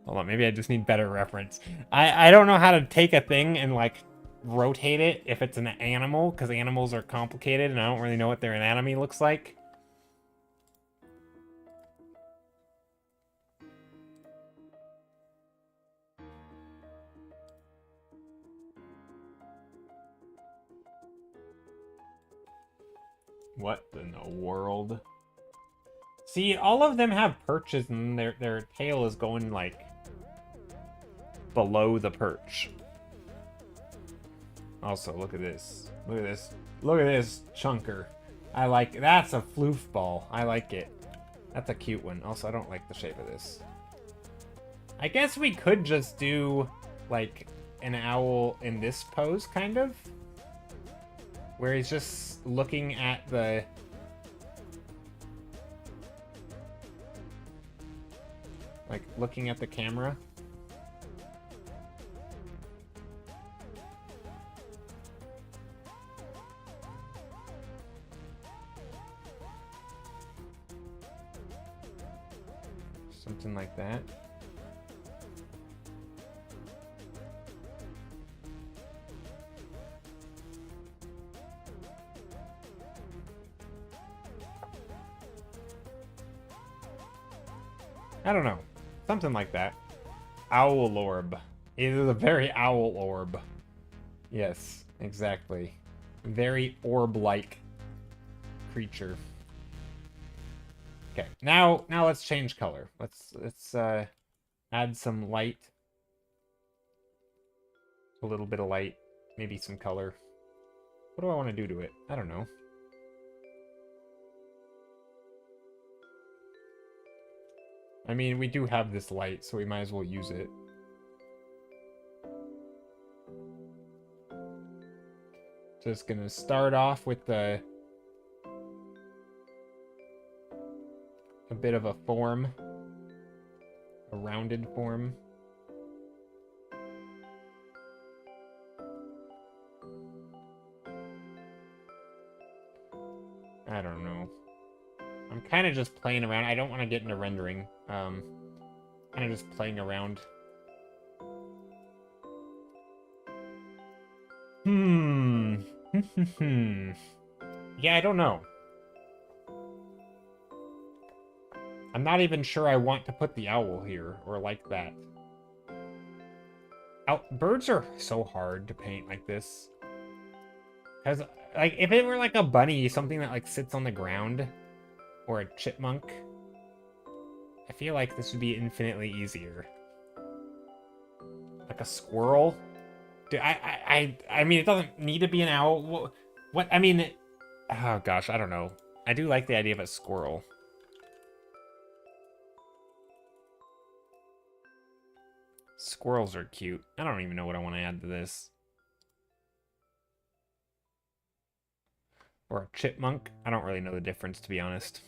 Hold on, maybe I just need better reference. I don't know how to take a thing and, like, rotate it if it's an animal, because animals are complicated, and I don't really know what their anatomy looks like. What in the world? See, all of them have perches and their tail is going, like, below the perch. Also, look at this. Look at this. Look at this chunker. I like it. That's a floof ball. I like it. That's a cute one. Also, I don't like the shape of this. I guess we could just do, like, an owl in this pose, kind of. Where he's just looking at the... like, looking at the camera. Something like that. I don't know. Something like that. Owl orb. It is a very owl orb. Yes, exactly. Very orb-like creature. Okay, now let's change color. Let's add some light. a little bit of light, maybe some color. What do I want to do to it? I don't know. I mean, we do have this light, so we might as well use it. Just gonna start off with a bit of a form, a rounded form. I don't know. I'm kind of just playing around. I don't want to get into rendering. Kind of just playing around. Yeah, I don't know. I'm not even sure I want to put the owl here, or like that. Birds are so hard to paint like this. Because, like, if it were like a bunny, something that, like, sits on the ground, or a chipmunk, I feel like this would be infinitely easier. Like a squirrel? Dude, I mean, it doesn't need to be an owl. What? I mean, oh gosh, I don't know. I do like the idea of a squirrel. Squirrels are cute. I don't even know what I want to add to this. Or a chipmunk. I don't really know the difference, to be honest.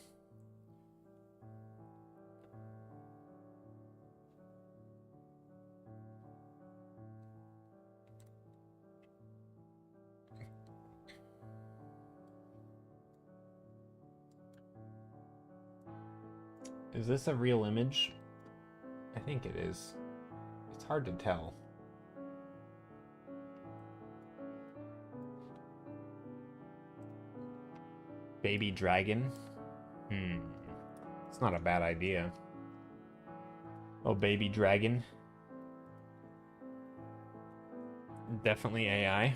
Is this a real image? I think it is. It's hard to tell. Baby dragon? It's not a bad idea. Oh, baby dragon. Definitely AI.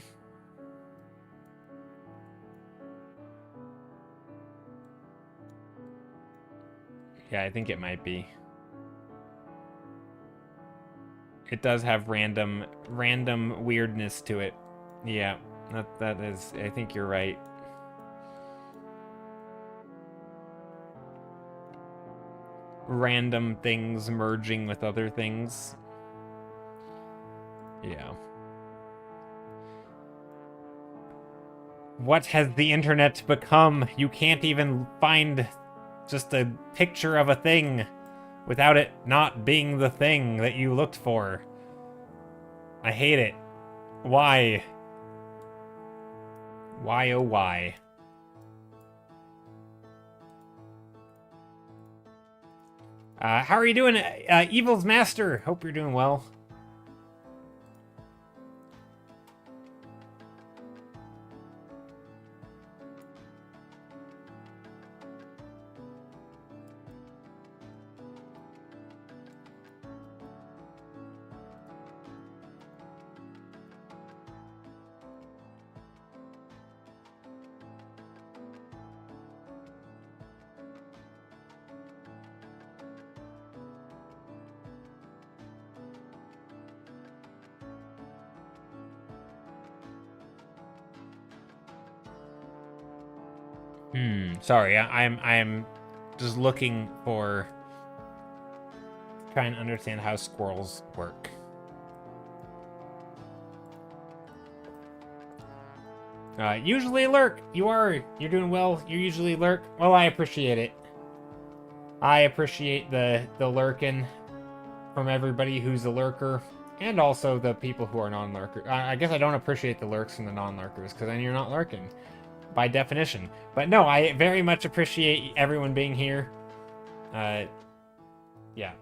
Yeah, I think it might be. It does have random weirdness to it. Yeah, that is, I think you're right. Random things merging with other things. Yeah. What has the internet become? You can't even find just a picture of a thing without it not being the thing that you looked for. I hate it. Why? Why, oh why? How are you doing, Evil's Master? Hope you're doing well. Sorry, I'm just looking for, trying to understand how squirrels work. Usually lurk. You're doing well. You usually lurk. Well, I appreciate it. I appreciate the lurking from everybody who's a lurker, and also the people who are non-lurkers. I guess I don't appreciate the lurks from the non-lurkers, because then you're not lurking, by definition. But no, I very much appreciate everyone being here. Yeah.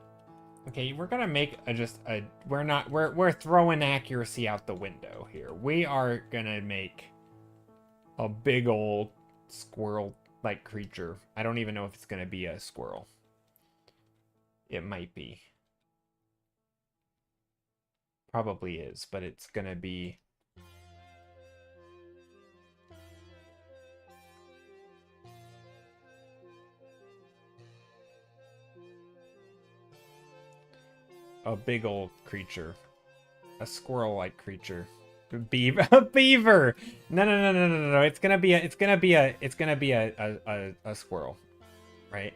Okay, we're gonna make we're throwing accuracy out the window here. We are gonna make a big old squirrel-like creature. I don't even know if it's gonna be a squirrel. It might be. Probably is, but it's gonna be... a big old creature. a squirrel-like creature. Beaver. A beaver. No. It's gonna be a squirrel, right?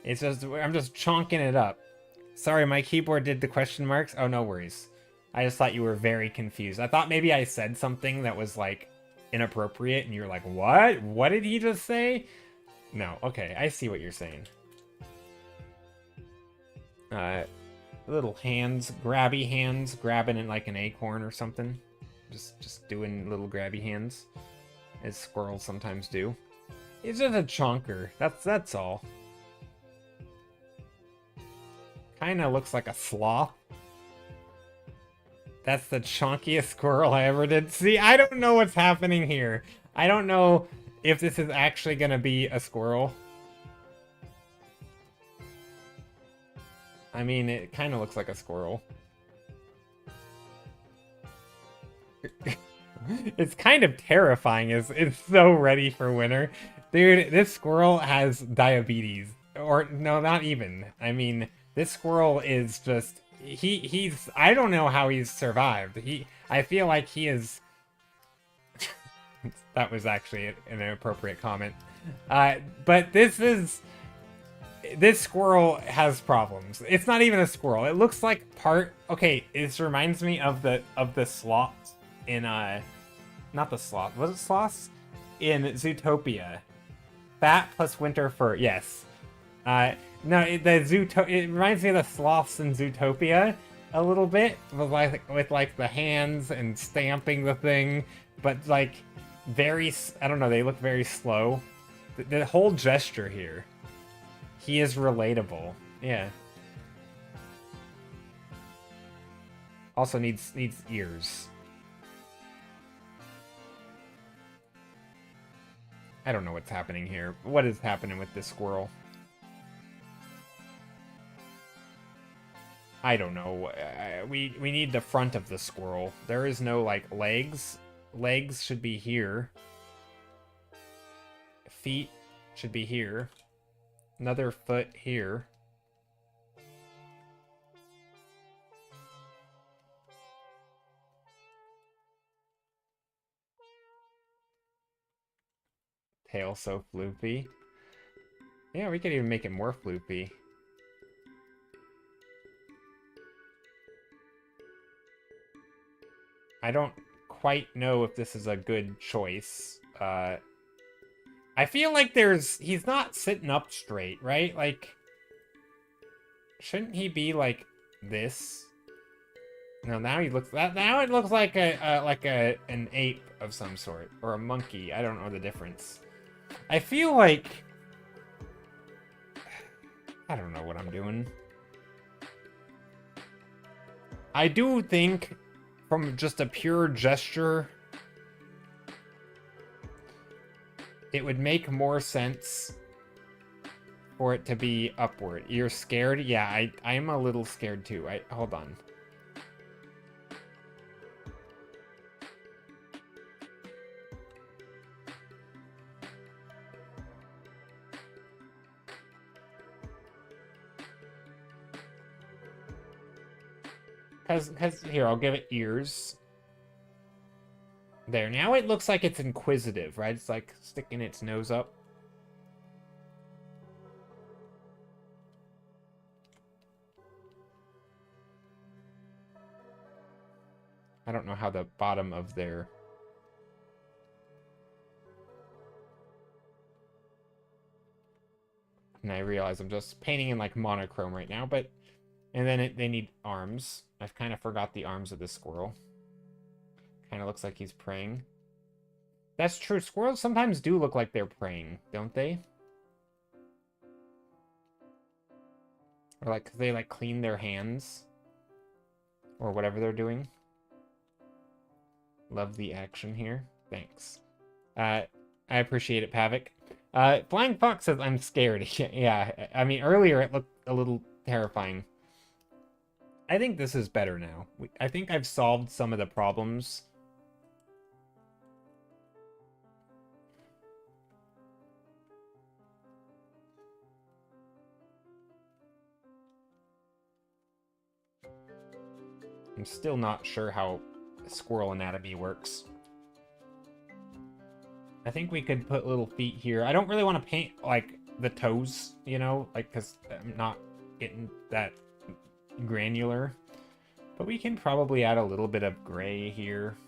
It's just I'm just chonking it up. Sorry, my keyboard did the question marks. Oh, no worries. I just thought you were very confused. I thought maybe I said something that was like inappropriate, and you're like, "What? What did he just say?" No. Okay, I see what you're saying. Little hands, grabby hands, grabbing it like an acorn or something. Just doing little grabby hands, as squirrels sometimes do. It's just a chonker. That's all. Kind of looks like a sloth. That's the chonkiest squirrel I ever did see. I don't know what's happening here. I don't know if this is actually gonna be a squirrel. I mean, it kind of looks like a squirrel. It's kind of terrifying. It's so ready for winter. Dude, this squirrel has diabetes. Or, no, not even. I mean, this squirrel is just... He's... I don't know how he's survived. I feel like he is... That was actually an inappropriate comment. But this is... This squirrel has problems. It's not even a squirrel. It looks like part... Okay, this reminds me of the sloth in... Not the sloth. Was it sloths? In Zootopia. Fat plus winter fur. Yes. No, it reminds me of the sloths in Zootopia a little bit. With like the hands and stamping the thing. But like very... I don't know, they look very slow. The whole gesture here. He is relatable. Yeah. Also needs ears. I don't know what's happening here. What is happening with this squirrel? I don't know. We need the front of the squirrel. There is no, like, legs. Legs should be here. Feet should be here. Another foot here. Tail so floopy. Yeah, we could even make it more floopy. I don't quite know if this is a good choice. I feel like he's not sitting up straight, right? Like, shouldn't he be like this? No, now he looks. Now it looks like an ape of some sort, or a monkey. I don't know the difference. I feel like I don't know what I'm doing. I do think, from just a pure gesture, it would make more sense for it to be upward. You're scared? Yeah, I'm a little scared too. Hold on. Because here, I'll give it ears. There, now it looks like it's inquisitive, right? It's like sticking its nose up. I don't know how the bottom of their... And I realize I'm just painting in like monochrome right now, but... And then they need arms. I've kind of forgot the arms of this squirrel. Kind of looks like he's praying. That's true. Squirrels sometimes do look like they're praying, don't they? Or like they like clean their hands. Or whatever they're doing. Love the action here. Thanks. I appreciate it, Pavik. Flying Fox says, I'm scared. Yeah, I mean, earlier it looked a little terrifying. I think this is better now. I think I've solved some of the problems. I'm still not sure how squirrel anatomy works. I think we could put little feet here. I don't really want to paint, like, the toes, you know? Like, because I'm not getting that granular. But we can probably add a little bit of gray here.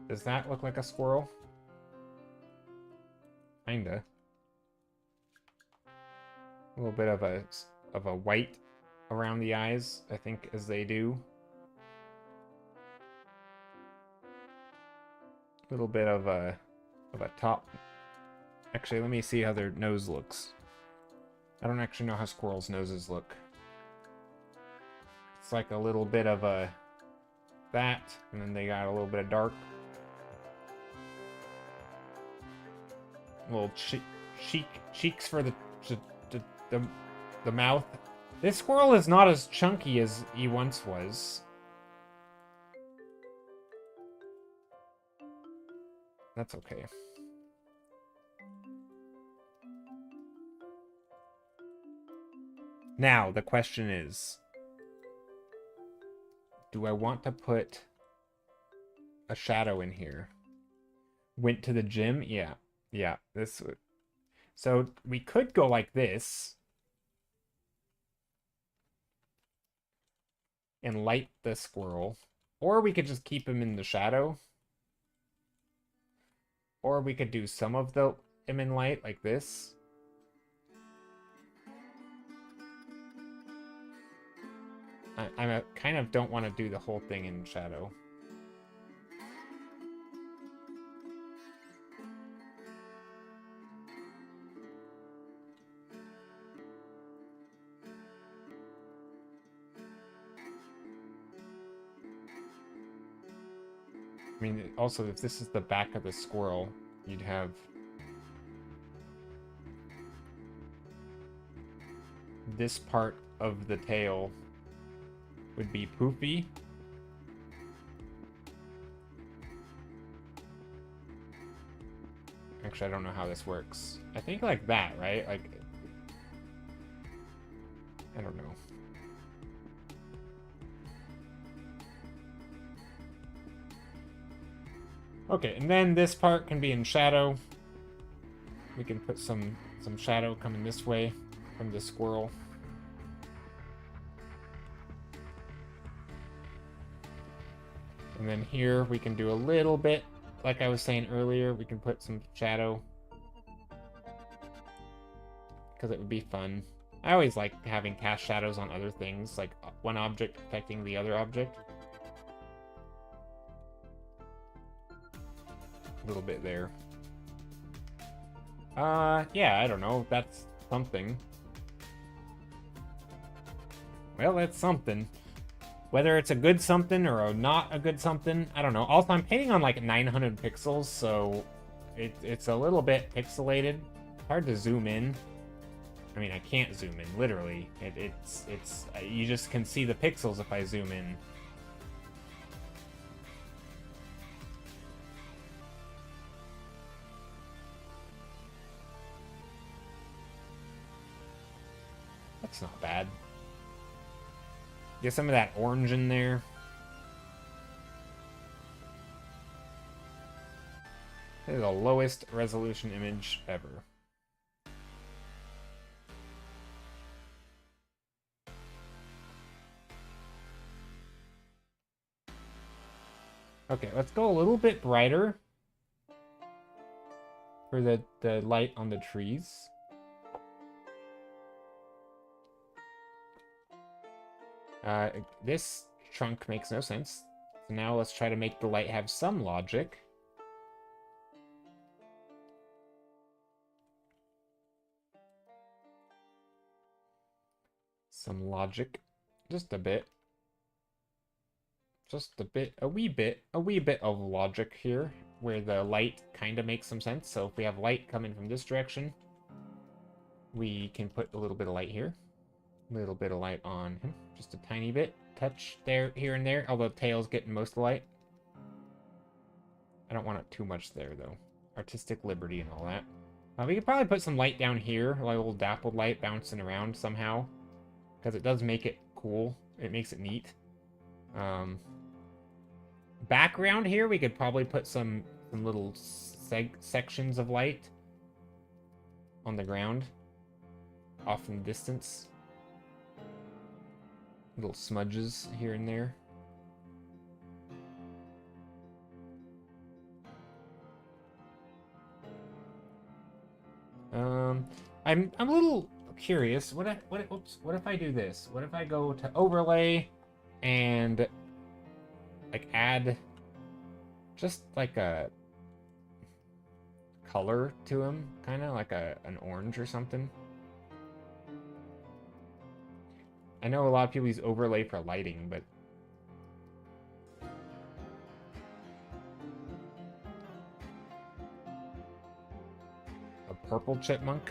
Does that look like a squirrel? Kinda. A little bit of a white around the eyes, I think, as they do. A little bit of a top. Actually, let me see how their nose looks. I don't actually know how squirrels' noses look. It's like a little bit of a that, and then they got a little bit of dark. Little cheeks for the mouth. This squirrel is not as chunky as he once was. That's okay. Now, the question is, do I want to put a shadow in here? Went to the gym? Yeah. Yeah, this would... So, we could go like this. And light the squirrel. Or we could just keep him in the shadow. Or we could do some of him in light, like this. I kind of don't want to do the whole thing in shadow. I mean, also, if this is the back of the squirrel, you'd have... this part of the tail would be poofy. Actually, I don't know how this works. I think like that, right? Like... I don't know. Okay, and then this part can be in shadow. We can put some shadow coming this way from the squirrel. And then here we can do a little bit, like I was saying earlier, we can put some shadow. Because it would be fun. I always like having cast shadows on other things, like one object affecting the other object. A little bit there. Yeah, I don't know. That's something. Well, that's something. Whether it's a good something or not a good something, I don't know. Also, I'm painting on like 900 pixels, so it's a little bit pixelated. Hard to zoom in. I mean, I can't zoom in, literally. It's you just can see the pixels if I zoom in. That's not bad. Get some of that orange in there. This is the lowest resolution image ever. Okay, let's go a little bit brighter for the light on the trees. This trunk makes no sense. So now let's try to make the light have some logic. Some logic. Just a bit. Just a bit, a wee bit of logic here, where the light kind of makes some sense. So if we have light coming from this direction, we can put a little bit of light here. A little bit of light on him. Just a tiny bit. Touch there, here and there, although tail's getting most of the light. I don't want it too much there, though. Artistic liberty and all that. We could probably put some light down here, like a little dappled light bouncing around somehow. Because it does make it cool. It makes it neat. Background here, we could probably put some little sections of light on the ground. Off in the distance. Little smudges here and there. I'm a little curious. What if I do this? What if I go to overlay and like add just like a color to him, kind of like an orange or something? I know a lot of people use overlay for lighting, but a purple chipmunk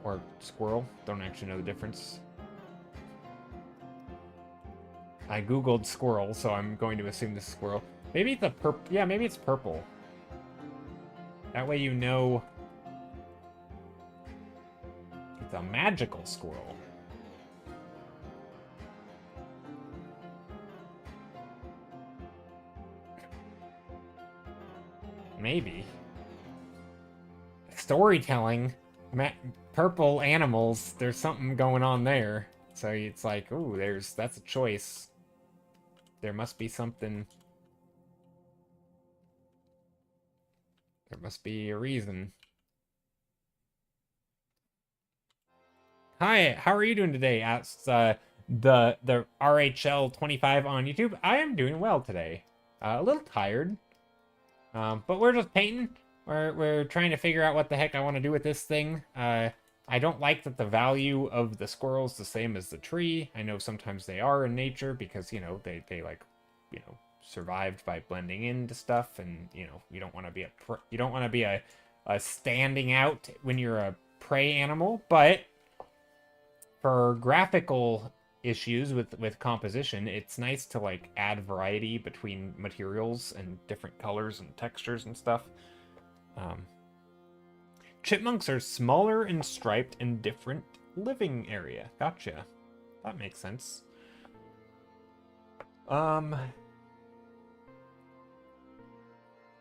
or squirrel, don't actually know the difference. I googled squirrel, so I'm going to assume this is squirrel. Maybe it's yeah, maybe it's purple. That way you know it's a magical squirrel. Maybe. Storytelling. Purple animals. There's something going on there. So it's like, ooh, that's a choice. There must be something. There must be a reason. Hi, how are you doing today? Asks the RHL 25 on YouTube. I am doing well today. A little tired. But we're just painting. We're trying to figure out what the heck I want to do with this thing. I don't like that the value of the squirrel's the same as the tree. I know sometimes they are in nature because, you know, they like, you know, survived by blending into stuff, and, you know, you don't want to be a standing out when you're a prey animal, but for graphical issues with composition, it's nice to like add variety between materials and different colors and textures and stuff. Chipmunks are smaller and striped in different living area. Gotcha. That makes sense. The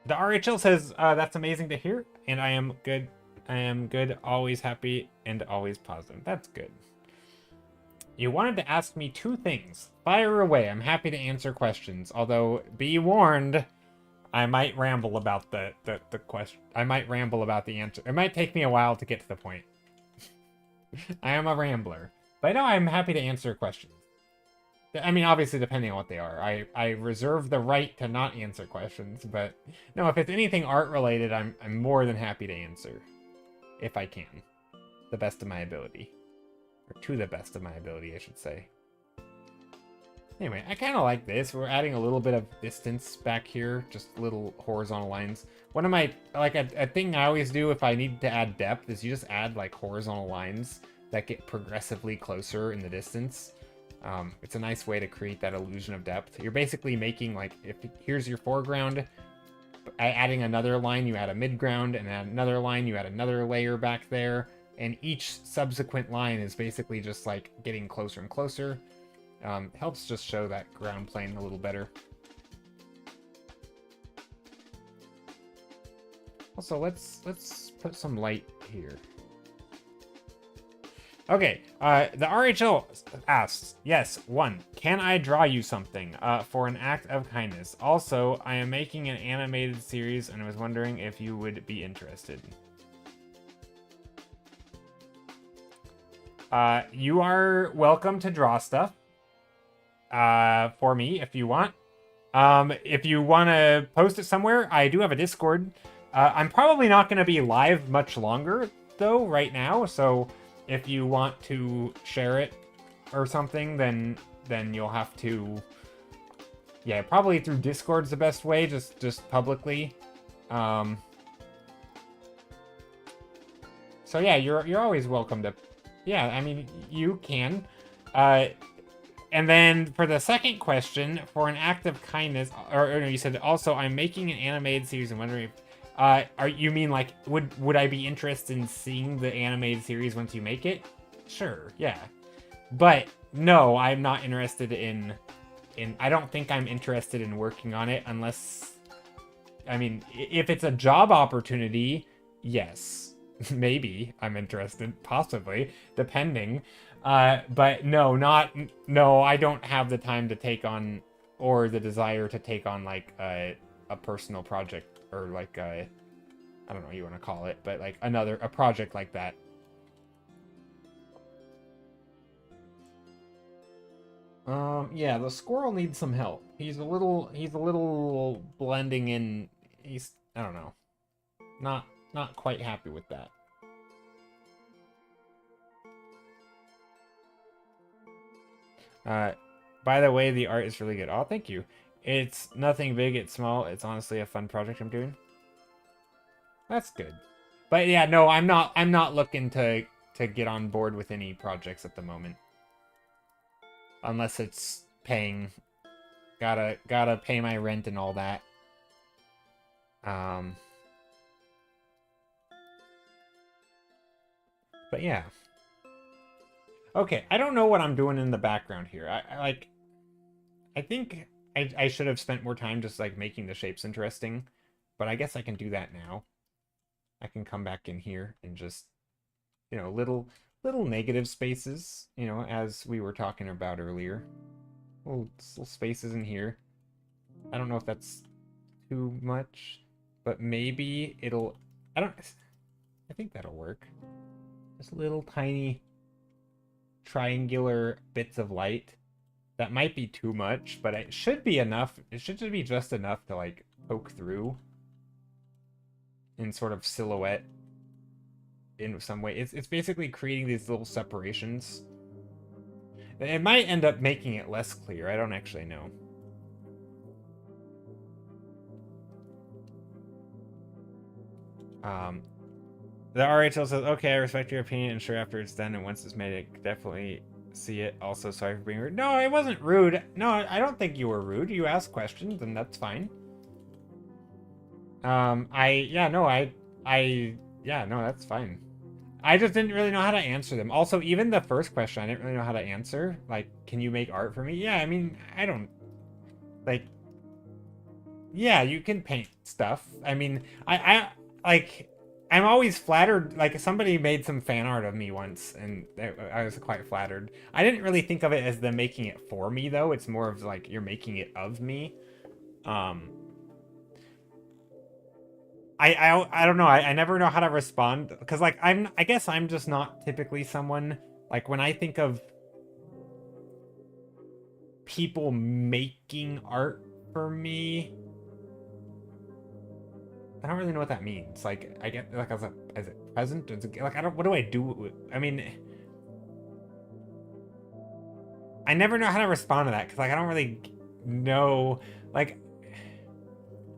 RHL says, that's amazing to hear, and I am good. I am good, always happy, and always positive. That's good. You wanted to ask me 2 things. Fire away. I'm happy to answer questions. Although, be warned, I might ramble about the question. I might ramble about the answer. It might take me a while to get to the point. I am a rambler. But no, I'm happy to answer questions. I mean, obviously, depending on what they are. I reserve the right to not answer questions, but no, if it's anything art-related, I'm more than happy to answer. If I can. The best of my ability. Or to the best of my ability, I should say. Anyway, I kind of like this. We're adding a little bit of distance back here. Just little horizontal lines. One of my, like, a thing I always do if I need to add depth is you just add, like, horizontal lines that get progressively closer in the distance. It's a nice way to create that illusion of depth. You're basically making, like, here's your foreground. Adding another line, you add a midground, and add another line, you add another layer back there. And each subsequent line is basically just, like, getting closer and closer. Helps just show that ground plane a little better. Also, let's put some light here. Okay, the RHL asks, yes, 1, can I draw you something for an act of kindness? Also, I am making an animated series and I was wondering if you would be interested. You are welcome to draw stuff for me if you want. If you want to post it somewhere, I do have a Discord. I'm probably not going to be live much longer, though, right now, so if you want to share it or something, then you'll have to... Yeah, probably through Discord's the best way, just publicly. So yeah, you're always welcome to... Yeah, I mean, you can. And then for the second question, for an act of kindness, or no, you said also I'm making an animated series and wondering if, are you mean like would I be interested in seeing the animated series once you make it? Sure, yeah. But no, I'm not interested in I don't think I'm interested in working on it unless, I mean, if it's a job opportunity, yes. Maybe I'm interested, possibly, depending. But no, I don't have the time to take on, or the desire to take on, like, a personal project, or like I don't know what you want to call it, but like a project like that. Yeah, the squirrel needs some help. He's a little blending in. I don't know, not quite happy with that. By the way, the art is really good. Oh, thank you. It's nothing big, it's small. It's honestly a fun project I'm doing. That's good. But yeah, no, I'm not looking to get on board with any projects at the moment. Unless it's paying. Gotta pay my rent and all that. But yeah. Okay, I don't know what I'm doing in the background here. I think I should have spent more time just like making the shapes interesting, but I guess I can do that now. I can come back in here and just, you know, little negative spaces, you know, as we were talking about earlier. Little spaces in here. I don't know if that's too much, but maybe it'll, I think that'll work. Just little tiny triangular bits of light. That might be too much, but it should be enough. It should just be just enough to like poke through in sort of silhouette in some way. It's basically creating these little separations. It might end up making it less clear. I don't actually know. The RHL says, okay, I respect your opinion, and sure, after it's done and once it's made, it definitely see it. Also, sorry for being rude. No, I wasn't rude. No, I don't think you were rude. You asked questions, and that's fine. Yeah, no, that's fine. I just didn't really know how to answer them. Also, even the first question, I didn't really know how to answer. Like, can you make art for me? Yeah, I mean, I don't, like, yeah, you can paint stuff. I mean, I'm always flattered. Like, somebody made some fan art of me once, and I was quite flattered. I didn't really think of it as them making it for me, though. It's more of like, you're making it of me. I don't know. I never know how to respond, because like I guess I'm just not typically someone, like, when I think of people making art for me, I don't really know what that means. Like, I get like as a present, like, I don't, what do I do? I mean, I never know how to respond to that, because like I don't really know, like,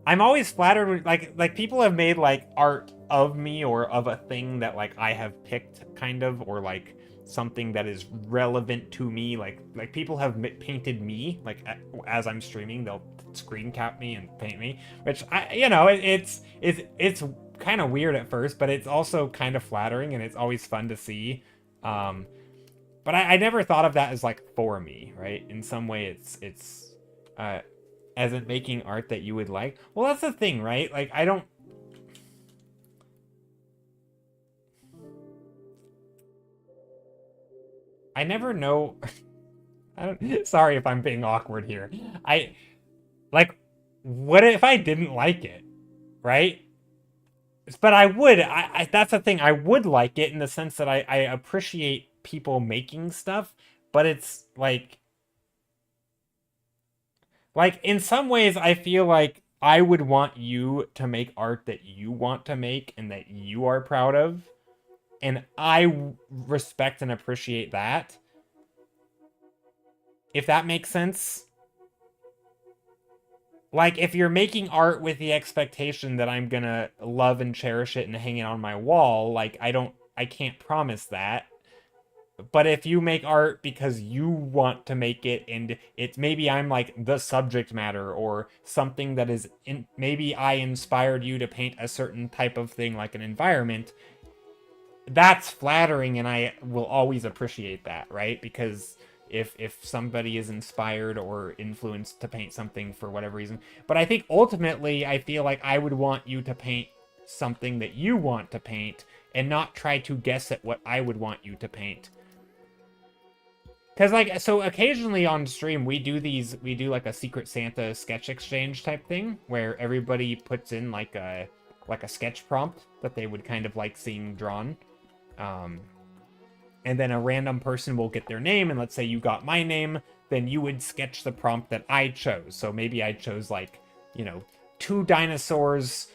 I'm always flattered when, like people have made like art of me or of a thing that like I have picked, kind of, or like something that is relevant to me. Like people have painted me, like as I'm streaming, they'll screen cap me and paint me, which you know, it's kind of weird at first, but it's also kind of flattering, and it's always fun to see. But I never thought of that as like for me, right? In some way, it's as in making art that you would like. Well, that's the thing, right? Like, I never know. Sorry if I'm being awkward here. Like, what if I didn't like it, right? But I would. That's the thing. I would like it in the sense that I appreciate people making stuff, but it's like, in some ways, I feel like I would want you to make art that you want to make and that you are proud of. And I respect and appreciate that. If that makes sense. Like, if you're making art with the expectation that I'm gonna love and cherish it and hang it on my wall, like, I can't promise that. But if you make art because you want to make it, and it's maybe I'm like the subject matter or something that is in, maybe I inspired you to paint a certain type of thing like an environment, that's flattering, and I will always appreciate that, right? Because if somebody is inspired or influenced to paint something for whatever reason. But I think ultimately I feel like I would want you to paint something that you want to paint and not try to guess at what I would want you to paint. Because, like, so occasionally on stream, we do like a Secret Santa sketch exchange type thing, where everybody puts in, like a sketch prompt that they would kind of like seeing drawn. And then a random person will get their name, and let's say you got my name, then you would sketch the prompt that I chose. So maybe I chose, like, you know, 2 dinosaurs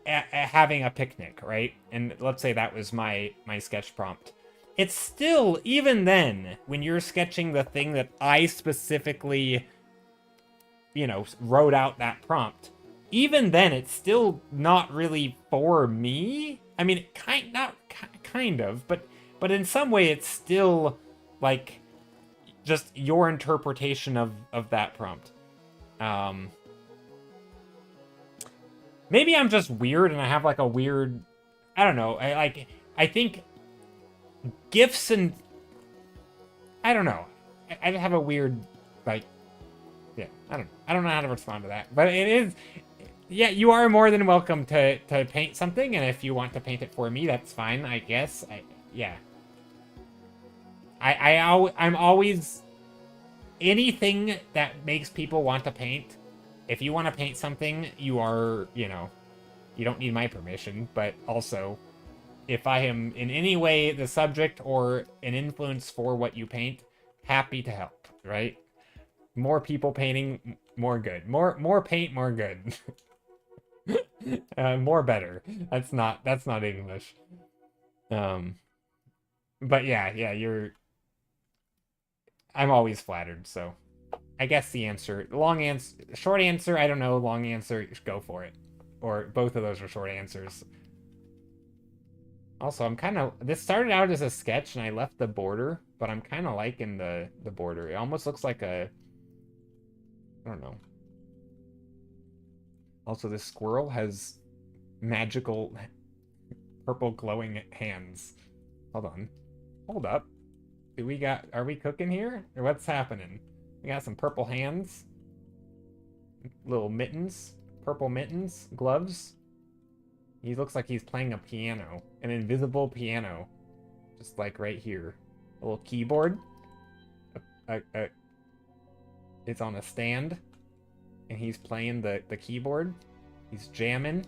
having a picnic, right? And let's say that was my sketch prompt. It's still, even then, when you're sketching the thing that I specifically, you know, wrote out that prompt, even then, it's still not really for me. I mean, kind of, but in some way, it's still, like, just your interpretation of that prompt. Maybe I'm just weird, and I have, like, a weird, I don't know, I think gifts and, I don't know, I have a weird, like, yeah, I don't know how to respond to that, but it is, yeah, you are more than welcome to paint something, and if you want to paint it for me, that's fine, I guess. Yeah. I'm always, anything that makes people want to paint, if you want to paint something, you are, you know, you don't need my permission, but also, if I am in any way the subject or an influence for what you paint, happy to help, right? More people painting, more good. More paint, more good. More better. That's not English. But yeah, I'm always flattered, so I guess the answer, short answer, I don't know, long answer, go for it. Or both of those are short answers. Also, this started out as a sketch and I left the border, but I'm kind of liking the border. It almost looks like I don't know. Also, this squirrel has magical purple glowing hands. Hold on. Hold up. Are we cooking here? Or what's happening? We got some purple hands. Little mittens. Purple mittens. Gloves. He looks like he's playing a piano. An invisible piano. Just like right here. A little keyboard. It's on a stand. And he's playing the keyboard. He's jamming.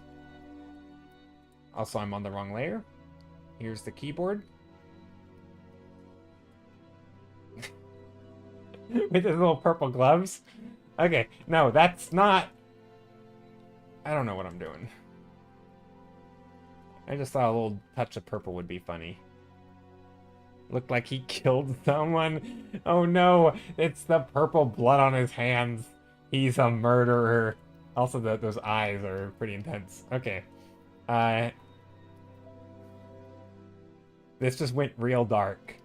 Also, I'm on the wrong layer. Here's the keyboard. With his little purple gloves. Okay, no, that's not... I don't know what I'm doing. I just thought a little touch of purple would be funny. Looked like he killed someone. Oh no, it's the purple blood on his hands. He's a murderer. Also, those eyes are pretty intense. Okay. This just went real dark.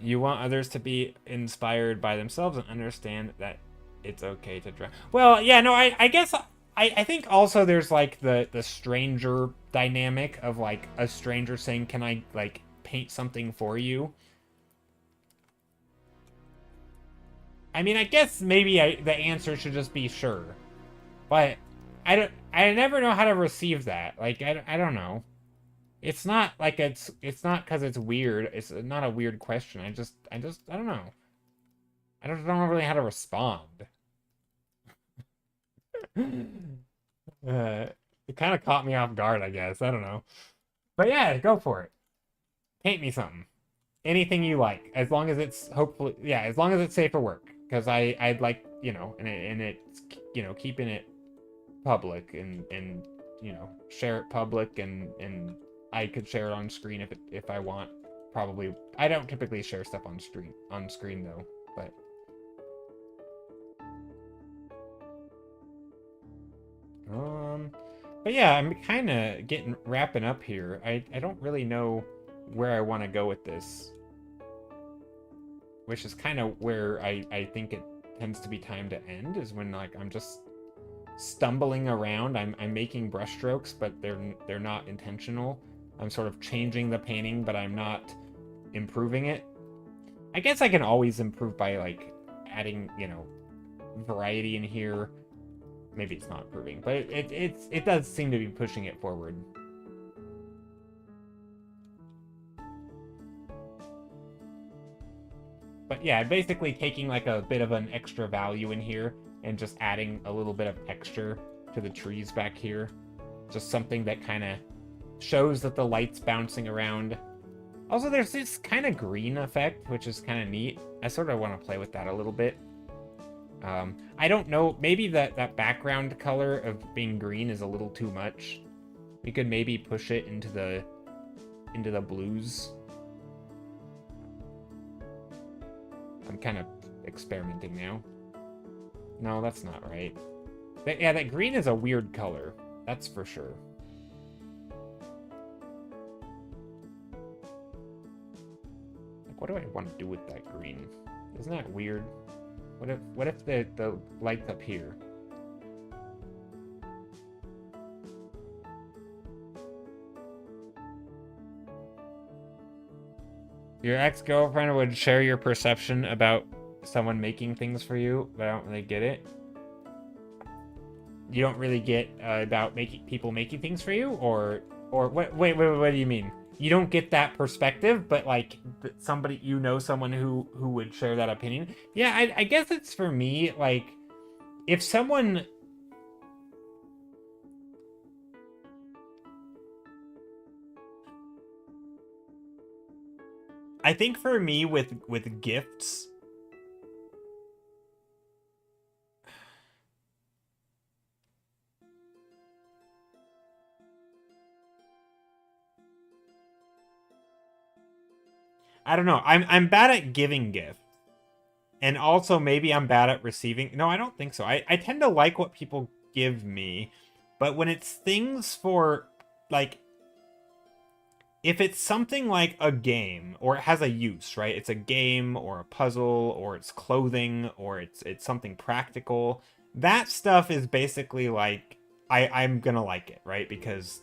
You want others to be inspired by themselves and understand that it's okay to draw. Well, yeah, no, I guess I think also there's like the stranger dynamic of like a stranger saying, "Can I like paint something for you?" I mean, I guess maybe the answer should just be sure, but I never know how to receive that. Like I don't know. It's not like it's not because it's weird. It's not a weird question. I don't know. I don't know really how to respond. It kind of caught me off guard, I guess. I don't know. But yeah, go for it. Paint me something. Anything you like, as long as it's hopefully, yeah, as long as it's safe for work. Because I'd like, you know, and it's, you know, keeping it public and you know, share it public and I could share it on screen if I want. probably... I don't typically share stuff on screen though, but... But yeah, I'm kind of wrapping up here. I don't really know where I want to go with this. Which is kind of where I think it tends to be time to end, is when like I'm just stumbling around. I'm making brushstrokes, but they're not intentional. I'm sort of changing the painting, but I'm not improving it. I guess I can always improve by like adding, you know, variety in here. Maybe it's not improving, but it does seem to be pushing it forward. But yeah, basically taking like a bit of an extra value in here and just adding a little bit of texture to the trees back here. Just something that kind of shows that the light's bouncing around. Also, there's this kind of green effect, which is kind of neat. I sort of want to play with that a little bit. I don't know, maybe that background color of being green is a little too much. We could maybe push it into the blues. I'm kind of experimenting now. No, that's not right. Yeah, that green is a weird color. That's for sure. Like, what do I want to do with that green? Isn't that weird? What if the light's up here? Your ex-girlfriend would share your perception about someone making things for you, but I don't really get it. You don't really get about people making things for you, or what? Wait, what do you mean? You don't get that perspective, but like somebody, you know, someone who would share that opinion. Yeah, I guess it's for me, like, if someone... I think for me with gifts, I don't know. I'm bad at giving gifts. And also maybe I'm bad at receiving. No, I don't think so. I tend to like what people give me, but when it's things for, like, if it's something like a game, or it has a use, right? It's a game, or a puzzle, or it's clothing, or it's something practical. That stuff is basically like, I'm gonna like it, right? Because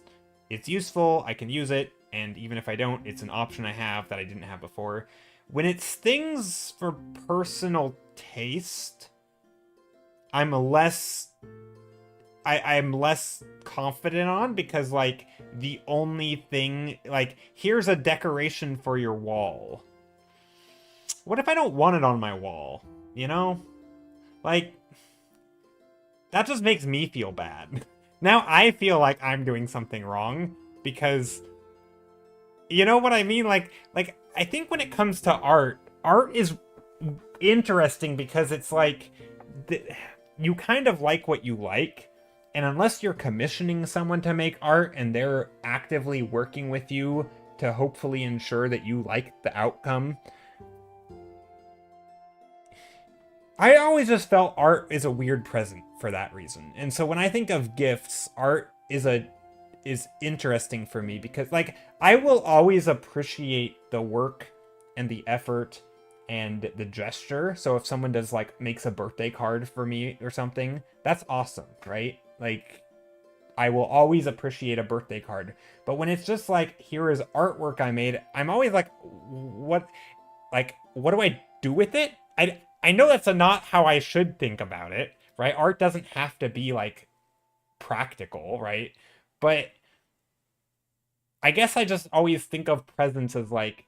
it's useful, I can use it, and even if I don't, it's an option I have that I didn't have before. When it's things for personal taste, I'm less confident on, because like the only thing, like, here's a decoration for your wall. What if I don't want it on my wall? You know? Like, that just makes me feel bad. Now I feel like I'm doing something wrong, because, you know what I mean? Like I think when it comes to art is interesting because it's like, you kind of like what you like, and unless you're commissioning someone to make art and they're actively working with you to hopefully ensure that you like the outcome, I always just felt art is a weird present for that reason. And so when I think of gifts, art is interesting for me, because like, I will always appreciate the work and the effort and the gesture. So if someone does, like, makes a birthday card for me or something, that's awesome, right? Like, I will always appreciate a birthday card. But when it's just like, here is artwork I made, I'm always like, what do I do with it? I know that's not how I should think about it, right? Art doesn't have to be like practical, right? But I guess I just always think of presents as like,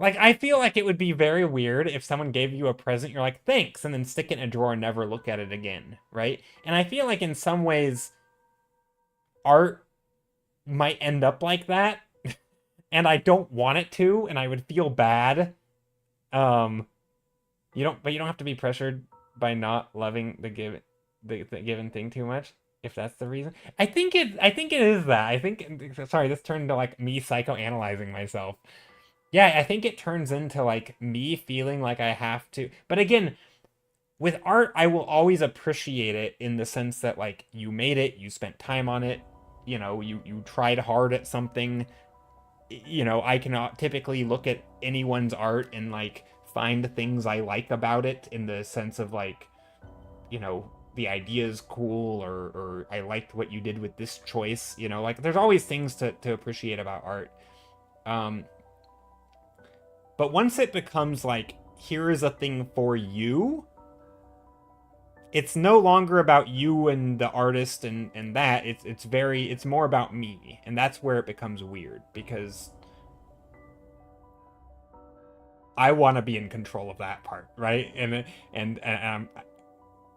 I feel like it would be very weird if someone gave you a present, you're like, thanks, and then stick it in a drawer and never look at it again, right? And I feel like in some ways, art might end up like that, and I don't want it to, and I would feel bad. But you don't have to be pressured by not loving the given thing too much. If that's the reason. I think it is that. I think, sorry, this turned into like me psychoanalyzing myself. Yeah, I think it turns into like me feeling like I have to. But again, with art, I will always appreciate it in the sense that like you made it, you spent time on it, you tried hard at something. I can typically look at anyone's art and like find things I like about it in the sense of like, the idea is cool, or I liked what you did with this choice. Like there's always things to appreciate about art. Um, but once it becomes like, here is a thing for you, it's no longer about you and the artist and that. It's more about me. And that's where it becomes weird, because I want to be in control of that part, right?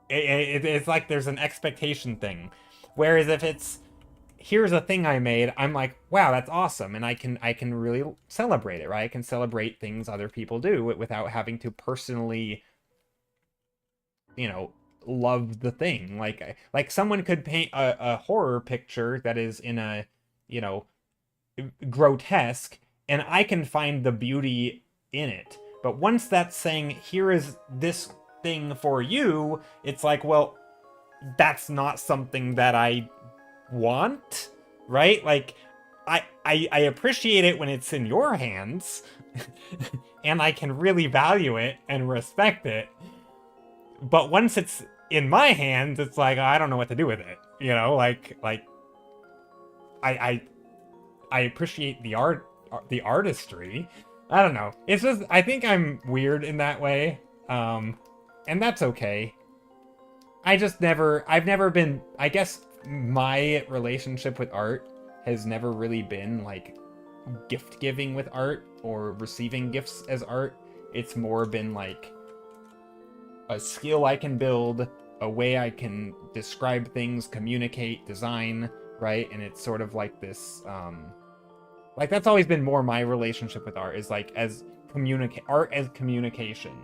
It's like there's an expectation thing. Whereas if it's, here's a thing I made, I'm like, wow, that's awesome, and I can really celebrate it, right? I can celebrate things other people do without having to personally, you know, love the thing. Like someone could paint a horror picture that is in a, you know, grotesque, and I can find the beauty in it. But once that's saying, here is this thing for you, it's like, well, that's not something that I want, right? Like, I appreciate it when it's in your hands, and I can really value it and respect it. But once it's in my hands, it's like, I don't know what to do with it. I I appreciate the artistry. I don't know. It's just, I think I'm weird in that way, and that's okay. I've never been. I guess my relationship with art has never really been like gift giving with art or receiving gifts as art. It's more been like a skill I can build, a way I can describe things, communicate, design, right? And it's sort of like this, like that's always been more my relationship with art, is like art as communication.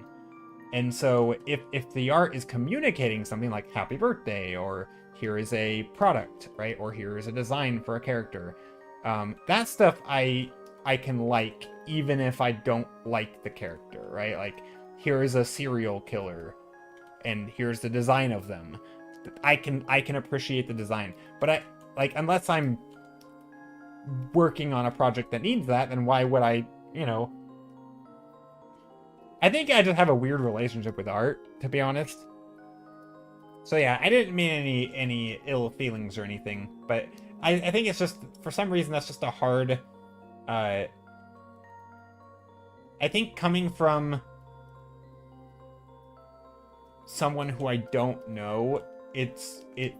And so if the art is communicating something like happy birthday, or here is a product, right? Or here is a design for a character, that stuff I can like, even if I don't like the character, right? Like, here is a serial killer, and here's the design of them. I can appreciate the design, but unless I'm working on a project that needs that, then why would I, I think I just have a weird relationship with art, to be honest. So yeah, I didn't mean any ill feelings or anything, but I think it's just, for some reason, that's just a hard, I think coming from someone who I don't know, it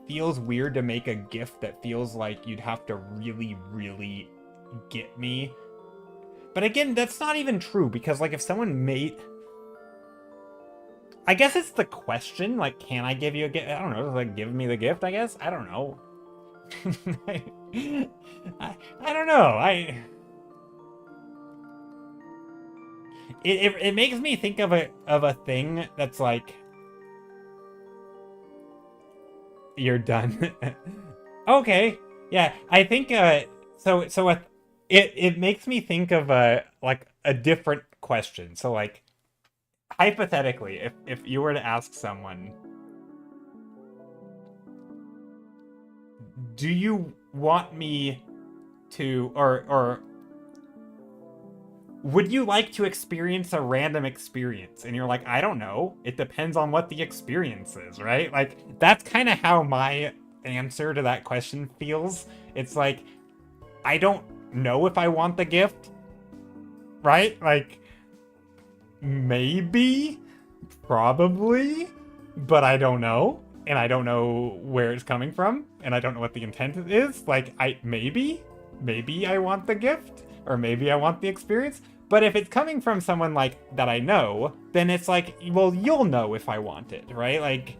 feels weird to make a gift that feels like you'd have to really, really get me. But again, that's not even true, because like if someone made, I guess it's the question, like, can I give you a gift? I don't know, like, give me the gift, I guess? I don't know. I don't know. It makes me think of a thing that's like, you're done. Okay. Yeah, I think it makes me think of like a different question. So like, hypothetically, if you were to ask someone, do you want me to, or would you like to experience a random experience? And you're like, I don't know. It depends on what the experience is, right? Like, that's kind of how my answer to that question feels. It's like, I don't know if I want the gift, right? Like, maybe, probably, but I don't know. And I don't know where it's coming from. And I don't know what the intent is. Like, maybe I want the gift, or maybe I want the experience. But if it's coming from someone like that I know, then it's like, well, you'll know if I want it, right? Like,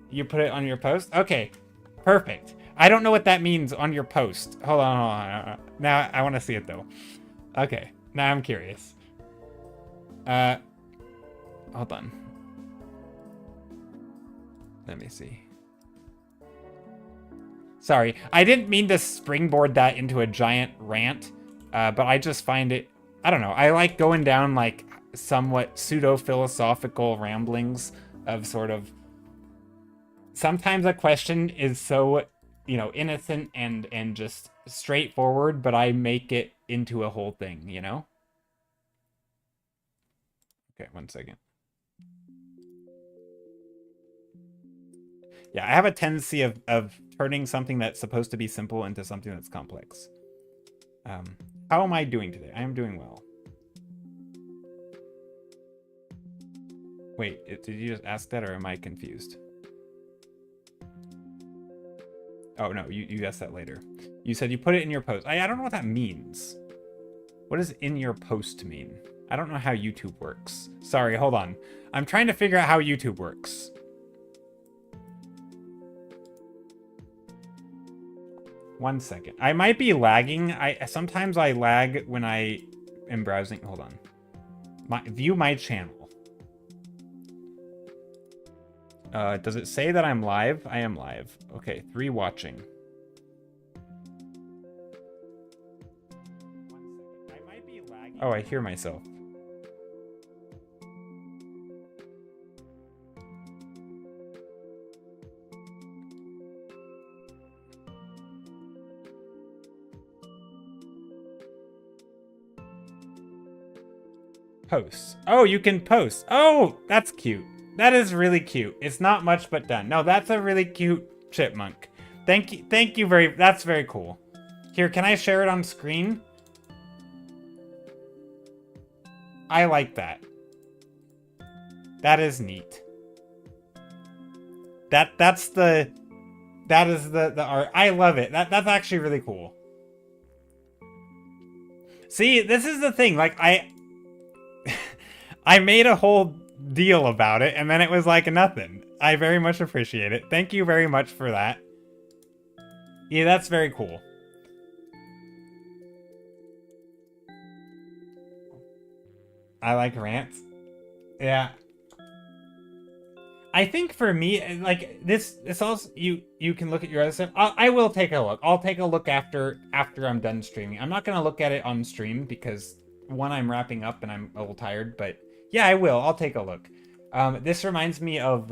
you put it on your post? Okay, perfect. I don't know what that means on your post. Hold on. Now I want to see it though. Okay, now I'm curious. Hold on. Let me see. Sorry, I didn't mean to springboard that into a giant rant, but I just find it, I don't know, I like going down like somewhat pseudo-philosophical ramblings of sort of, sometimes a question is so, you know, innocent and just straightforward, but I make it into a whole thing, you know? Okay, 1 second. Yeah, I have a tendency of turning something that's supposed to be simple into something that's complex. How am I doing today? I am doing well. Wait, did you just ask that or am I confused? Oh, no, you asked that later. You said you put it in your post. I don't know what that means. What does in your post mean? I don't know how YouTube works. Sorry, hold on. I'm trying to figure out how YouTube works. One second. I might be lagging. Sometimes I lag when I am browsing. Hold on. View my channel. Does it say that I'm live? I am live. Okay, 3 watching. I might be lagging. Oh, I hear myself. Posts. Oh, you can post. Oh, that's cute. That is really cute. It's not much but done. No, that's a really cute chipmunk. Thank you that's very cool. Here, can I share it on screen? I like that. That is neat. That is the art. I love it. That's actually really cool. See, this is the thing. Like I made a whole deal about it, and then it was like nothing. I very much appreciate it. Thank you very much for that. Yeah, that's very cool. I like rants. Yeah. I think for me, like this also you can look at your other stuff. I will take a look. I'll take a look after I'm done streaming. I'm not gonna look at it on stream because one, I'm wrapping up and I'm a little tired, but yeah, I will. I'll take a look. This reminds me of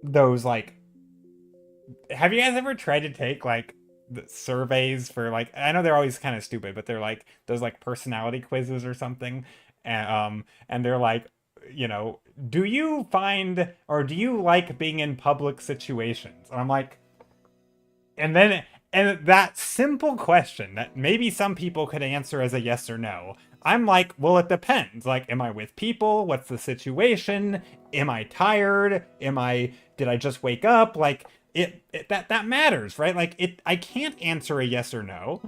those, like, have you guys ever tried to take like the surveys for, like, I know they're always kind of stupid, but they're like those like personality quizzes or something, and they're like, you know, do you find or do you like being in public situations? And I'm like, and that simple question that maybe some people could answer as a yes or no, I'm like, well, it depends. Like, am I with people? What's the situation? Am I tired? Did I just wake up? Like, that matters, right? Like, I can't answer a yes or no.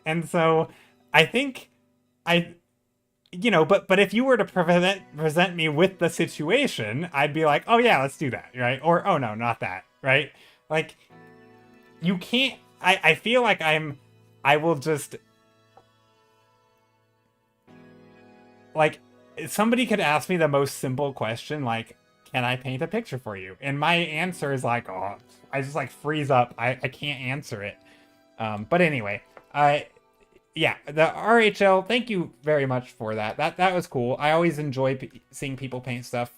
And so I think you know, but if you were to present me with the situation, I'd be like, oh yeah, let's do that, right? Or, oh no, not that, right? Like, you can't, I feel like I will just, like, somebody could ask me the most simple question, like, can I paint a picture for you? And my answer is like, oh, I just like freeze up. I can't answer it. But anyway, yeah, the RHL, thank you very much for that. That was cool. I always enjoy seeing people paint stuff,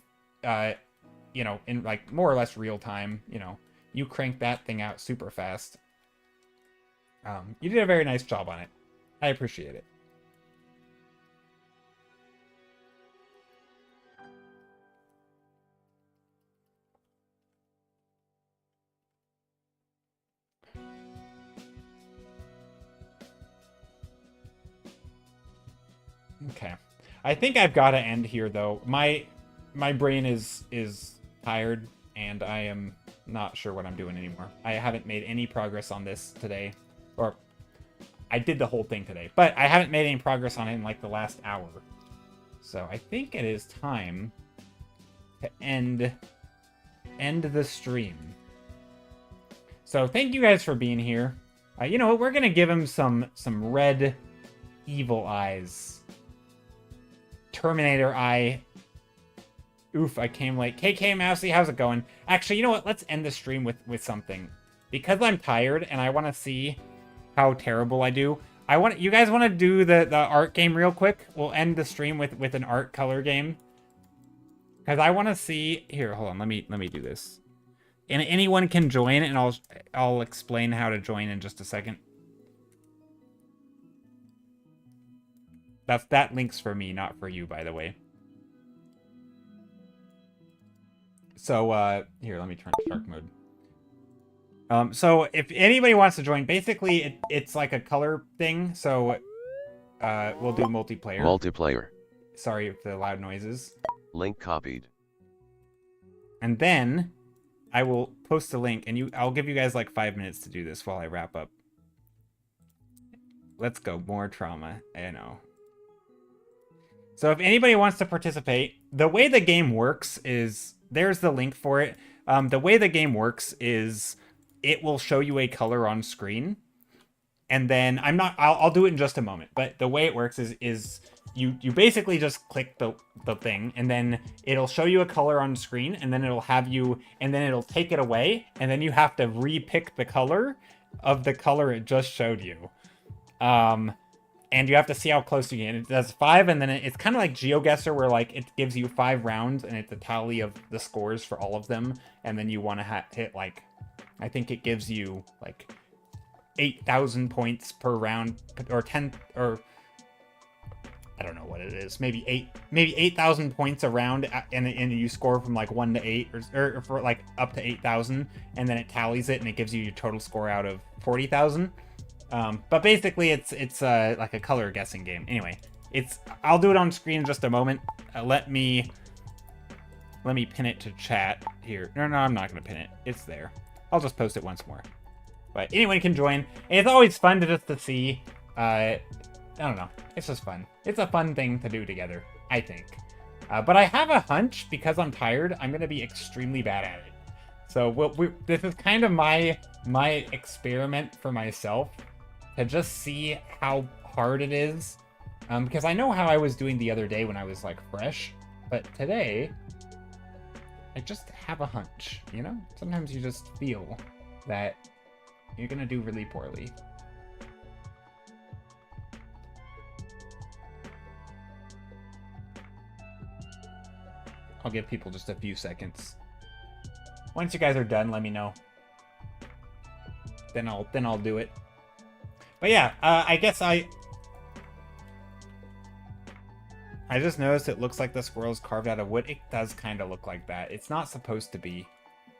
you know, in like more or less real time. You know, you cranked that thing out super fast. You did a very nice job on it. I appreciate it. Okay. I think I've got to end here though. My brain is tired and I am not sure what I'm doing anymore. I haven't made any progress on this today, or I did the whole thing today, but I haven't made any progress on it in like the last hour. So I think it is time to end the stream. So thank you guys for being here. You know what? We're gonna give him some red evil eyes. Terminator eye. Oof, I came late. KK Mousy, how's it going? Actually, you know what? Let's end the stream with something. because I'm tired and I want to see how terrible I do, you guys want to do the art game real quick? We'll end the stream with an art color game. Because I want to see... Here, hold on. Let me do this. And anyone can join, and I'll explain how to join in just a second. That link's for me, not for you, by the way. So, here, let me turn shark mode. So if anybody wants to join, basically it's like a color thing. So, we'll do multiplayer. Multiplayer. Sorry for the loud noises. Link copied. And then I will post a link, and I'll give you guys like 5 minutes to do this while I wrap up. Let's go. More trauma. I know. So if anybody wants to participate, the way the game works is... There's the link for it. The way the game works is it will show you a color on screen. And then I'll do it in just a moment. But the way it works is you basically just click the thing, and then it'll show you a color on screen, and then it'll have you, and then it'll take it away, and then you have to re-pick the color of the color it just showed you. And you have to see how close you get. It does 5, and then it's kind of like GeoGuessr, where like it gives you 5 rounds, and it's a tally of the scores for all of them, and then you want to hit like, I think it gives you like 8,000 points per round, or 10, or I don't know what it is, maybe 8,000 points a round, and you score from like 1 to 8, or for like up to 8,000, and then it tallies it, and it gives you your total score out of 40,000. But basically it's like a color guessing game. Anyway, I'll do it on screen in just a moment. Let me pin it to chat here. No, I'm not gonna pin it. It's there. I'll just post it once more. But anyone can join. And it's always fun to see. I don't know. It's just fun. It's a fun thing to do together, I think. But I have a hunch, because I'm tired, I'm gonna be extremely bad at it. So this is kind of my experiment for myself, to just see how hard it is. Because I know how I was doing the other day when I was like fresh, but today I just have a hunch, you know? Sometimes you just feel that you're gonna do really poorly. I'll give people just a few seconds. Once you guys are done, let me know. Then I'll do it. But yeah, I guess I just noticed it looks like the squirrel's carved out of wood. It does kind of look like that. It's not supposed to be.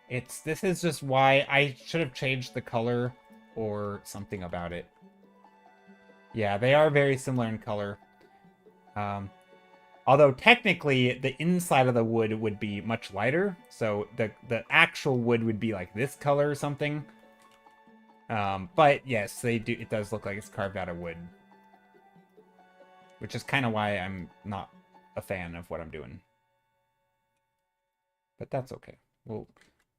This is just why I should have changed the color or something about it. Yeah, they are very similar in color. Although technically the inside of the wood would be much lighter, so the actual wood would be like this color or something. But yes, they do. It does look like it's carved out of wood, which is kind of why I'm not a fan of what I'm doing. But that's okay. Well,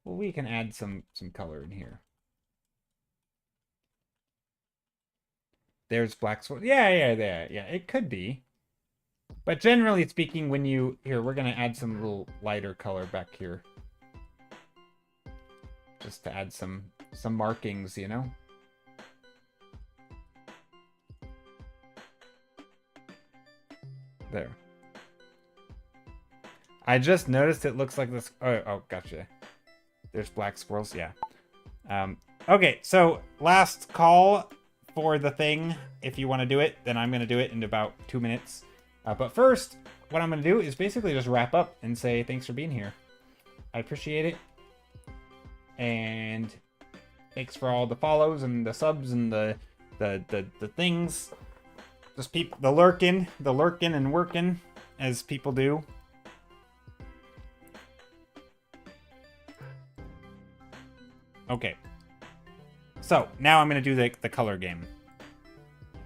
we can add some color in here. There's black sword. Yeah. It could be. But generally speaking, here, we're gonna add some little lighter color back here, just to add some markings, you know. There. I just noticed it looks like this. Oh, gotcha. There's black squirrels. Yeah. Okay, so last call for the thing. If you want to do it, then I'm gonna do it in about 2 minutes. But first, what I'm going to do is basically just wrap up and say thanks for being here. I appreciate it. And thanks for all the follows and the subs and the things. Just the lurking and working, as people do. Okay. So, now I'm going to do the color game.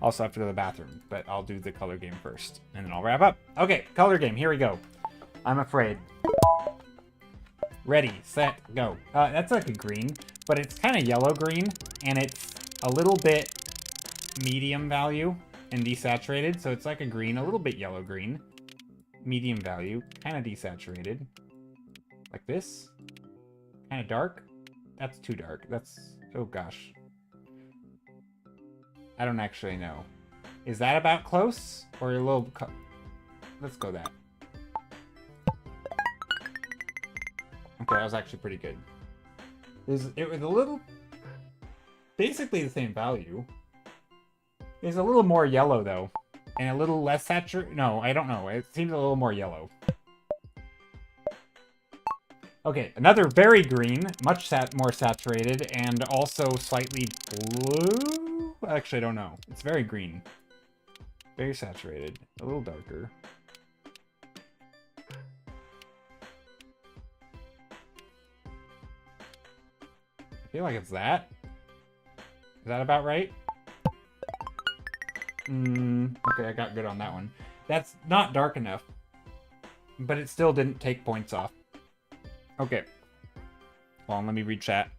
Also have to go to the bathroom, but I'll do the color game first, and then I'll wrap up. Okay, color game, here we go. I'm afraid. Ready, set, go. That's like a green, but it's kind of yellow-green, and it's a little bit medium value and desaturated, so it's like a green, a little bit yellow-green. Medium value, kind of desaturated. Like this. Kind of dark. That's too dark. That's Oh gosh. I don't actually know. Is that about close? Or a little... Let's go that. Okay, that was actually pretty good. It was a little... Basically the same value. It's a little more yellow, though. And a little less saturated... No, I don't know. It seems a little more yellow. Okay, another very green. Much more saturated. And also slightly blue? Actually, I don't know. It's very green. Very saturated. A little darker. I feel like it's that. Is that about right? Okay, I got good on that one. That's not dark enough. But it still didn't take points off. Okay. Hold on, let me read chat.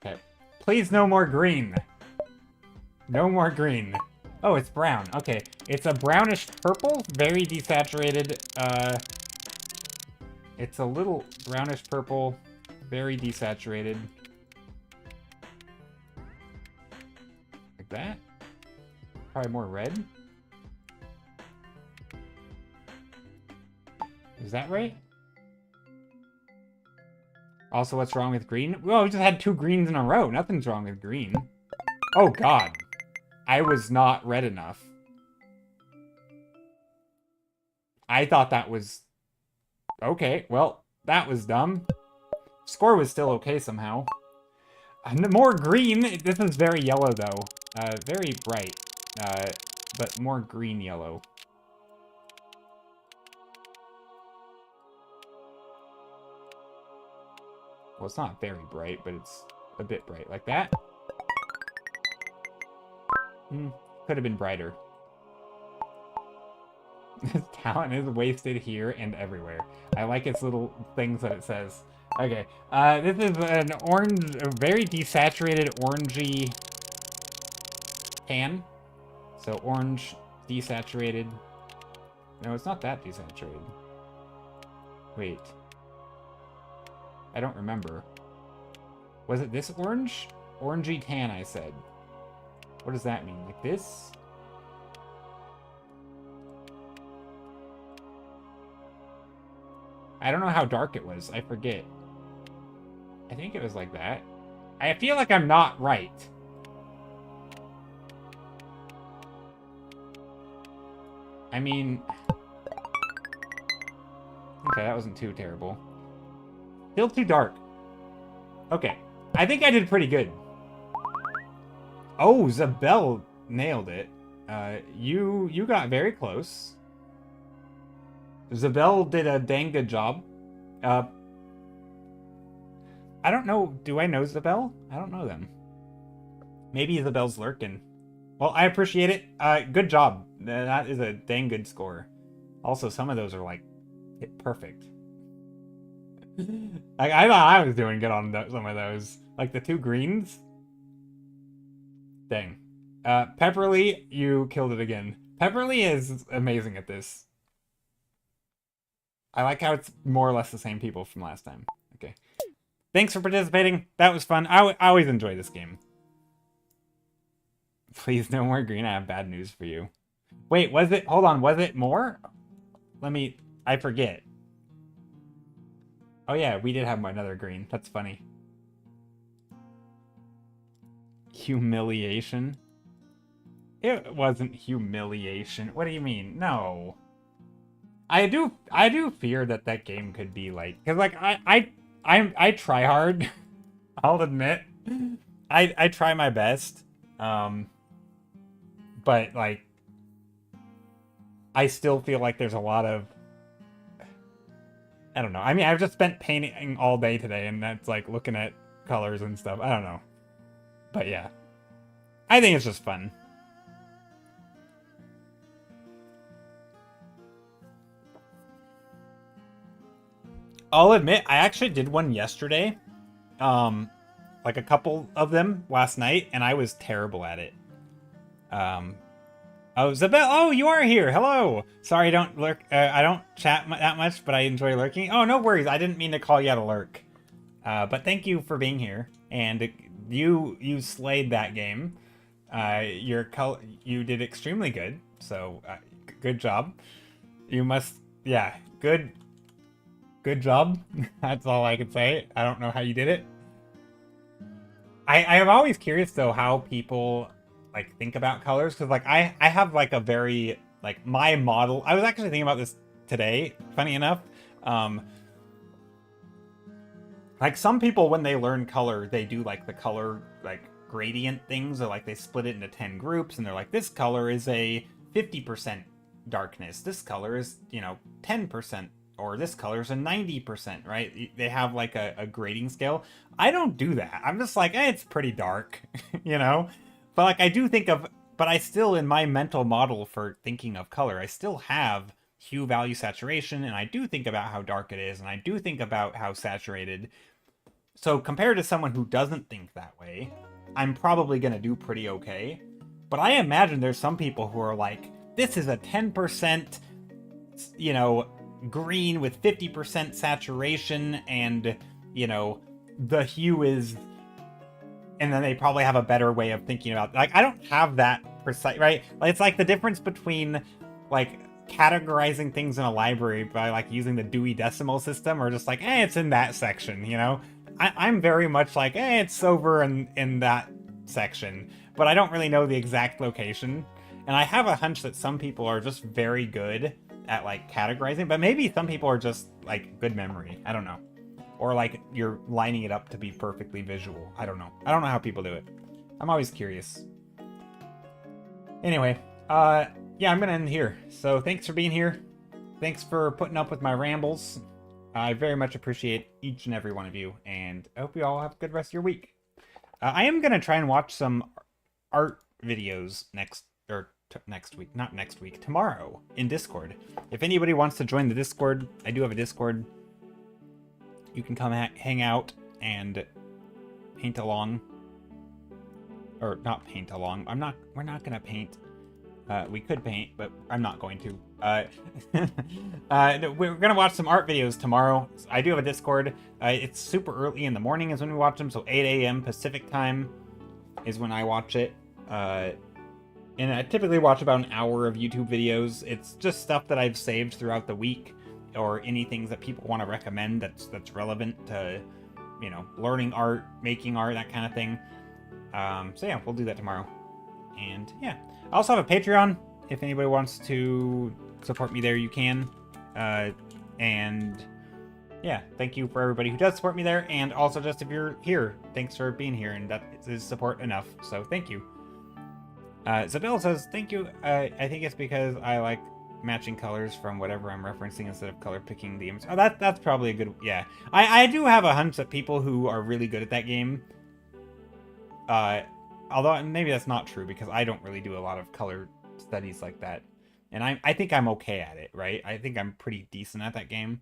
Okay. Please no more green. No more green. Oh, it's brown. Okay. It's a brownish purple. Very desaturated. It's a little brownish purple. Very desaturated. Like that? Probably more red. Is that right? Also, what's wrong with green? Well, we just had 2 greens in a row. Nothing's wrong with green. Oh, God. I was not red enough. I thought that was... Okay, well, that was dumb. Score was still okay somehow. More green. This is very yellow, though. Very bright. But more green yellow. Well, it's not very bright, but it's a bit bright. Like that? Could have been brighter. This talent is wasted here and everywhere. I like its little things that it says. Okay, this is an orange, a very desaturated orangey tan. So orange, desaturated. No, it's not that desaturated. Wait. I don't remember. Was it this orange? Orangey tan, I said. What does that mean? Like this? I don't know how dark it was. I forget. I think it was like that. I feel like I'm not right. I mean... Okay, that wasn't too terrible. Still too dark. Okay. I think I did pretty good. Oh, Zabelle nailed it. You got very close. Zabelle did a dang good job. I don't know. Do I know Zabelle? I don't know them. Maybe Zabelle's lurking. Well, I appreciate it. Good job. That is a dang good score. Also, some of those are like perfect. Like, I thought I was doing good on some of those. Like the 2 greens. Dang. Pepperly, you killed it again. Pepperly is amazing at this. I like how it's more or less the same people from last time. Okay. Thanks for participating. That was fun. I always enjoy this game. Please, no more green. I have bad news for you. Wait, was it... Hold on, was it more? I forget. Oh yeah, we did have another green. That's funny. Humiliation? It wasn't humiliation. What do you mean? No. I do fear that game could be like... Because, like, I try hard. I'll admit. I try my best. But, like... I still feel like there's a lot of... I don't know. I mean, I've just spent painting all day today, and that's, like, looking at colors and stuff. I don't know. But, yeah. I think it's just fun. I'll admit, I actually did one yesterday. Like a couple of them last night, and I was terrible at it. Oh, Zabelle, oh, you are here. Hello. Sorry, I don't lurk. I don't chat that much, but I enjoy lurking. Oh, no worries. I didn't mean to call you out a lurk. But thank you for being here, and you slayed that game. You did extremely good, so good job. You must, yeah, good job. That's all I can say. I don't know how you did it. I am always curious though how people like think about colors, because like I have like a very like my model. I was actually thinking about this today. Funny enough, like some people when they learn color, they do like the color like gradient things, or like they split it into 10 groups, and they're like, this color is a 50% darkness. This color is 10%. Or this color's a 90%, right? They have like a grading scale. I don't do that. I'm just like, it's pretty dark, But like I do think of, but I still, in my mental model for thinking of color, I still have hue, value, saturation, and I do think about how dark it is, and I do think about how saturated. So compared to someone who doesn't think that way, I'm probably gonna do pretty okay. But I imagine there's some people who are like, this is a 10%, green with 50% saturation, and the hue is, and then they probably have a better way of thinking about, like, I don't have that precise, right? Like, it's like the difference between like categorizing things in a library by like using the Dewey Decimal System, or just like, it's in that section. I'm very much like, it's over in that section, but I don't really know the exact location. And I have a hunch that some people are just very good at like categorizing, but maybe some people are just like good memory. I don't know. Or like you're lining it up to be perfectly visual. I don't know. I don't know how people do it. I'm always curious. Anyway, yeah, I'm gonna end here. So thanks for being here. Thanks for putting up with my rambles. I very much appreciate each and every one of you, and I hope you all have a good rest of your week. I am gonna try and watch some art videos next week, not next week, tomorrow in Discord. If anybody wants to join the Discord, I do have a Discord. You can come hang out and paint along. Or not paint along. We're not gonna paint. We could paint, but I'm not going to. We're gonna watch some art videos tomorrow. I do have a Discord. It's super early in the morning is when we watch them, so 8 a.m. Pacific time is when I watch it. And I typically watch about an hour of YouTube videos. It's just stuff that I've saved throughout the week, or any things that people want to recommend that's relevant to, learning art, making art, that kind of thing. So yeah, we'll do that tomorrow. And yeah, I also have a Patreon. If anybody wants to support me there, you can. And yeah, thank you for everybody who does support me there. And also just if you're here, thanks for being here. And that is support enough. So thank you. Zabel says, thank you. I think it's because I like matching colors from whatever I'm referencing instead of color picking the image. Oh, that's probably a good, yeah. I do have a hunch that people who are really good at that game, although maybe that's not true because I don't really do a lot of color studies like that. And I think I'm okay at it, right? I think I'm pretty decent at that game.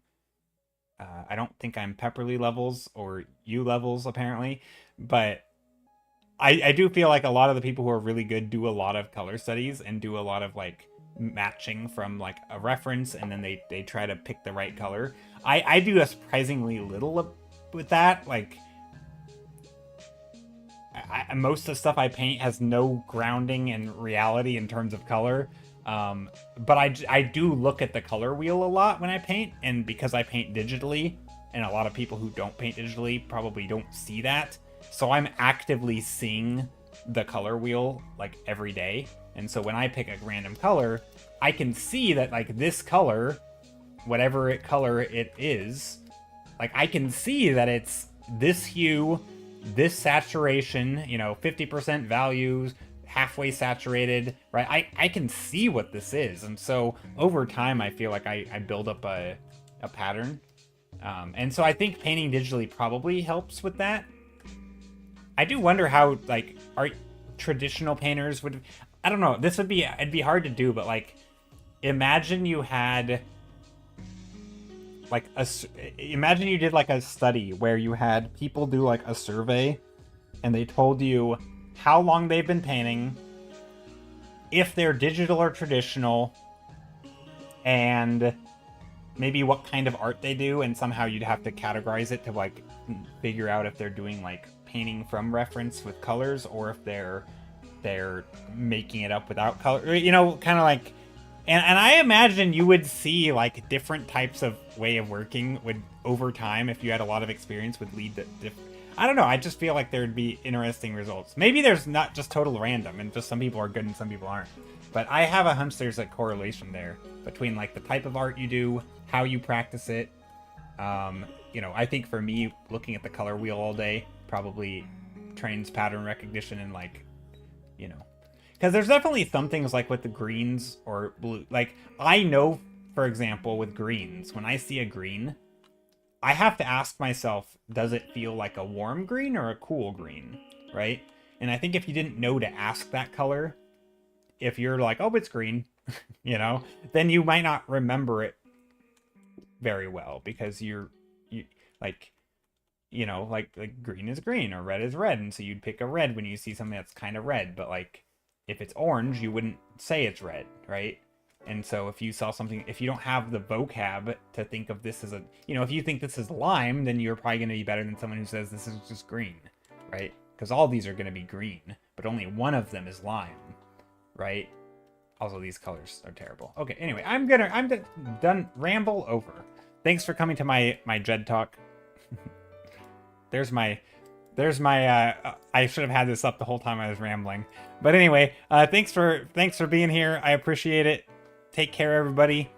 I don't think I'm Pepperly levels or U levels, apparently. But I do feel like a lot of the people who are really good do a lot of color studies and do a lot of, like, matching from, like, a reference, and then they try to pick the right color. I do a surprisingly little with that. Like, most of the stuff I paint has no grounding in reality in terms of color. But I do look at the color wheel a lot when I paint, and because I paint digitally, and a lot of people who don't paint digitally probably don't see that, so I'm actively seeing the color wheel, like, every day. And so when I pick a random color, I can see that, like, this color, whatever color it is, like, I can see that it's this hue, this saturation, 50% values, halfway saturated, right? I can see what this is. And so over time, I feel like I build up a pattern. And so I think painting digitally probably helps with that. I do wonder how, like, traditional painters would, I don't know, it'd be hard to do, but, like, imagine you had, like, imagine you did, like, a study where you had people do, like, a survey, and they told you how long they've been painting, if they're digital or traditional, and maybe what kind of art they do, and somehow you'd have to categorize it to, like, figure out if they're doing like painting from reference with colors or if they're making it up without color. You know, kind of like, and I imagine you would see like different types of way of working would over time if you had a lot of experience would lead to I don't know. I just feel like there'd be interesting results. Maybe there's not just total random and just some people are good and some people aren't. But I have a hunch there's a correlation there between like the type of art you do, how you practice it. You know, I think for me, looking at the color wheel all day probably trains pattern recognition and like, you know, because there's definitely some things like with the greens or blue. Like I know, for example, with greens, when I see a green, I have to ask myself, does it feel like a warm green or a cool green, right? And I think if you didn't know to ask that color, if you're like, oh, it's green, you know, then you might not remember it very well because you like, you know, like green is green or red is red. And so you'd pick a red when you see something that's kind of red. But like, if it's orange, you wouldn't say it's red, right? And so if you saw something, if you don't have the vocab to think of this as a, you know, if you think this is lime, then you're probably going to be better than someone who says this is just green, right? Because all these are going to be green, but only one of them is lime, right? Also, these colors are terrible. Okay, anyway, I'm done. Ramble over. Thanks for coming to my Jed talk. There's my I should have had this up the whole time I was rambling. But anyway, thanks for being here. I appreciate it. Take care, everybody.